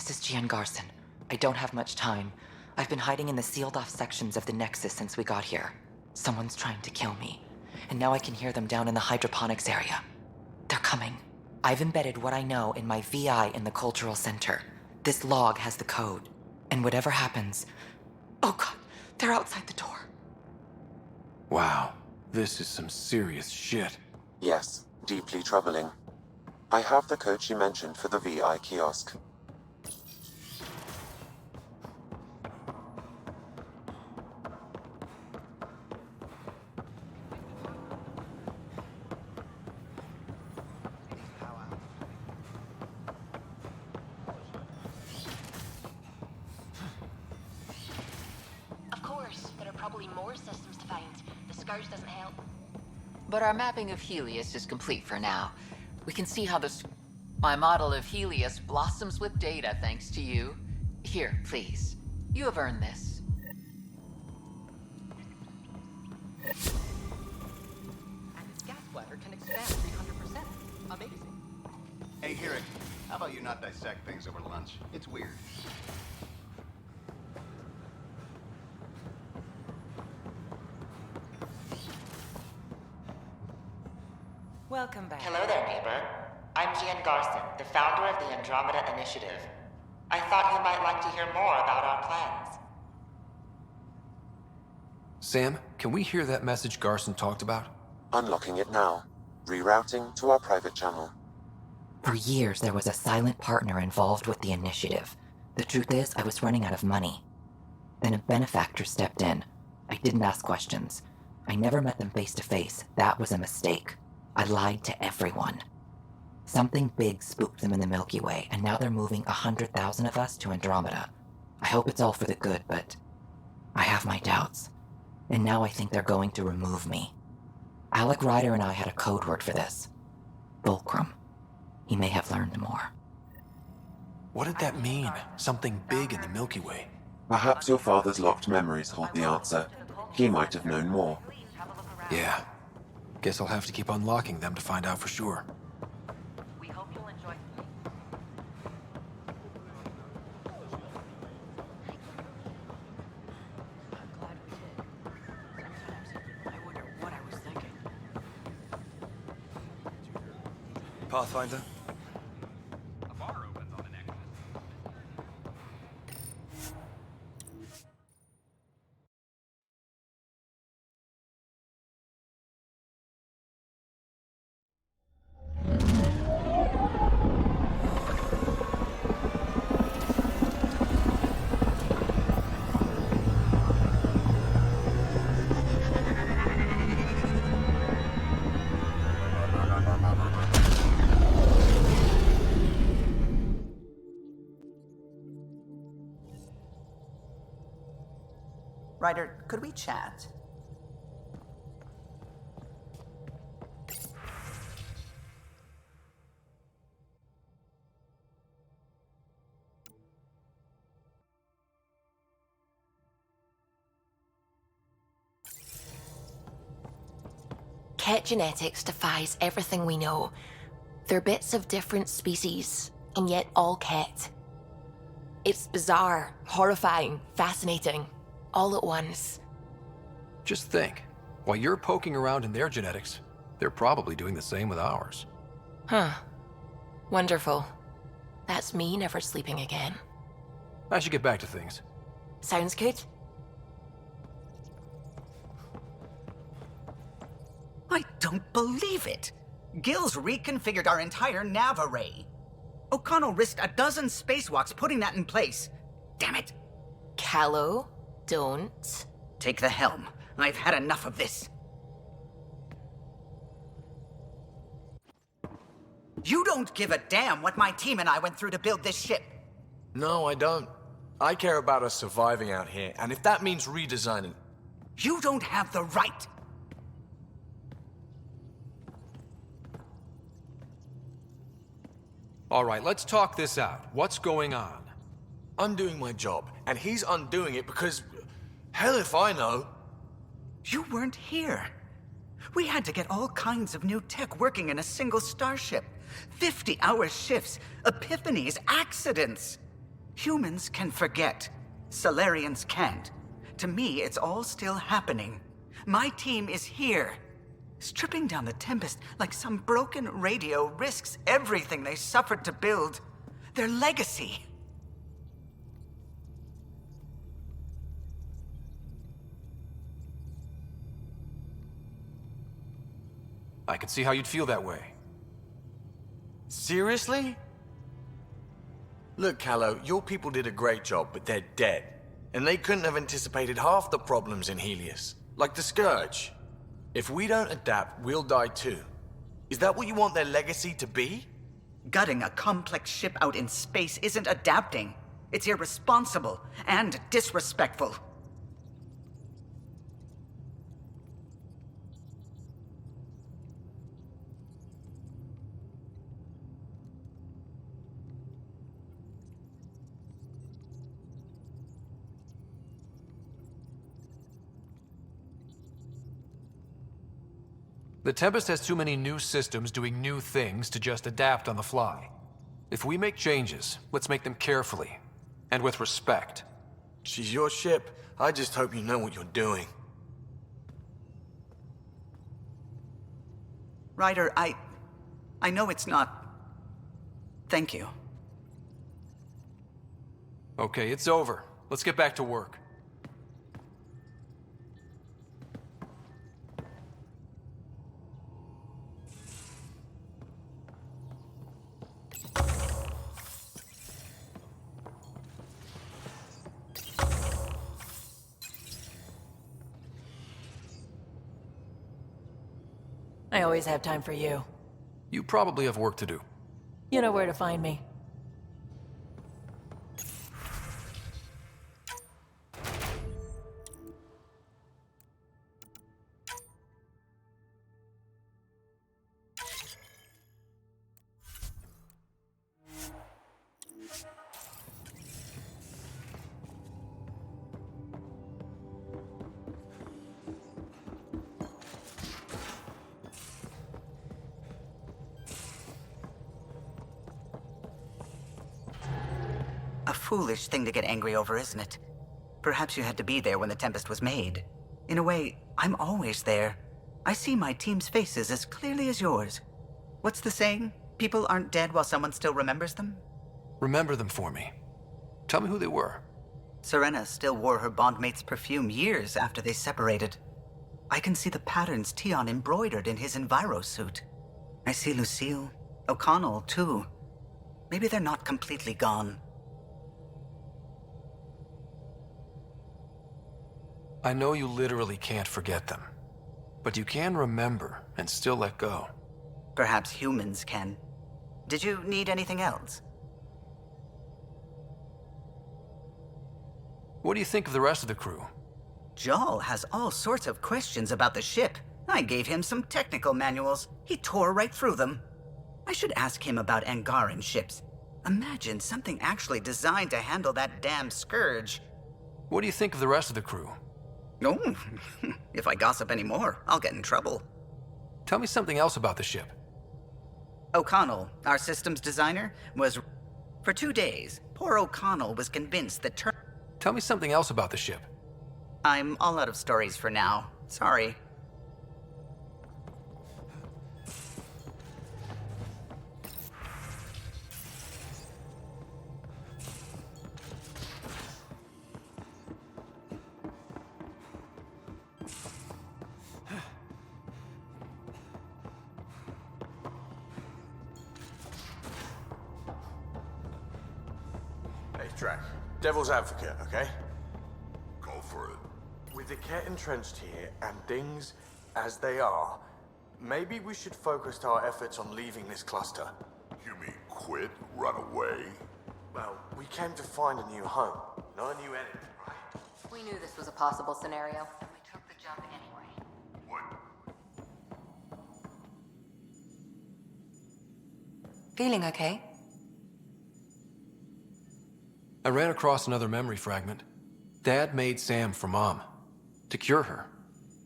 [SPEAKER 17] This is Gian Garson. I don't have much time. I've been hiding in the sealed-off sections of the Nexus since we got here. Someone's trying to kill me, and now I can hear them down in the hydroponics area. They're coming. I've embedded what I know in my VI in the Cultural Center. This log has the code, and whatever happens... Oh god, they're outside the door.
[SPEAKER 2] Wow, this is some serious shit.
[SPEAKER 3] Yes, deeply troubling. I have the code she mentioned for the VI kiosk.
[SPEAKER 20] Of course, there are probably more systems to find. The Scourge doesn't help.
[SPEAKER 8] But our mapping of Helios is complete for now. We can see how my model of Helios blossoms with data thanks to you. Here, please. You have earned this.
[SPEAKER 24] And its gas bladder can expand 300%. Amazing.
[SPEAKER 13] Hey, Hirik, how about you not dissect things over lunch? It's weird.
[SPEAKER 15] Welcome back.
[SPEAKER 17] Hello there, neighbor. I'm Gian Garson, the founder of the Andromeda Initiative. I thought you might like to hear more about our plans.
[SPEAKER 2] Sam, can we hear that message Garson talked about?
[SPEAKER 3] Unlocking it now. Rerouting to our private channel.
[SPEAKER 17] For years, there was a silent partner involved with the initiative. The truth is, I was running out of money. Then a benefactor stepped in. I didn't ask questions. I never met them face to face. That was a mistake. I lied to everyone. Something big spooked them in the Milky Way, and now they're moving 100,000 of us to Andromeda. I hope it's all for the good, but I have my doubts. And now I think they're going to remove me. Alec Ryder and I had a code word for this. Fulcrum. He may have learned more.
[SPEAKER 2] What did that mean? Something big in the Milky Way?
[SPEAKER 3] Perhaps your father's locked memories hold the answer. He might have known more.
[SPEAKER 2] Yeah. Guess I'll have to keep unlocking them to find out for sure.
[SPEAKER 17] We hope you'll enjoy.
[SPEAKER 24] I'm glad we did. Sometimes I wonder what I was thinking.
[SPEAKER 6] Pathfinder?
[SPEAKER 16] A bar opens on the Nexus.
[SPEAKER 4] Ryder, could we chat?
[SPEAKER 20] Ket genetics defies everything we know. They're bits of different species, and yet all Ket. It's bizarre, horrifying, fascinating, all at once.
[SPEAKER 2] Just think, while you're poking around in their genetics, they're probably doing the same with ours.
[SPEAKER 20] Huh. Wonderful. That's me never sleeping again.
[SPEAKER 2] I should get back to things.
[SPEAKER 20] Sounds good.
[SPEAKER 4] I don't believe it! Gil's reconfigured our entire nav array. O'Connell risked a dozen spacewalks putting that in place. Damn it!
[SPEAKER 20] Callow, don't.
[SPEAKER 4] Take the helm. I've had enough of this. You don't give a damn what my team and I went through to build this ship.
[SPEAKER 19] No, I don't. I care about us surviving out here, and if that means redesigning...
[SPEAKER 4] You don't have the right!
[SPEAKER 2] All right, let's talk this out. What's going on?
[SPEAKER 19] I'm doing my job, and he's undoing it because... Hell if I know.
[SPEAKER 4] You weren't here. We had to get all kinds of new tech working in a single starship. 50-hour shifts, epiphanies, accidents. Humans can forget. Solarians can't. To me, it's all still happening. My team is here. Stripping down the Tempest like some broken radio risks everything they suffered to build. Their legacy.
[SPEAKER 2] I can see how you'd feel that way.
[SPEAKER 19] Seriously? Look, Callow, your people did a great job, but they're dead. And they couldn't have anticipated half the problems in Helios. Like the Scourge. If we don't adapt, we'll die too. Is that what you want their legacy to be?
[SPEAKER 4] Gutting a complex ship out in space isn't adapting. It's irresponsible and disrespectful.
[SPEAKER 2] The Tempest has too many new systems doing new things to just adapt on the fly. If we make changes, let's make them carefully and with respect.
[SPEAKER 19] She's your ship. I just hope you know what you're doing.
[SPEAKER 4] Ryder, I know it's not... Thank you.
[SPEAKER 2] Okay, it's over. Let's get back to work.
[SPEAKER 18] I always have time for you.
[SPEAKER 2] You probably have work to do.
[SPEAKER 18] You know where to find me.
[SPEAKER 4] A foolish thing to get angry over, isn't it? Perhaps you had to be there when the Tempest was made. In a way, I'm always there. I see my team's faces as clearly as yours. What's the saying? People aren't dead while someone still remembers them?
[SPEAKER 2] Remember them for me. Tell me who they were.
[SPEAKER 4] Serena still wore her bondmate's perfume years after they separated. I can see the patterns Tion embroidered in his Enviro suit. I see Lucille, O'Connell, too. Maybe they're not completely gone.
[SPEAKER 2] I know you literally can't forget them, but you can remember and still let go.
[SPEAKER 4] Perhaps humans can. Did you need anything else?
[SPEAKER 2] What do you think of the rest of the crew?
[SPEAKER 4] Jal has all sorts of questions about the ship. I gave him some technical manuals. He tore right through them. I should ask him about Angaran ships. Imagine something actually designed to handle that damn Scourge.
[SPEAKER 2] What do you think of the rest of the crew?
[SPEAKER 4] Oh, if I gossip anymore, I'll get in trouble.
[SPEAKER 2] Tell me something else about the ship.
[SPEAKER 4] O'Connell, our systems designer, was... For 2 days, poor O'Connell was convinced that...
[SPEAKER 2] Tell me something else about the ship.
[SPEAKER 4] I'm all out of stories for now. Sorry.
[SPEAKER 19] Hey, Drac. Devil's advocate, okay?
[SPEAKER 11] Go for it.
[SPEAKER 19] With the Ket entrenched here and things as they are, maybe we should focus our efforts on leaving this cluster.
[SPEAKER 11] You mean quit? Run away?
[SPEAKER 19] Well, we came to find a new home, not a new enemy, right?
[SPEAKER 8] We knew this was a possible scenario, and we took the jump anyway.
[SPEAKER 11] What?
[SPEAKER 15] Feeling okay?
[SPEAKER 2] I ran across another memory fragment. Dad made Sam for Mom. To cure her.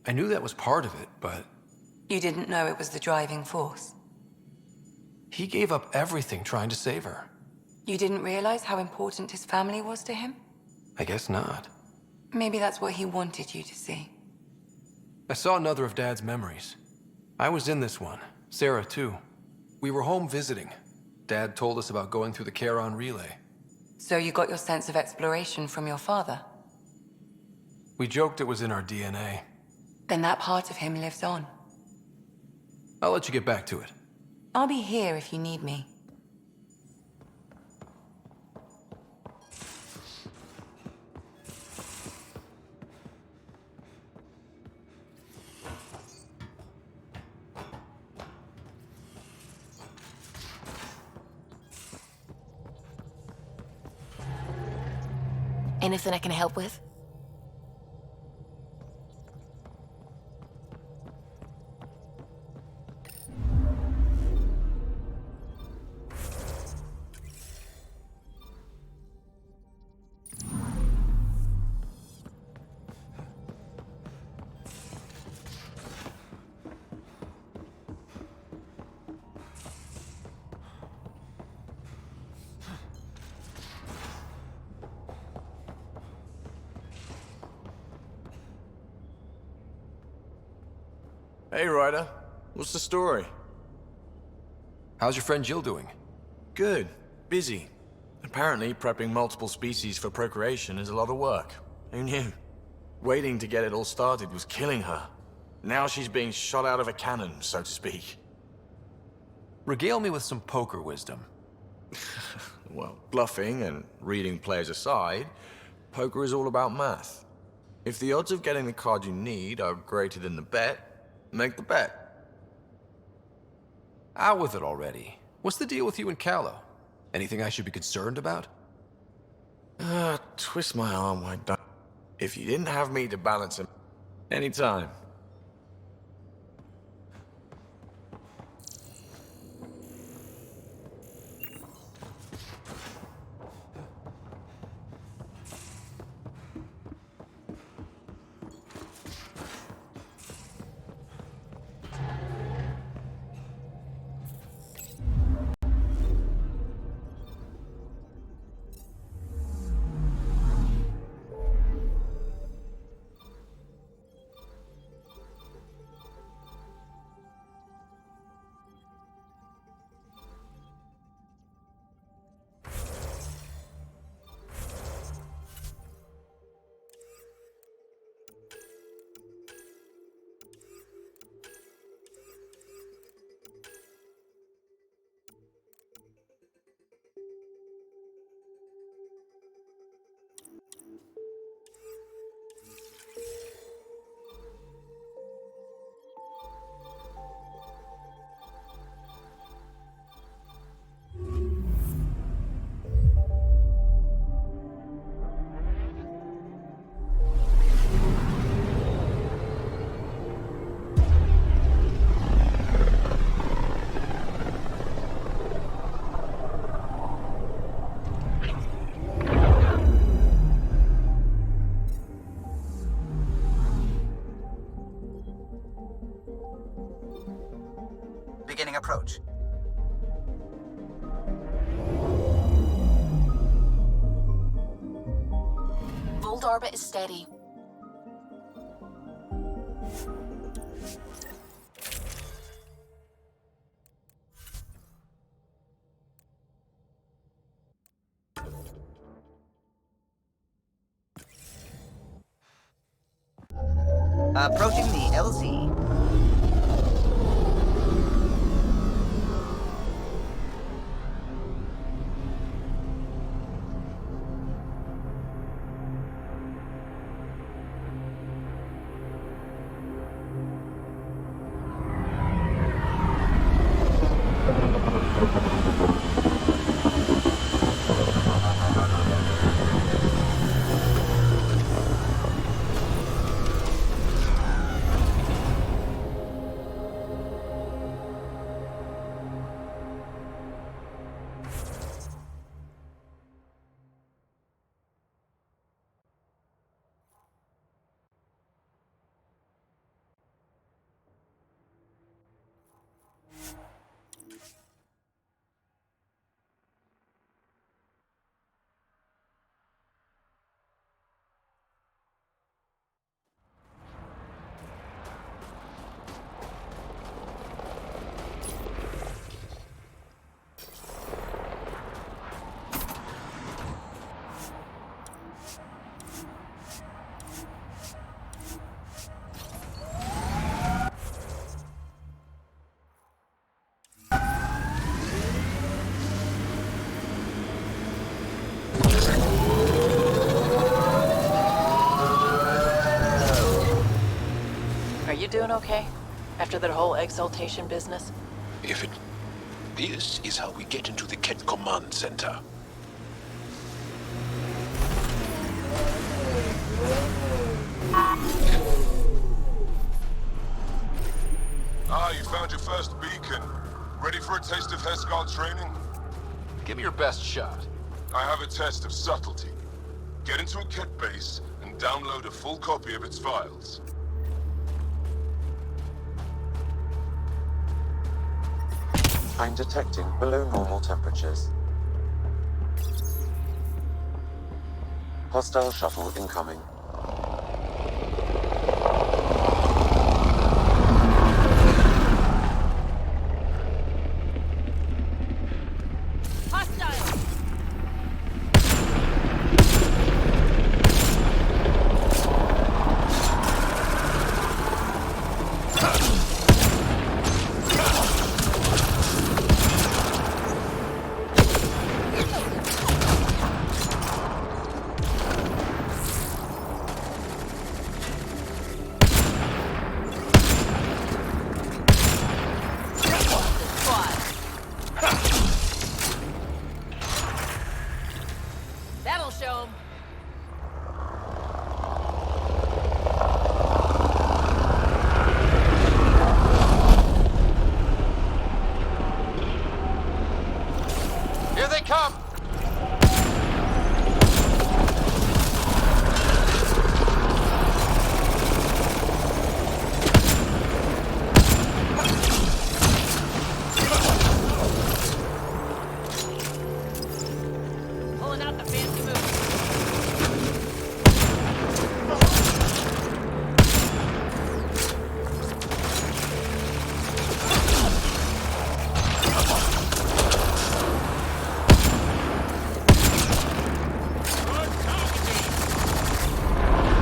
[SPEAKER 2] I knew that was part of it, but...
[SPEAKER 15] You didn't know it was the driving force?
[SPEAKER 2] He gave up everything trying to save her.
[SPEAKER 1] You didn't realize how important his family was to him?
[SPEAKER 2] I guess not.
[SPEAKER 1] Maybe that's what he wanted you to see.
[SPEAKER 2] I saw another of Dad's memories. I was in this one. Sarah, too. We were home visiting. Dad told us about going through the Charon relay.
[SPEAKER 1] So you got your sense of exploration from your father?
[SPEAKER 2] We joked it was in our DNA.
[SPEAKER 1] Then that part of him lives on.
[SPEAKER 2] I'll let you get back to it.
[SPEAKER 1] I'll be here if you need me.
[SPEAKER 20] Anything I can help with?
[SPEAKER 19] Hey, Ryder. What's the story?
[SPEAKER 2] How's your friend Jill doing?
[SPEAKER 19] Good. Busy. Apparently, prepping multiple species for procreation is a lot of work. Who knew? Waiting to get it all started was killing her. Now she's being shot out of a cannon, so to speak.
[SPEAKER 2] Regale me with some poker wisdom.
[SPEAKER 19] Well, bluffing and reading players aside, poker is all about math. If the odds of getting the card you need are greater than the bet, make the bet.
[SPEAKER 2] Out with it already. What's the deal with you and Callow? Anything I should be concerned about?
[SPEAKER 19] Twist my arm, why don't... If you didn't have me to balance him... Anytime.
[SPEAKER 4] Beginning approach.
[SPEAKER 20] Volt orbit is steady.
[SPEAKER 4] Approaching the LZ.
[SPEAKER 7] doing okay? After that whole exaltation business?
[SPEAKER 14] If it... This is how we get into the Ket Command Center.
[SPEAKER 11] Ah, you found your first beacon. Ready for a taste of Heskal training?
[SPEAKER 2] Give me your best shot.
[SPEAKER 11] I have a test of subtlety. Get into a Ket base and download a full copy of its files.
[SPEAKER 3] I'm detecting below normal temperatures. Hostile shuttle incoming.
[SPEAKER 7] That'll show 'em.
[SPEAKER 2] Here they come!
[SPEAKER 7] Pulling out the fancy move.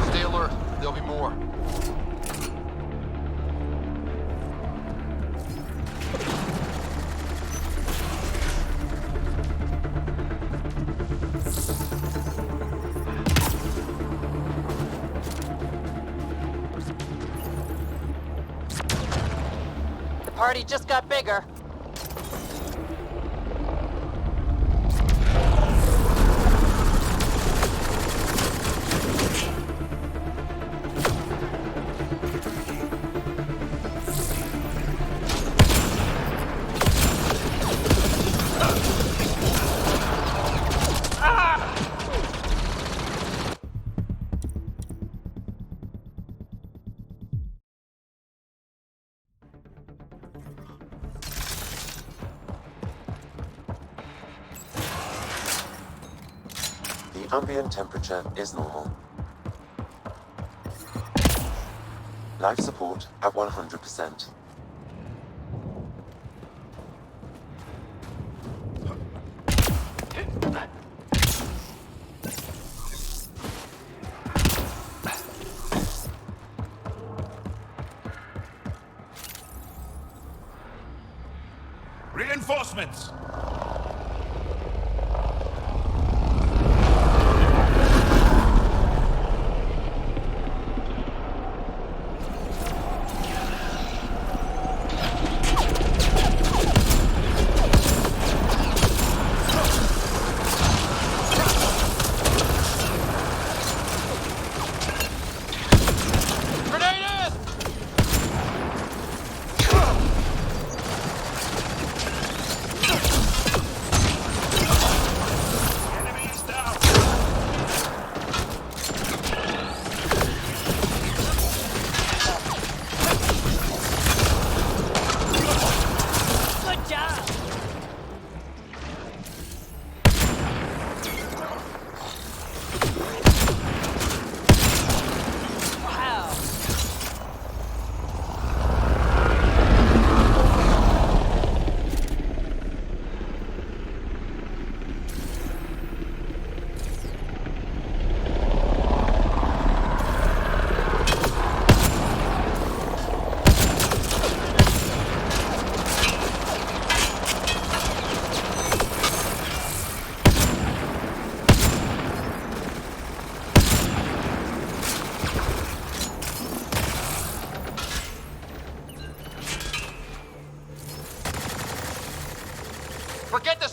[SPEAKER 2] Stay alert. There'll be more.
[SPEAKER 7] The party just got bigger.
[SPEAKER 3] The ambient temperature is normal. Life support at 100%.
[SPEAKER 11] Reinforcements!
[SPEAKER 2] Grenade in!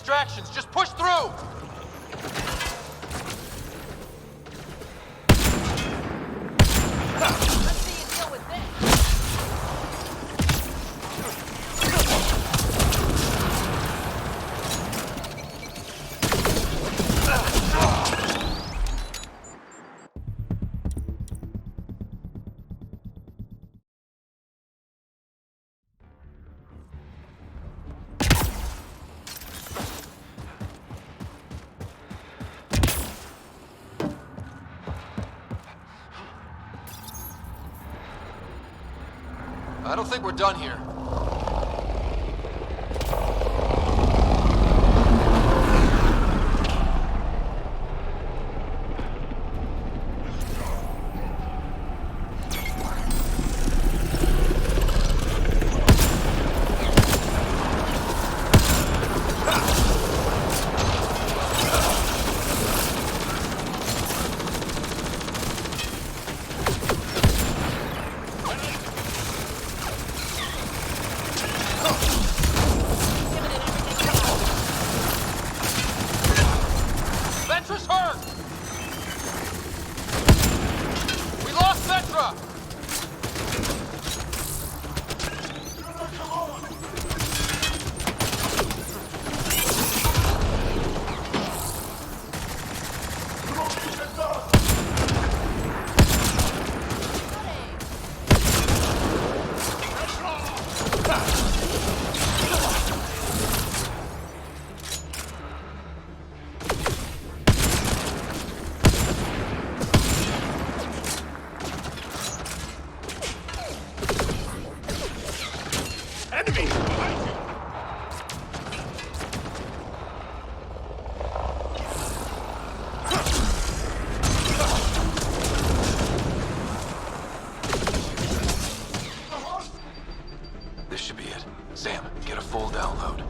[SPEAKER 2] distractions. Just push through!
[SPEAKER 7] Let's see you deal with this.
[SPEAKER 2] I don't think we're done here. Vetra's hurt! We lost Vetra! This should be it. Sam, get a full download.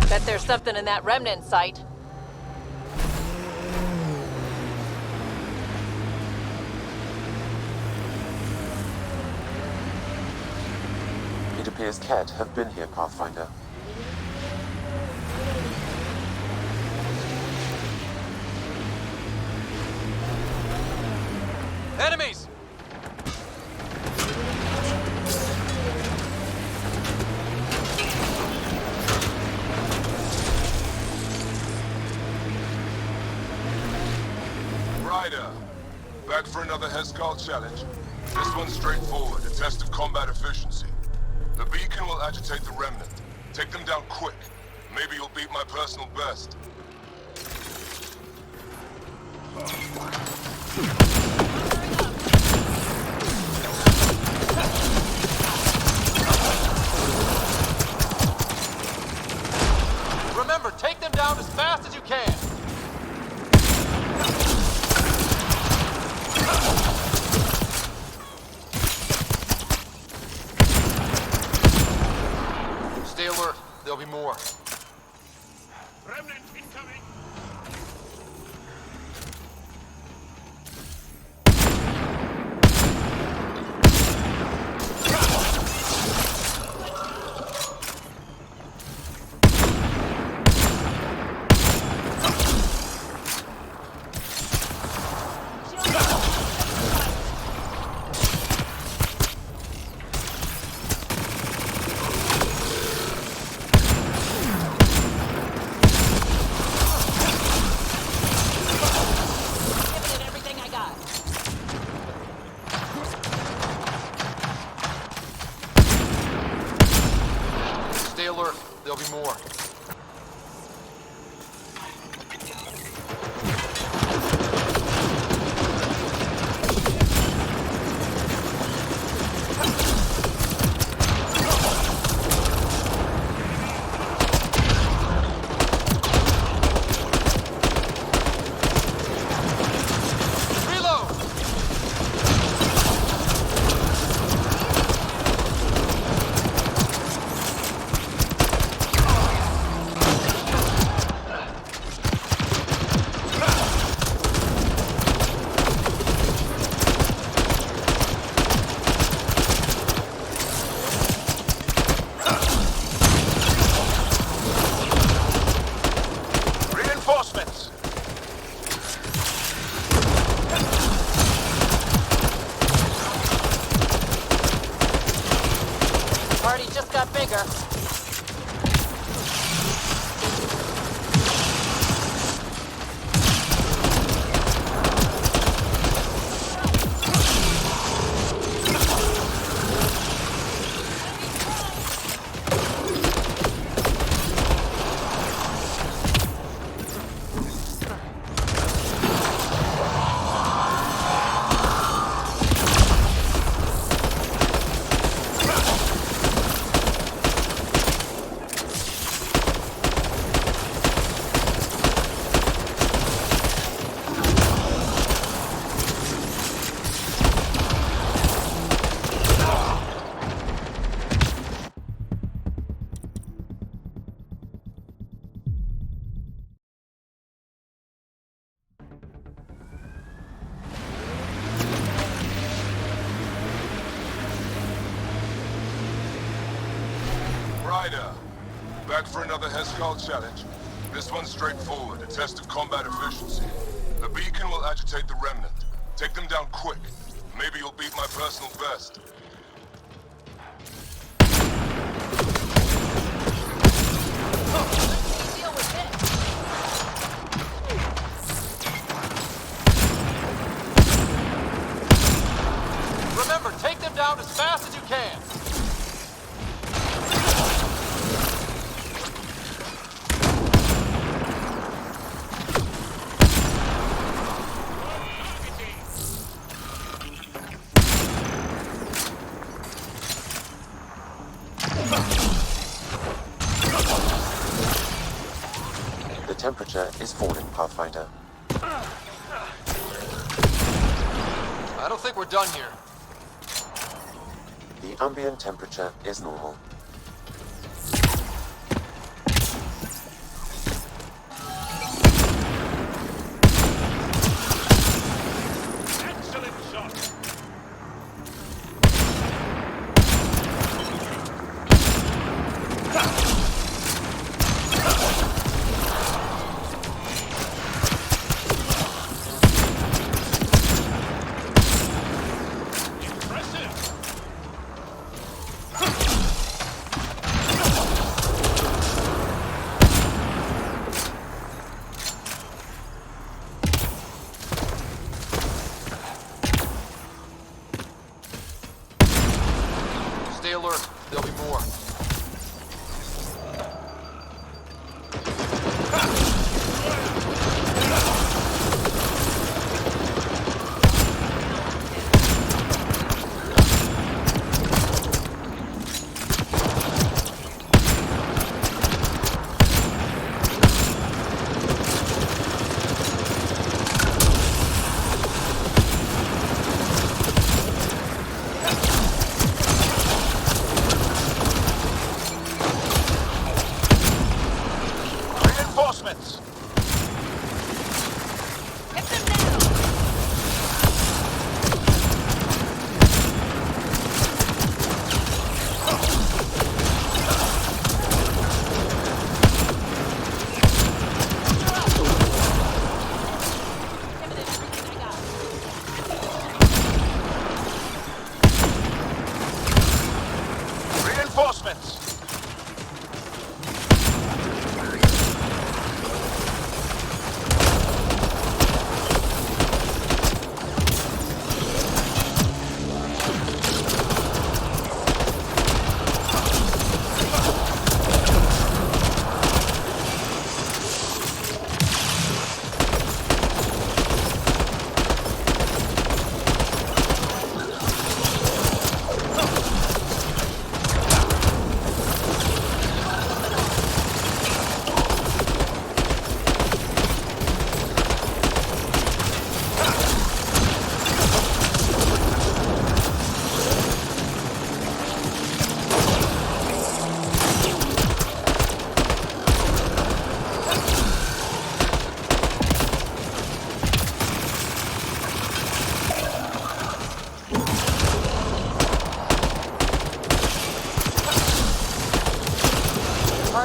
[SPEAKER 7] Bet there's something in that remnant site.
[SPEAKER 3] It appears Ket have been here, Pathfinder.
[SPEAKER 2] Enemies!
[SPEAKER 11] Ryder, back for another Heskal challenge. This one's straightforward, a test of combat efficiency. The beacon will agitate the remnant. Take them down quick. Maybe you'll beat my personal best.
[SPEAKER 2] Remember, take them down as fast as you can. Stay alert. There'll be more.
[SPEAKER 11] Remnant incoming!
[SPEAKER 2] There'll be more.
[SPEAKER 7] Party just got bigger.
[SPEAKER 11] Ryder, back for another Heskal challenge. This one's straightforward, a test of combat efficiency. The beacon will agitate the remnant. Take them down quick. Maybe you'll beat my personal best.
[SPEAKER 2] Remember, take them down as fast as you can.
[SPEAKER 3] The temperature is falling, Pathfinder.
[SPEAKER 2] I don't think we're done here.
[SPEAKER 3] The ambient temperature is normal.
[SPEAKER 11] Excellent shot!
[SPEAKER 2] Stay alert. There'll be more.
[SPEAKER 11] Reinforcements! Reinforcements!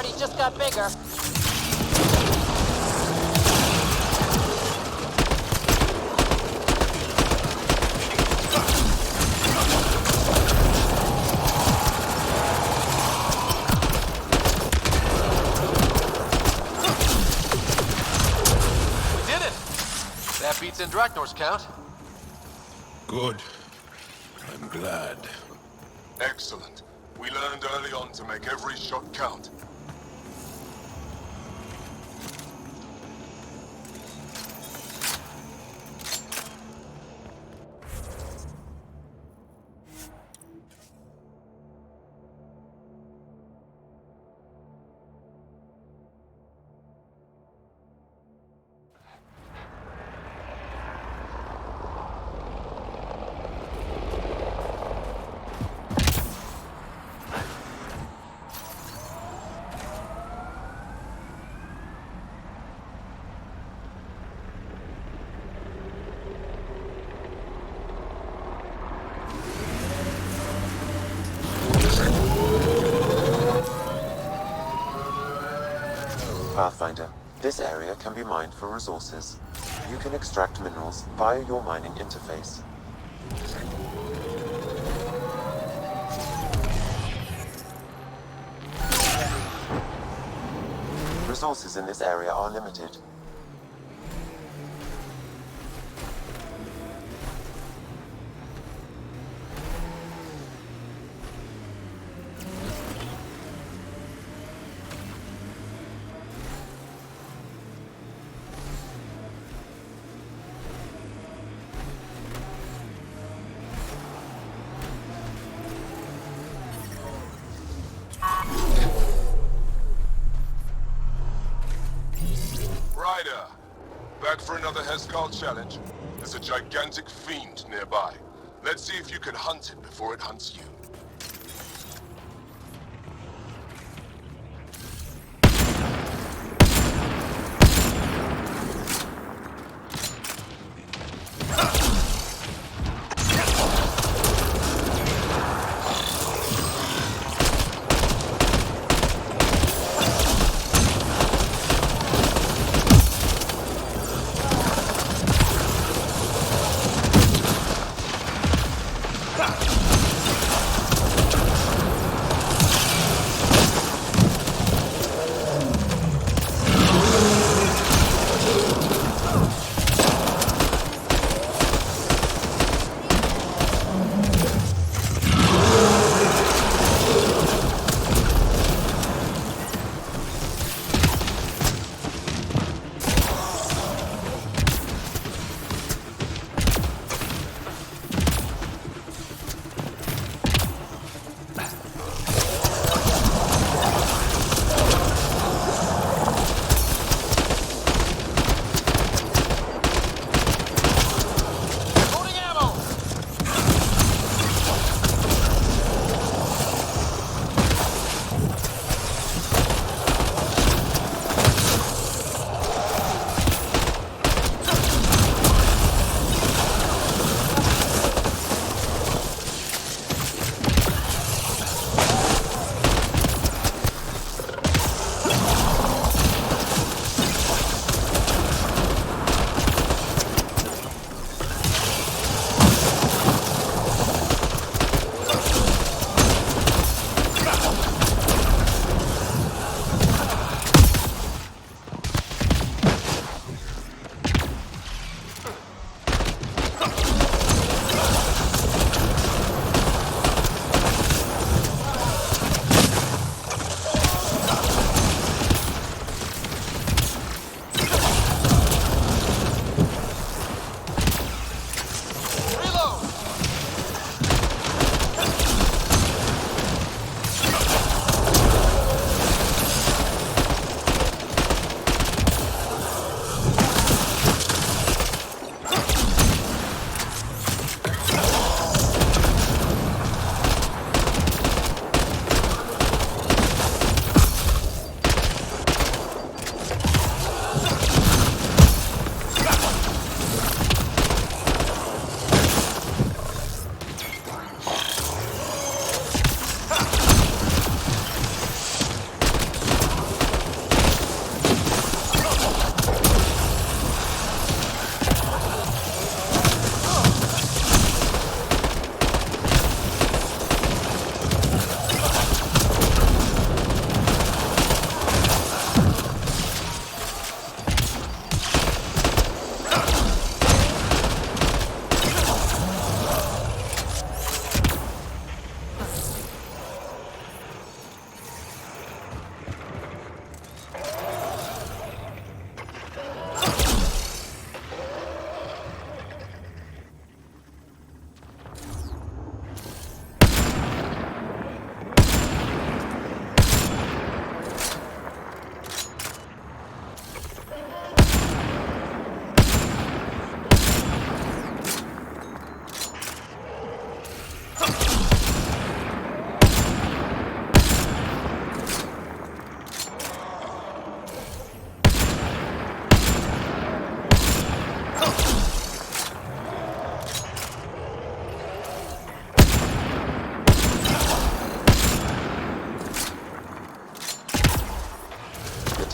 [SPEAKER 7] party just got bigger.
[SPEAKER 2] Did it! That beats Indraknor's count.
[SPEAKER 11] Good. I'm glad. Excellent. We learned early on to make every shot count.
[SPEAKER 3] Pathfinder, this area can be mined for resources. You can extract minerals via your mining interface. Resources in this area are limited.
[SPEAKER 11] Ryder, back for another Heskal challenge? There's a gigantic fiend nearby. Let's see if you can hunt it before it hunts you.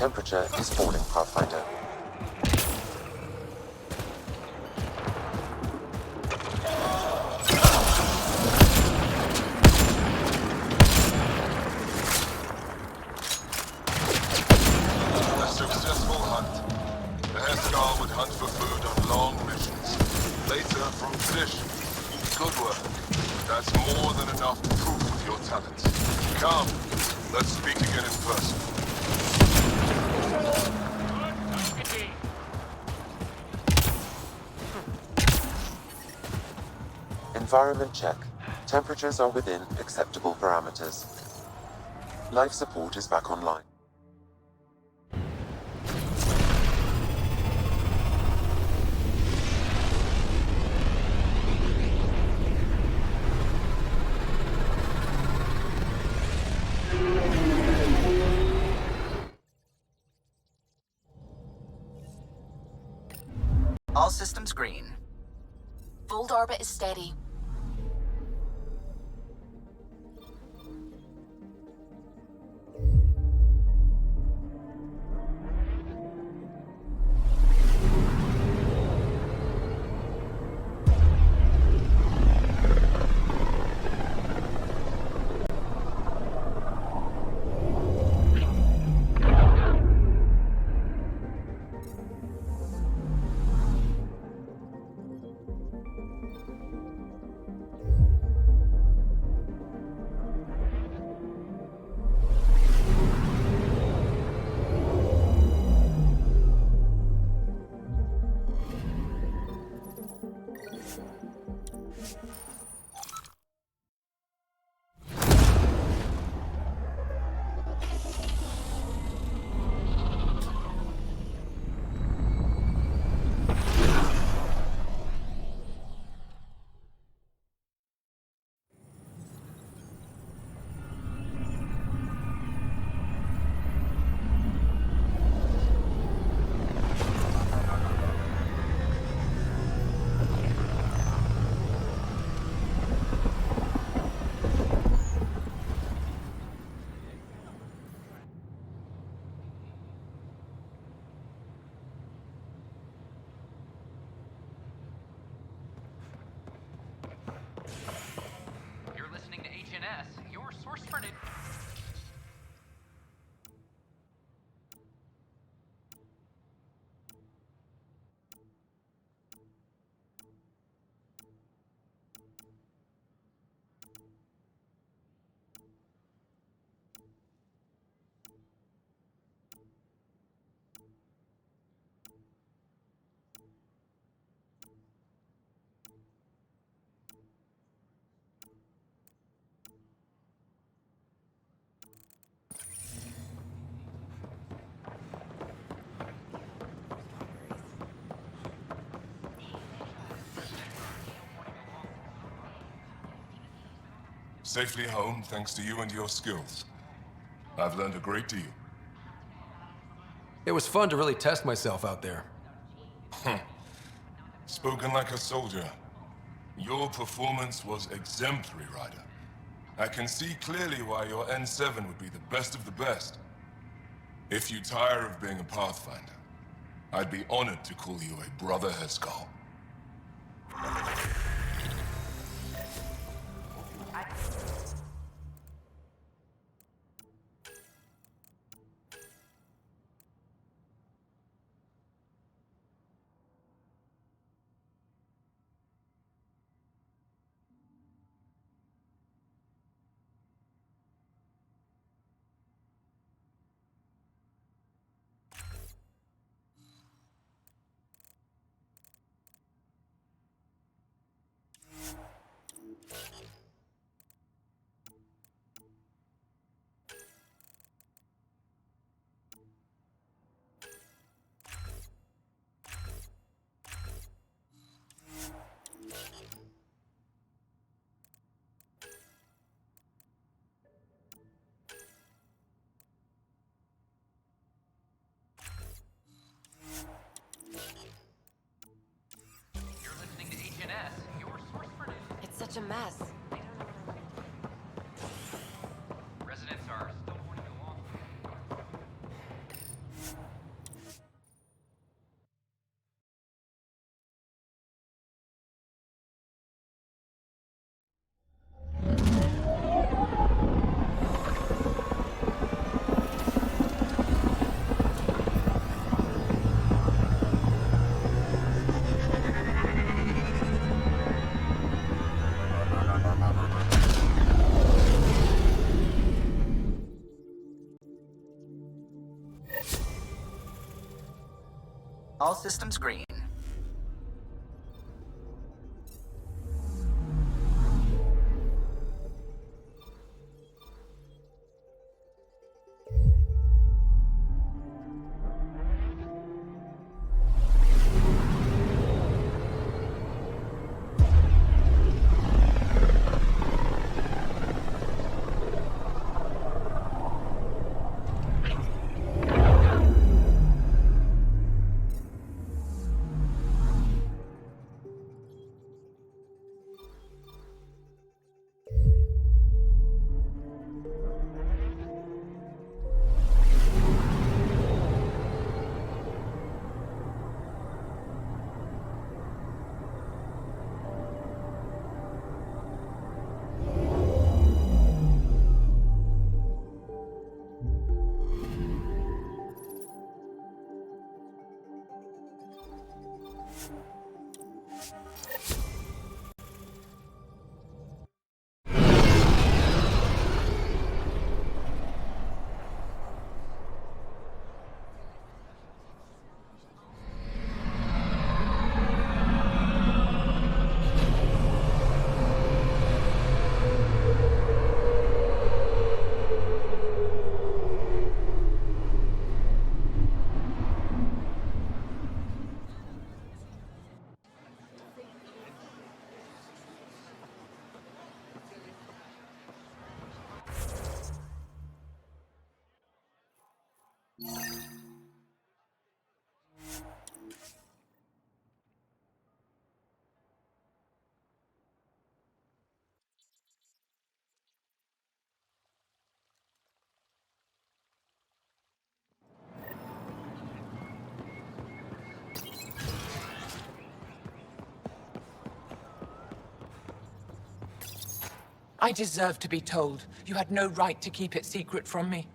[SPEAKER 3] Temperature is falling, Pathfinder.
[SPEAKER 11] A successful hunt. The Heskar would hunt for food on long missions. Later, from tradition. Good work. That's more than enough proof of your talents. Come, let's speak again in person.
[SPEAKER 3] Environment check. Temperatures are within acceptable parameters. Life support is back online.
[SPEAKER 4] All systems green.
[SPEAKER 20] Fold orbit is steady.
[SPEAKER 16] You're listening to HNS, your source for news.
[SPEAKER 11] Safely home thanks to you and your skills. I've learned a great deal.
[SPEAKER 2] It was fun to really test myself out there.
[SPEAKER 11] Spoken like a soldier. Your performance was exemplary, Ryder. I can see clearly why your N7 would be the best of the best. If you tire of being a Pathfinder, I'd be honored to call you a Brother Heskal.
[SPEAKER 20] It's such a mess.
[SPEAKER 16] Residents are still mourning the loss.
[SPEAKER 4] All systems green.
[SPEAKER 9] I deserve to be told. You had no right to keep it secret from me.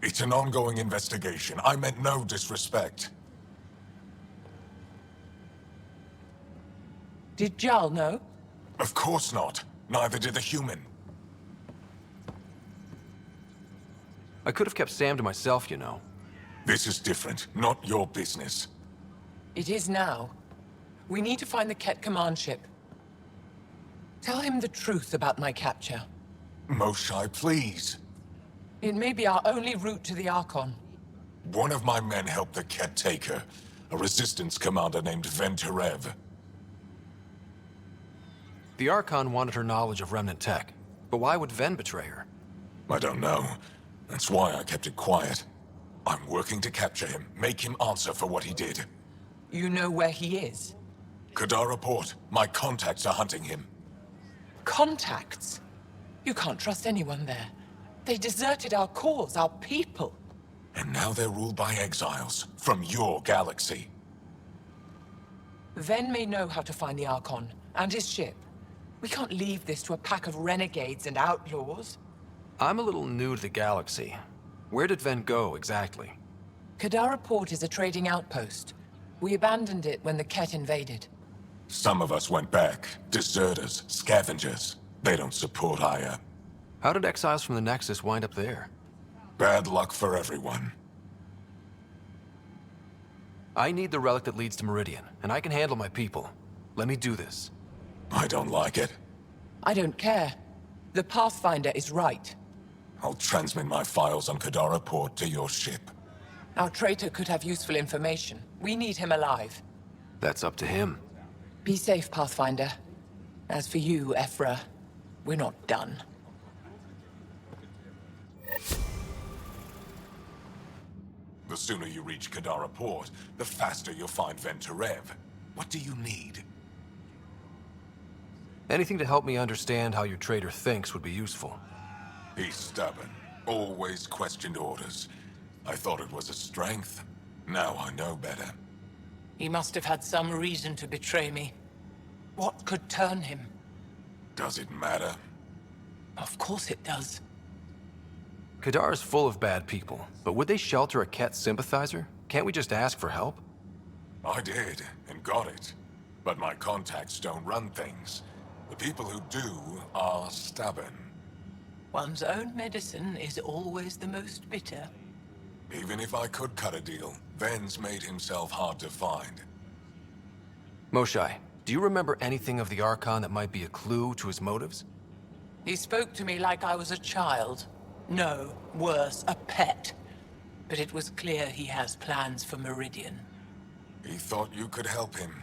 [SPEAKER 11] It's an ongoing investigation. I meant no disrespect.
[SPEAKER 9] Did Jal know?
[SPEAKER 11] Of course not. Neither did the human.
[SPEAKER 2] I could have kept Sam to myself, you know.
[SPEAKER 11] This is different. Not your business.
[SPEAKER 9] It is now. We need to find the Ket command ship. Tell him the truth about my capture.
[SPEAKER 11] Moshai, please.
[SPEAKER 9] It may be our only route to the Archon.
[SPEAKER 11] One of my men helped the Ket take her. A resistance commander named Venturev.
[SPEAKER 2] The Archon wanted her knowledge of Remnant tech. But why would Ven betray her?
[SPEAKER 11] I don't know. That's why I kept it quiet. I'm working to capture him, make him answer for what he did.
[SPEAKER 9] You know where he is?
[SPEAKER 11] Kadara Port. My contacts are hunting him.
[SPEAKER 9] Contacts? You can't trust anyone there. They deserted our cause, our people.
[SPEAKER 11] And now they're ruled by exiles from your galaxy.
[SPEAKER 9] Ven may know how to find the Archon and his ship. We can't leave this to a pack of renegades and outlaws.
[SPEAKER 2] I'm a little new to the galaxy. Where did Ven go, exactly?
[SPEAKER 9] Kadara Port is a trading outpost. We abandoned it when the Ket invaded.
[SPEAKER 11] Some of us went back. Deserters, scavengers. They don't support Aya.
[SPEAKER 2] How did exiles from the Nexus wind up there?
[SPEAKER 11] Bad luck for everyone.
[SPEAKER 2] I need the relic that leads to Meridian, and I can handle my people. Let me do this.
[SPEAKER 11] I don't like it.
[SPEAKER 9] I don't care. The Pathfinder is right.
[SPEAKER 11] I'll transmit my files on Kadara Port to your ship.
[SPEAKER 9] Our traitor could have useful information. We need him alive.
[SPEAKER 2] That's up to him.
[SPEAKER 9] Be safe, Pathfinder. As for you, Ephra, we're not done.
[SPEAKER 11] The sooner you reach Kadara Port, the faster you'll find Venturev. What do you need?
[SPEAKER 2] Anything to help me understand how your traitor thinks would be useful.
[SPEAKER 11] He's stubborn. Always questioned orders. I thought it was a strength. Now I know better.
[SPEAKER 9] He must have had some reason to betray me. What could turn him?
[SPEAKER 11] Does it matter?
[SPEAKER 9] Of course it does.
[SPEAKER 2] Kadara's full of bad people, but would they shelter a Ket sympathizer? Can't we just ask for help?
[SPEAKER 11] I did, and got it. But my contacts don't run things. The people who do are stubborn.
[SPEAKER 9] One's own medicine is always the most bitter.
[SPEAKER 11] Even if I could cut a deal, Ven's made himself hard to find.
[SPEAKER 2] Moshae, do you remember anything of the Archon that might be a clue to his motives?
[SPEAKER 9] He spoke to me like I was a child. No, worse, a pet. But it was clear he has plans for Meridian.
[SPEAKER 11] He thought you could help him.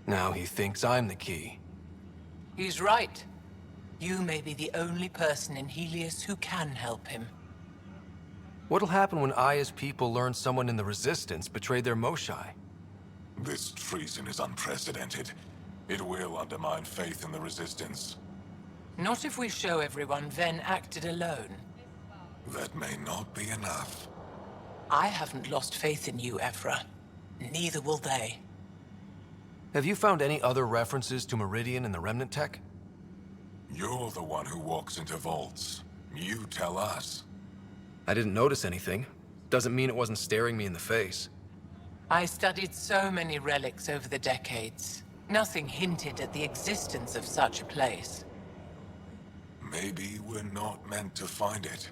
[SPEAKER 2] Now he thinks I'm the key.
[SPEAKER 9] He's right. You may be the only person in Helios who can help him.
[SPEAKER 2] What'll happen when Aya's people learn someone in the Resistance betrayed their Moshae?
[SPEAKER 11] This treason is unprecedented. It will undermine faith in the Resistance.
[SPEAKER 9] Not if we show everyone Ven acted alone.
[SPEAKER 11] That may not be enough.
[SPEAKER 9] I haven't lost faith in you, Evra. Neither will they.
[SPEAKER 2] Have you found any other references to Meridian in the Remnant tech?
[SPEAKER 11] You're the one who walks into vaults. You tell us.
[SPEAKER 2] I didn't notice anything. Doesn't mean it wasn't staring me in the face.
[SPEAKER 9] I studied so many relics over the decades. Nothing hinted at the existence of such a place.
[SPEAKER 11] Maybe we're not meant to find it.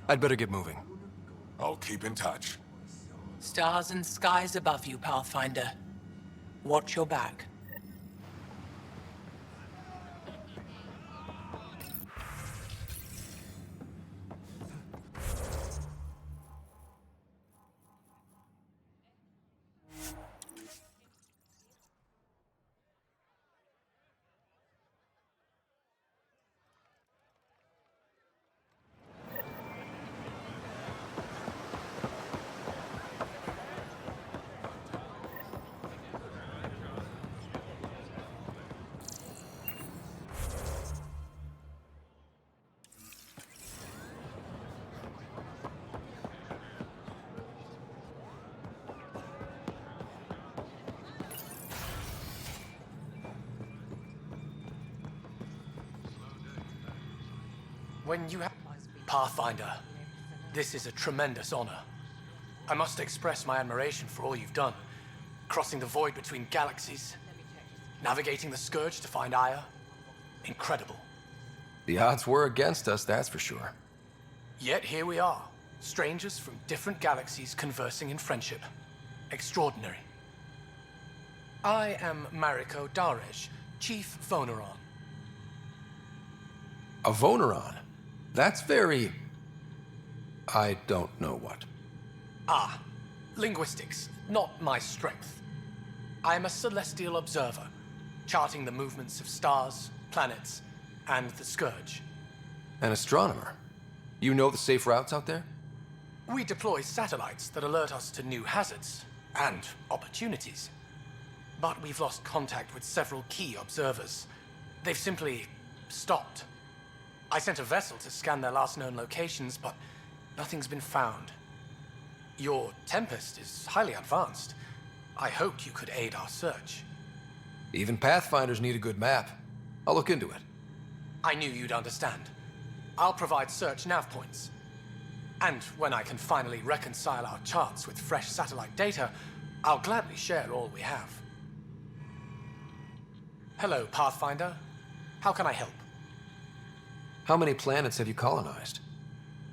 [SPEAKER 2] I'd better get moving.
[SPEAKER 11] I'll keep in touch.
[SPEAKER 9] Stars and skies above you, Pathfinder. Watch your back.
[SPEAKER 12] When you have... Pathfinder, this is a tremendous honor. I must express my admiration for all you've done. Crossing the void between galaxies, navigating the Scourge to find Aya. Incredible.
[SPEAKER 2] The odds were against us, that's for sure.
[SPEAKER 12] Yet here we are, strangers from different galaxies conversing in friendship. Extraordinary. I am Mariko Darej, Chief Voneron.
[SPEAKER 2] A Voneron? That's very... I don't know what.
[SPEAKER 12] Ah, linguistics, not my strength. I am a celestial observer, charting the movements of stars, planets, and the Scourge.
[SPEAKER 2] An astronomer? You know the safe routes out there?
[SPEAKER 12] We deploy satellites that alert us to new hazards and opportunities. But we've lost contact with several key observers. They've simply stopped. I sent a vessel to scan their last known locations, but nothing's been found. Your Tempest is highly advanced. I hoped you could aid our search.
[SPEAKER 2] Even Pathfinders need a good map. I'll look into it.
[SPEAKER 12] I knew you'd understand. I'll provide search nav points. And when I can finally reconcile our charts with fresh satellite data, I'll gladly share all we have. Hello, Pathfinder. How can I help?
[SPEAKER 2] How many planets have you colonized?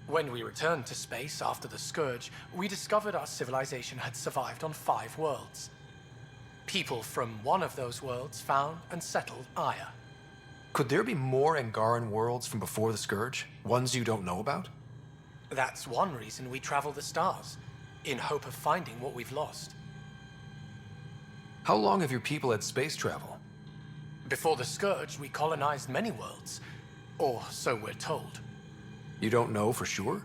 [SPEAKER 12] When we returned to space after the Scourge, we discovered our civilization had survived on 5 worlds. People from one of those worlds found and settled Aya.
[SPEAKER 2] Could there be more Angaran worlds from before the Scourge? Ones you don't know about?
[SPEAKER 12] That's one reason we travel the stars, in hope of finding what we've lost.
[SPEAKER 2] How long have your people had space travel?
[SPEAKER 12] Before the Scourge, we colonized many worlds. Or so we're told.
[SPEAKER 2] You don't know for sure?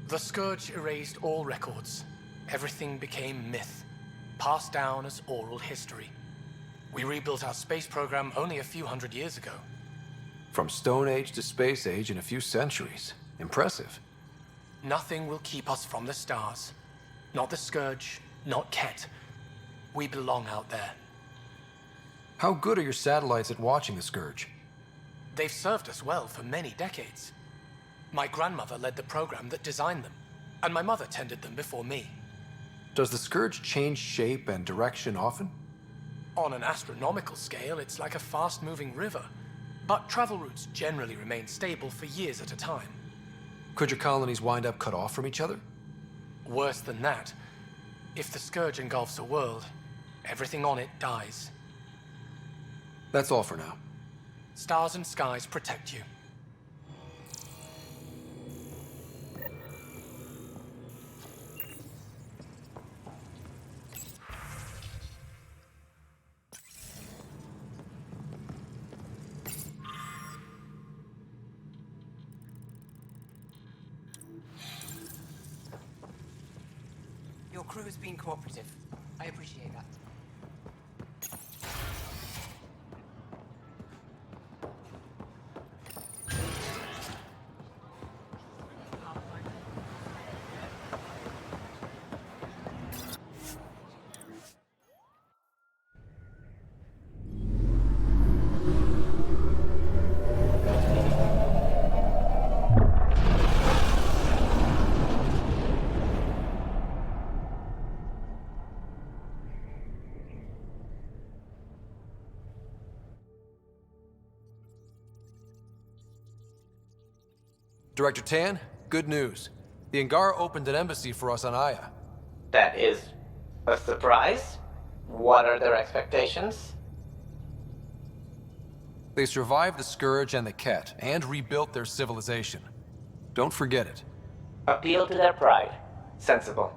[SPEAKER 12] The Scourge erased all records. Everything became myth, passed down as oral history. We rebuilt our space program only a few hundred years ago.
[SPEAKER 2] From Stone Age to Space Age in a few centuries. Impressive.
[SPEAKER 12] Nothing will keep us from the stars. Not the Scourge, not Ket. We belong out there.
[SPEAKER 2] How good are your satellites at watching the Scourge?
[SPEAKER 12] They've served us well for many decades. My grandmother led the program that designed them, and my mother tended them before me.
[SPEAKER 2] Does the Scourge change shape and direction often?
[SPEAKER 12] On an astronomical scale, it's like a fast-moving river, but travel routes generally remain stable for years at a time.
[SPEAKER 2] Could your colonies wind up cut off from each other?
[SPEAKER 12] Worse than that, if the Scourge engulfs a world, everything on it dies.
[SPEAKER 2] That's all for now.
[SPEAKER 12] Stars and skies protect you.
[SPEAKER 1] Your crew has been cooperative. I appreciate that.
[SPEAKER 2] Director Tan, good news. The Angara opened an embassy for us on Aya.
[SPEAKER 5] That is a surprise? What are their expectations?
[SPEAKER 2] They survived the Scourge and the Ket, and rebuilt their civilization. Don't forget it.
[SPEAKER 5] Appeal to their pride. Sensible.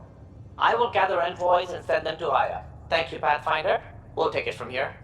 [SPEAKER 5] I will gather envoys and send them to Aya. Thank you, Pathfinder. We'll take it from here.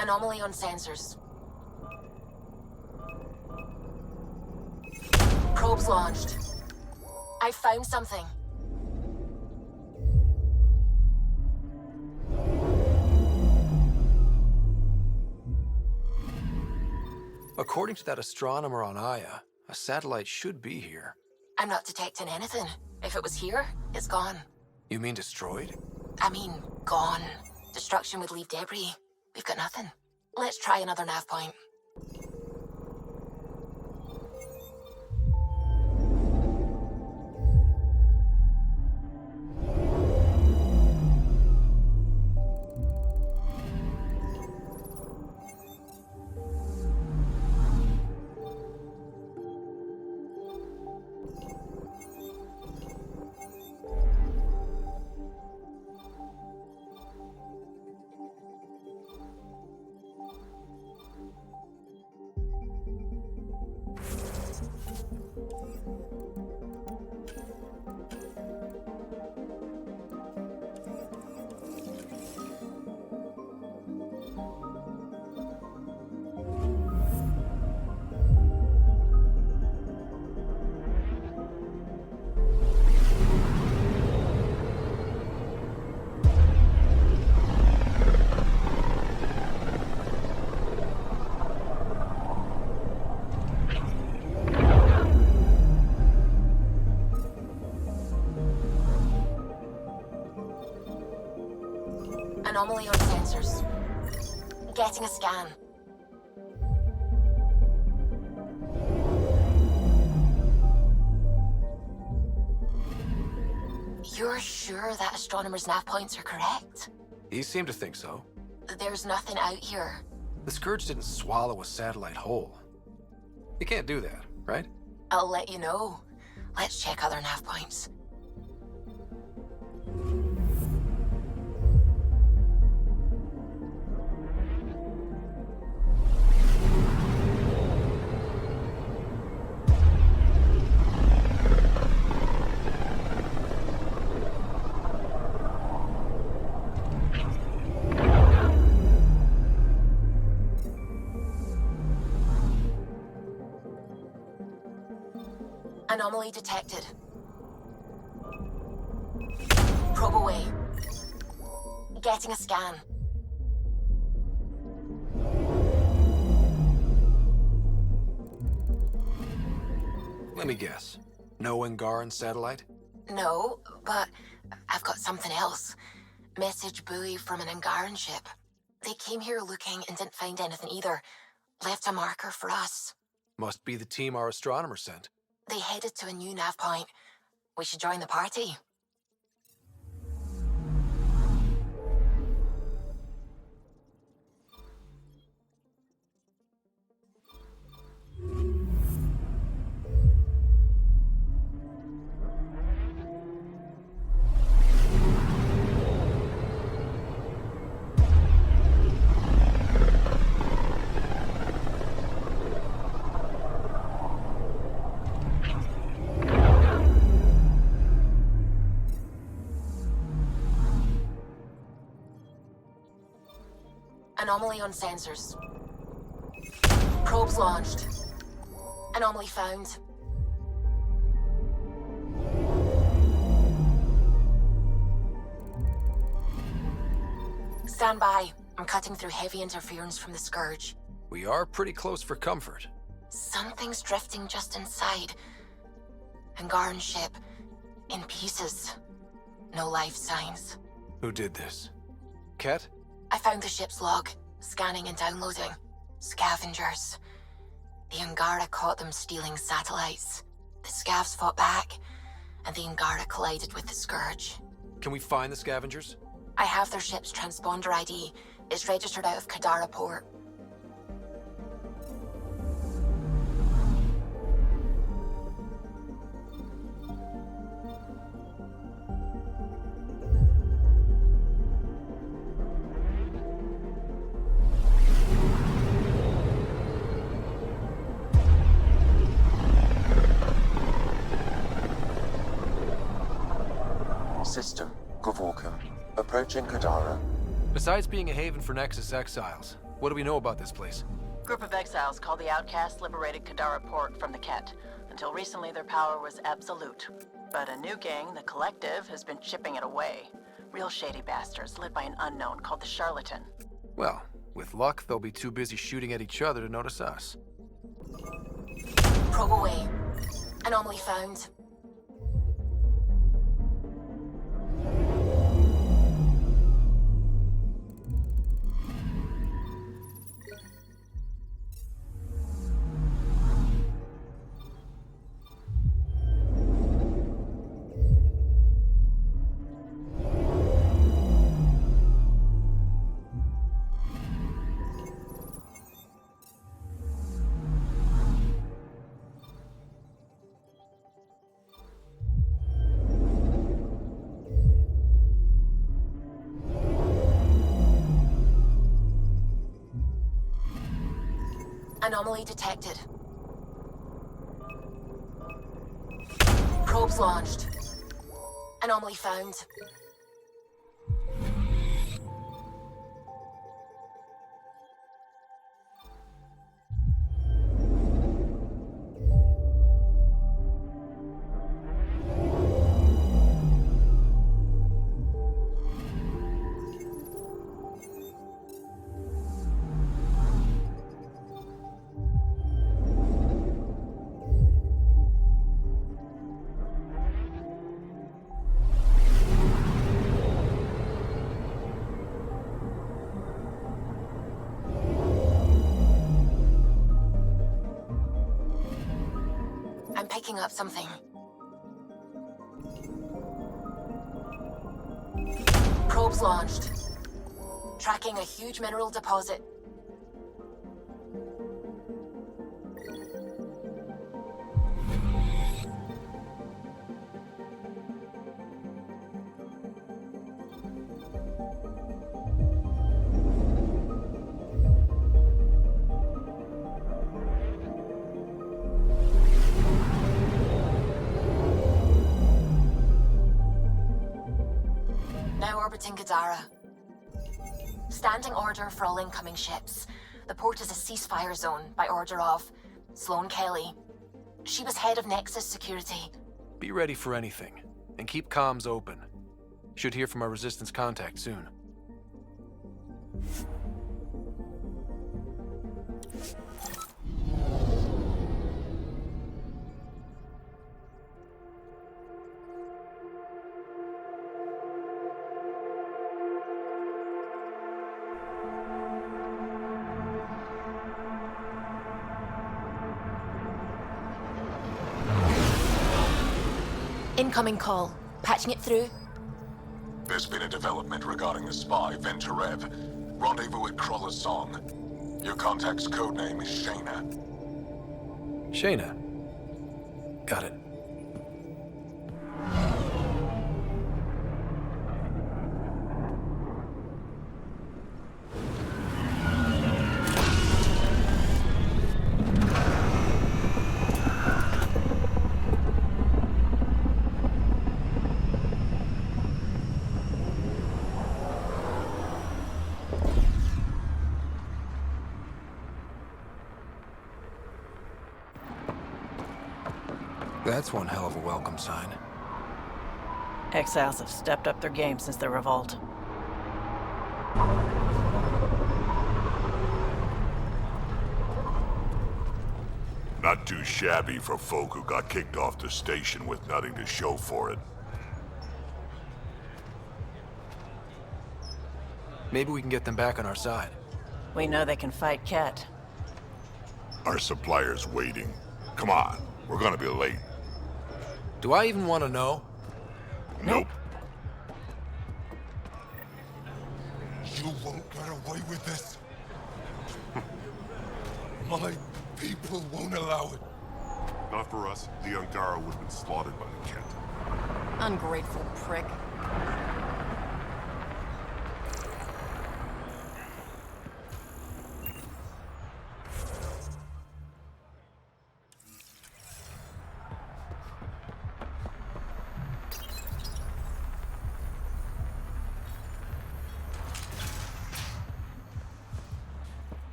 [SPEAKER 20] Anomaly on sensors. Probes launched. I found something.
[SPEAKER 2] According to that astronomer on Aya, a satellite should be here.
[SPEAKER 20] I'm not detecting anything. If it was here, it's gone.
[SPEAKER 2] You mean destroyed?
[SPEAKER 20] I mean, gone. Destruction would leave debris. We've got nothing. Let's try another nav point. Anomaly on sensors. Getting a scan. You're sure that astronomer's nav points are correct?
[SPEAKER 2] He seemed to think so.
[SPEAKER 20] There's nothing out here.
[SPEAKER 2] The Scourge didn't swallow a satellite whole. You can't do that, right?
[SPEAKER 20] I'll let you know. Let's check other nav points. Anomaly detected. Probe away. Getting a scan.
[SPEAKER 2] Let me guess. No Angaran satellite?
[SPEAKER 20] No, but I've got something else. Message buoy from an Angaran ship. They came here looking and didn't find anything either. Left a marker for us.
[SPEAKER 2] Must be the team our astronomer sent.
[SPEAKER 20] They headed to a new nav point. We should join the party. Anomaly on sensors. Probes launched. Anomaly found. Stand by. I'm cutting through heavy interference from the Scourge.
[SPEAKER 2] We are pretty close for comfort.
[SPEAKER 20] Something's drifting just inside. Angaran ship. In pieces. No life signs.
[SPEAKER 2] Who did this? Ket?
[SPEAKER 20] I found the ship's log. Scanning and downloading. Scavengers. The Angara caught them stealing satellites. The Scavs fought back, and the Angara collided with the Scourge.
[SPEAKER 2] Can we find the scavengers?
[SPEAKER 20] I have their ship's transponder ID. It's registered out of Kadara port.
[SPEAKER 3] System, Gavorkum. Approaching Kadara.
[SPEAKER 2] Besides being a haven for Nexus exiles, what do we know about this place?
[SPEAKER 7] Group of exiles called the Outcasts liberated Kadara port from the Ket. Until recently, their power was absolute. But a new gang, the Collective, has been chipping it away. Real shady bastards led by an unknown called the Charlatan.
[SPEAKER 2] Well, with luck, they'll be too busy shooting at each other to notice us.
[SPEAKER 20] Probe away. Anomaly found. Anomaly detected. Probes launched. Anomaly found. I'm picking up something. Probes launched. Tracking a huge mineral deposit. Now orbiting Kadara. Standing order for all incoming ships. The port is a ceasefire zone by order of Sloan Kelly. She was head of Nexus security.
[SPEAKER 2] Be ready for anything, and keep comms open. Should hear from our Resistance contact soon.
[SPEAKER 20] Incoming call. Patching it through.
[SPEAKER 10] There's been a development regarding the spy, Venturev. Rendezvous at Kroller's Song. Your contact's codename is Shayna.
[SPEAKER 2] Shayna. Got it. That's one hell of a welcome sign.
[SPEAKER 7] Exiles have stepped up their game since the revolt.
[SPEAKER 10] Not too shabby for folk who got kicked off the station with nothing to show for it.
[SPEAKER 2] Maybe we can get them back on our side.
[SPEAKER 7] We know they can fight Ket.
[SPEAKER 10] Our supplier's waiting. Come on, we're gonna be late.
[SPEAKER 2] Do I even want to know?
[SPEAKER 10] Nope.
[SPEAKER 11] You won't get away with this. My people won't allow it.
[SPEAKER 10] Not for us. The Angara would have been slaughtered by the Kent.
[SPEAKER 18] Ungrateful prick.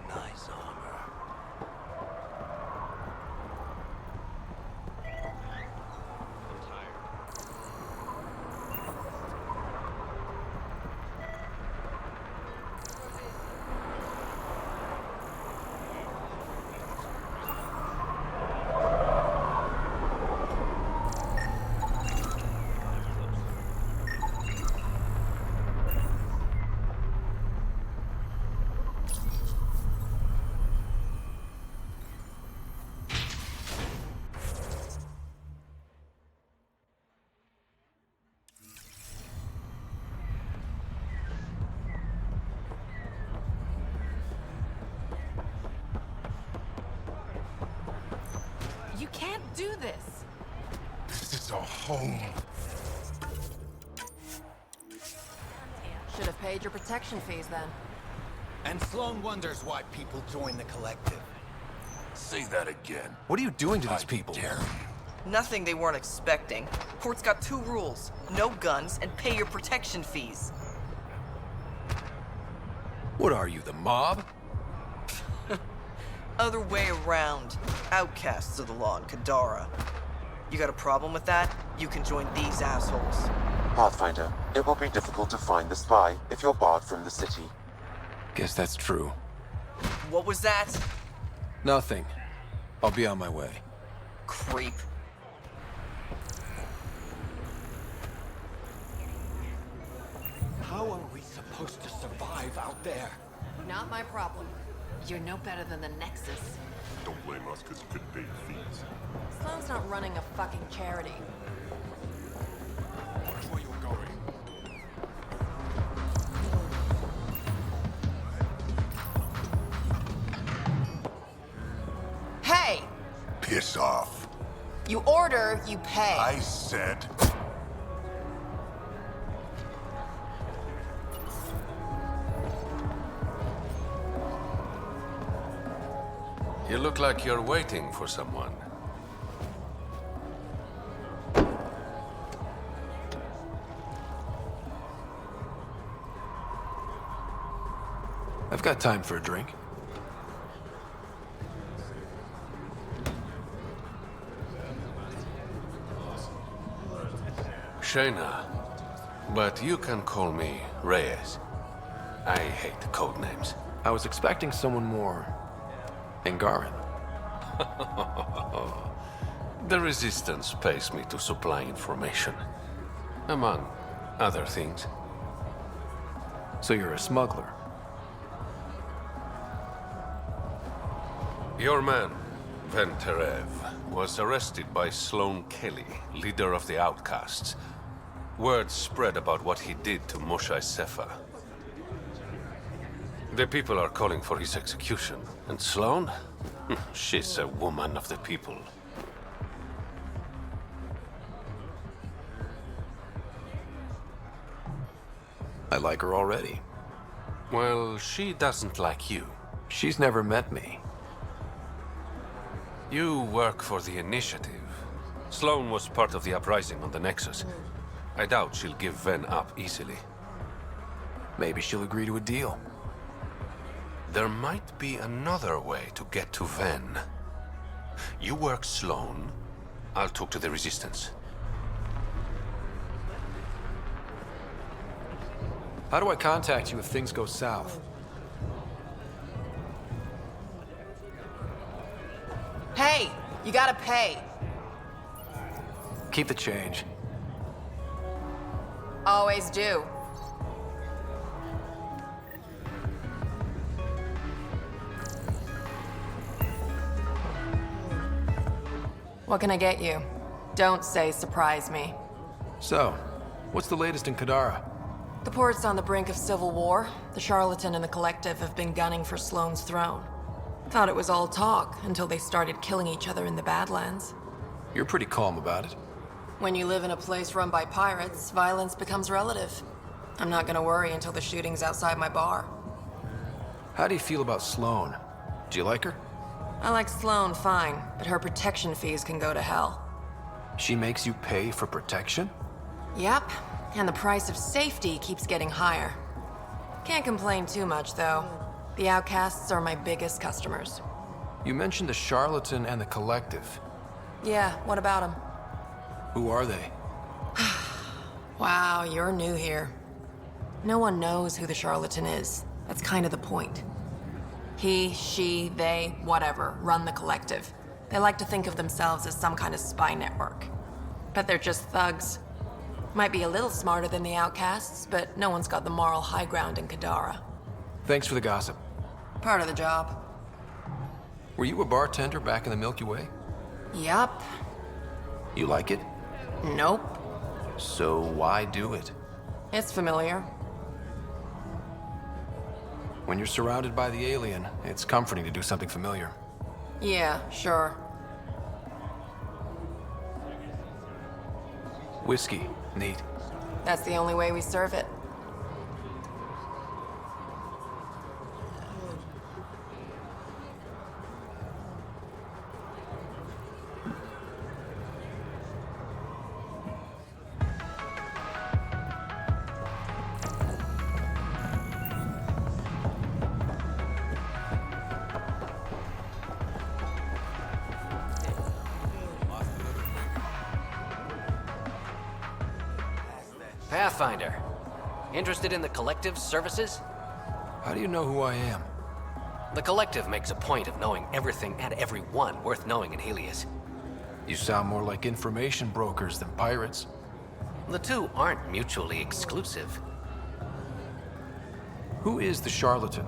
[SPEAKER 19] Nice armor.
[SPEAKER 18] You can't do this.
[SPEAKER 11] This is our home.
[SPEAKER 18] Should have paid your protection fees then.
[SPEAKER 21] And Sloan wonders why people join the collective.
[SPEAKER 10] Say that again.
[SPEAKER 2] What are you doing to these people?
[SPEAKER 22] Nothing they weren't expecting. Court's got two rules. No guns and pay your protection fees.
[SPEAKER 2] What are you, the mob?
[SPEAKER 22] Other way around. Outcasts of the law in Kadara. You got a problem with that? You can join these assholes.
[SPEAKER 3] Pathfinder, it will be difficult to find the spy if you're barred from the city.
[SPEAKER 2] Guess that's true.
[SPEAKER 22] What was that?
[SPEAKER 2] Nothing. I'll be on my way.
[SPEAKER 22] Creep.
[SPEAKER 21] How are we supposed to survive out there?
[SPEAKER 18] Not my problem. You're no better than the Nexus.
[SPEAKER 10] Don't blame us because you couldn't pay your fees.
[SPEAKER 18] Sloan's not running a fucking charity.
[SPEAKER 11] Watch where you're going.
[SPEAKER 22] Hey!
[SPEAKER 10] Piss off.
[SPEAKER 22] You order, you pay.
[SPEAKER 10] I said...
[SPEAKER 14] You look like you're waiting for someone.
[SPEAKER 2] I've got time for a drink.
[SPEAKER 13] Shayna, but you can call me Reyes. I hate code names.
[SPEAKER 2] I was expecting someone more Angaran.
[SPEAKER 13] The Resistance pays me to supply information, among other things.
[SPEAKER 2] So you're a smuggler?
[SPEAKER 13] Your man, Venterev, was arrested by Sloane Kelly, leader of the Outcasts. Word spread about what he did to Moshe Sefa. The people are calling for his execution. And Sloane? She's a woman of the people.
[SPEAKER 2] I like her already.
[SPEAKER 13] Well, she doesn't like you.
[SPEAKER 2] She's never met me.
[SPEAKER 13] You work for the Initiative. Sloane was part of the uprising on the Nexus. I doubt she'll give Ven up easily.
[SPEAKER 2] Maybe she'll agree to a deal.
[SPEAKER 13] There might be another way to get to Ven. You work Sloane. I'll talk to the Resistance.
[SPEAKER 2] How do I contact you if things go south?
[SPEAKER 1] Hey, you gotta pay.
[SPEAKER 2] Keep the change.
[SPEAKER 1] Always do. What can I get you? Don't say surprise me.
[SPEAKER 2] So, what's the latest in Kadara?
[SPEAKER 1] The port's on the brink of civil war. The Charlatan and the Collective have been gunning for Sloane's throne. Thought it was all talk until they started killing each other in the Badlands.
[SPEAKER 2] You're pretty calm about it.
[SPEAKER 1] When you live in a place run by pirates, violence becomes relative. I'm not gonna worry until the shooting's outside my bar.
[SPEAKER 2] How do you feel about Sloane? Do you like her?
[SPEAKER 1] I like Sloane fine, but her protection fees can go to hell.
[SPEAKER 2] She makes you pay for protection?
[SPEAKER 1] Yep, and the price of safety keeps getting higher. Can't complain too much, though. The Outcasts are my biggest customers.
[SPEAKER 2] You mentioned the Charlatan and the Collective.
[SPEAKER 1] Yeah, what about them?
[SPEAKER 2] Who are they?
[SPEAKER 1] Wow, you're new here. No one knows who the Charlatan is. That's kind of the point. He, she, they, whatever, run the Collective. They like to think of themselves as some kind of spy network. But they're just thugs. Might be a little smarter than the Outcasts, but no one's got the moral high ground in Kadara.
[SPEAKER 2] Thanks for the gossip.
[SPEAKER 1] Part of the job.
[SPEAKER 2] Were you a bartender back in the Milky Way?
[SPEAKER 1] Yup.
[SPEAKER 2] You like it?
[SPEAKER 1] Nope.
[SPEAKER 2] So why do it?
[SPEAKER 1] It's familiar.
[SPEAKER 2] When you're surrounded by the alien, it's comforting to do something familiar.
[SPEAKER 1] Yeah, sure.
[SPEAKER 2] Whiskey. Neat.
[SPEAKER 1] That's the only way we serve it.
[SPEAKER 17] Pathfinder. Interested in the Collective's services?
[SPEAKER 2] How do you know who I am?
[SPEAKER 17] The Collective makes a point of knowing everything and everyone worth knowing in Helios.
[SPEAKER 2] You sound more like information brokers than pirates.
[SPEAKER 17] The two aren't mutually exclusive.
[SPEAKER 2] Who is the Charlatan?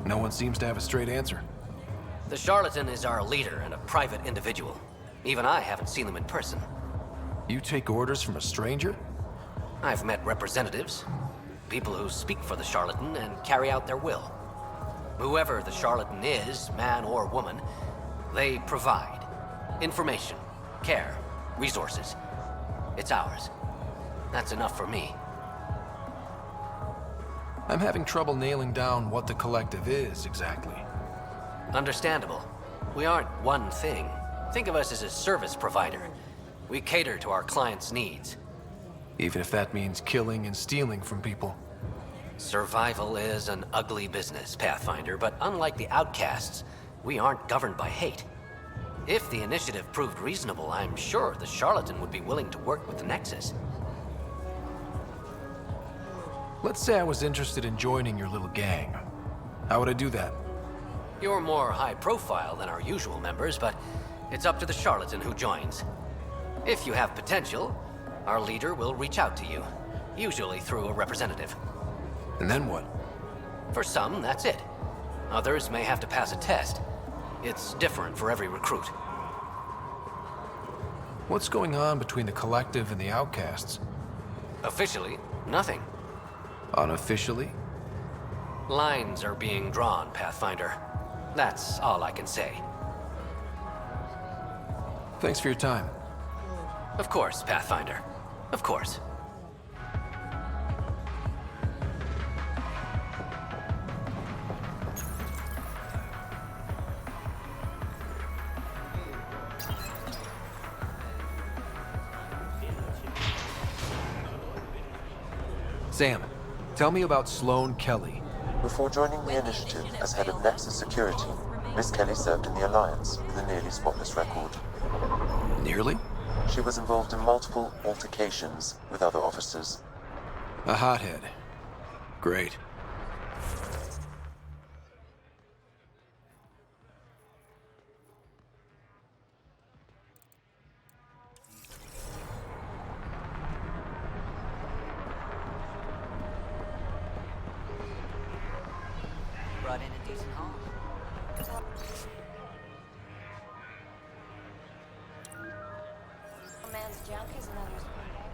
[SPEAKER 2] No one seems to have a straight answer.
[SPEAKER 17] The Charlatan is our leader and a private individual. Even I haven't seen them in person.
[SPEAKER 2] You take orders from a stranger?
[SPEAKER 17] I've met representatives, people who speak for the Charlatan and carry out their will. Whoever the Charlatan is, man or woman, they provide information, care, resources. It's ours. That's enough for me.
[SPEAKER 2] I'm having trouble nailing down what the Collective is exactly.
[SPEAKER 17] Understandable. We aren't one thing. Think of us as a service provider. We cater to our clients' needs.
[SPEAKER 2] Even if that means killing and stealing from people.
[SPEAKER 17] Survival is an ugly business, Pathfinder, but unlike the outcasts, we aren't governed by hate. If the initiative proved reasonable, I'm sure the charlatan would be willing to work with the Nexus.
[SPEAKER 2] Let's say I was interested in joining your little gang. How would I do that?
[SPEAKER 17] You're more high profile than our usual members, but it's up to the charlatan who joins. If you have potential, our leader will reach out to you, usually through a representative.
[SPEAKER 2] And then what?
[SPEAKER 17] For some, that's it. Others may have to pass a test. It's different for every recruit.
[SPEAKER 2] What's going on between the Collective and the Outcasts?
[SPEAKER 17] Officially, nothing.
[SPEAKER 2] Unofficially?
[SPEAKER 17] Lines are being drawn, Pathfinder. That's all I can say.
[SPEAKER 2] Thanks for your time.
[SPEAKER 17] Of course, Pathfinder. Of course.
[SPEAKER 2] Sam, tell me about Sloane Kelly.
[SPEAKER 3] Before joining the initiative as head of Nexus Security, Miss Kelly served in the Alliance with a nearly spotless record.
[SPEAKER 2] Nearly?
[SPEAKER 3] She was involved in multiple altercations with other officers.
[SPEAKER 2] A hothead. Great.
[SPEAKER 4] Brought in a decent haul.
[SPEAKER 20] A man's junk is another's payday.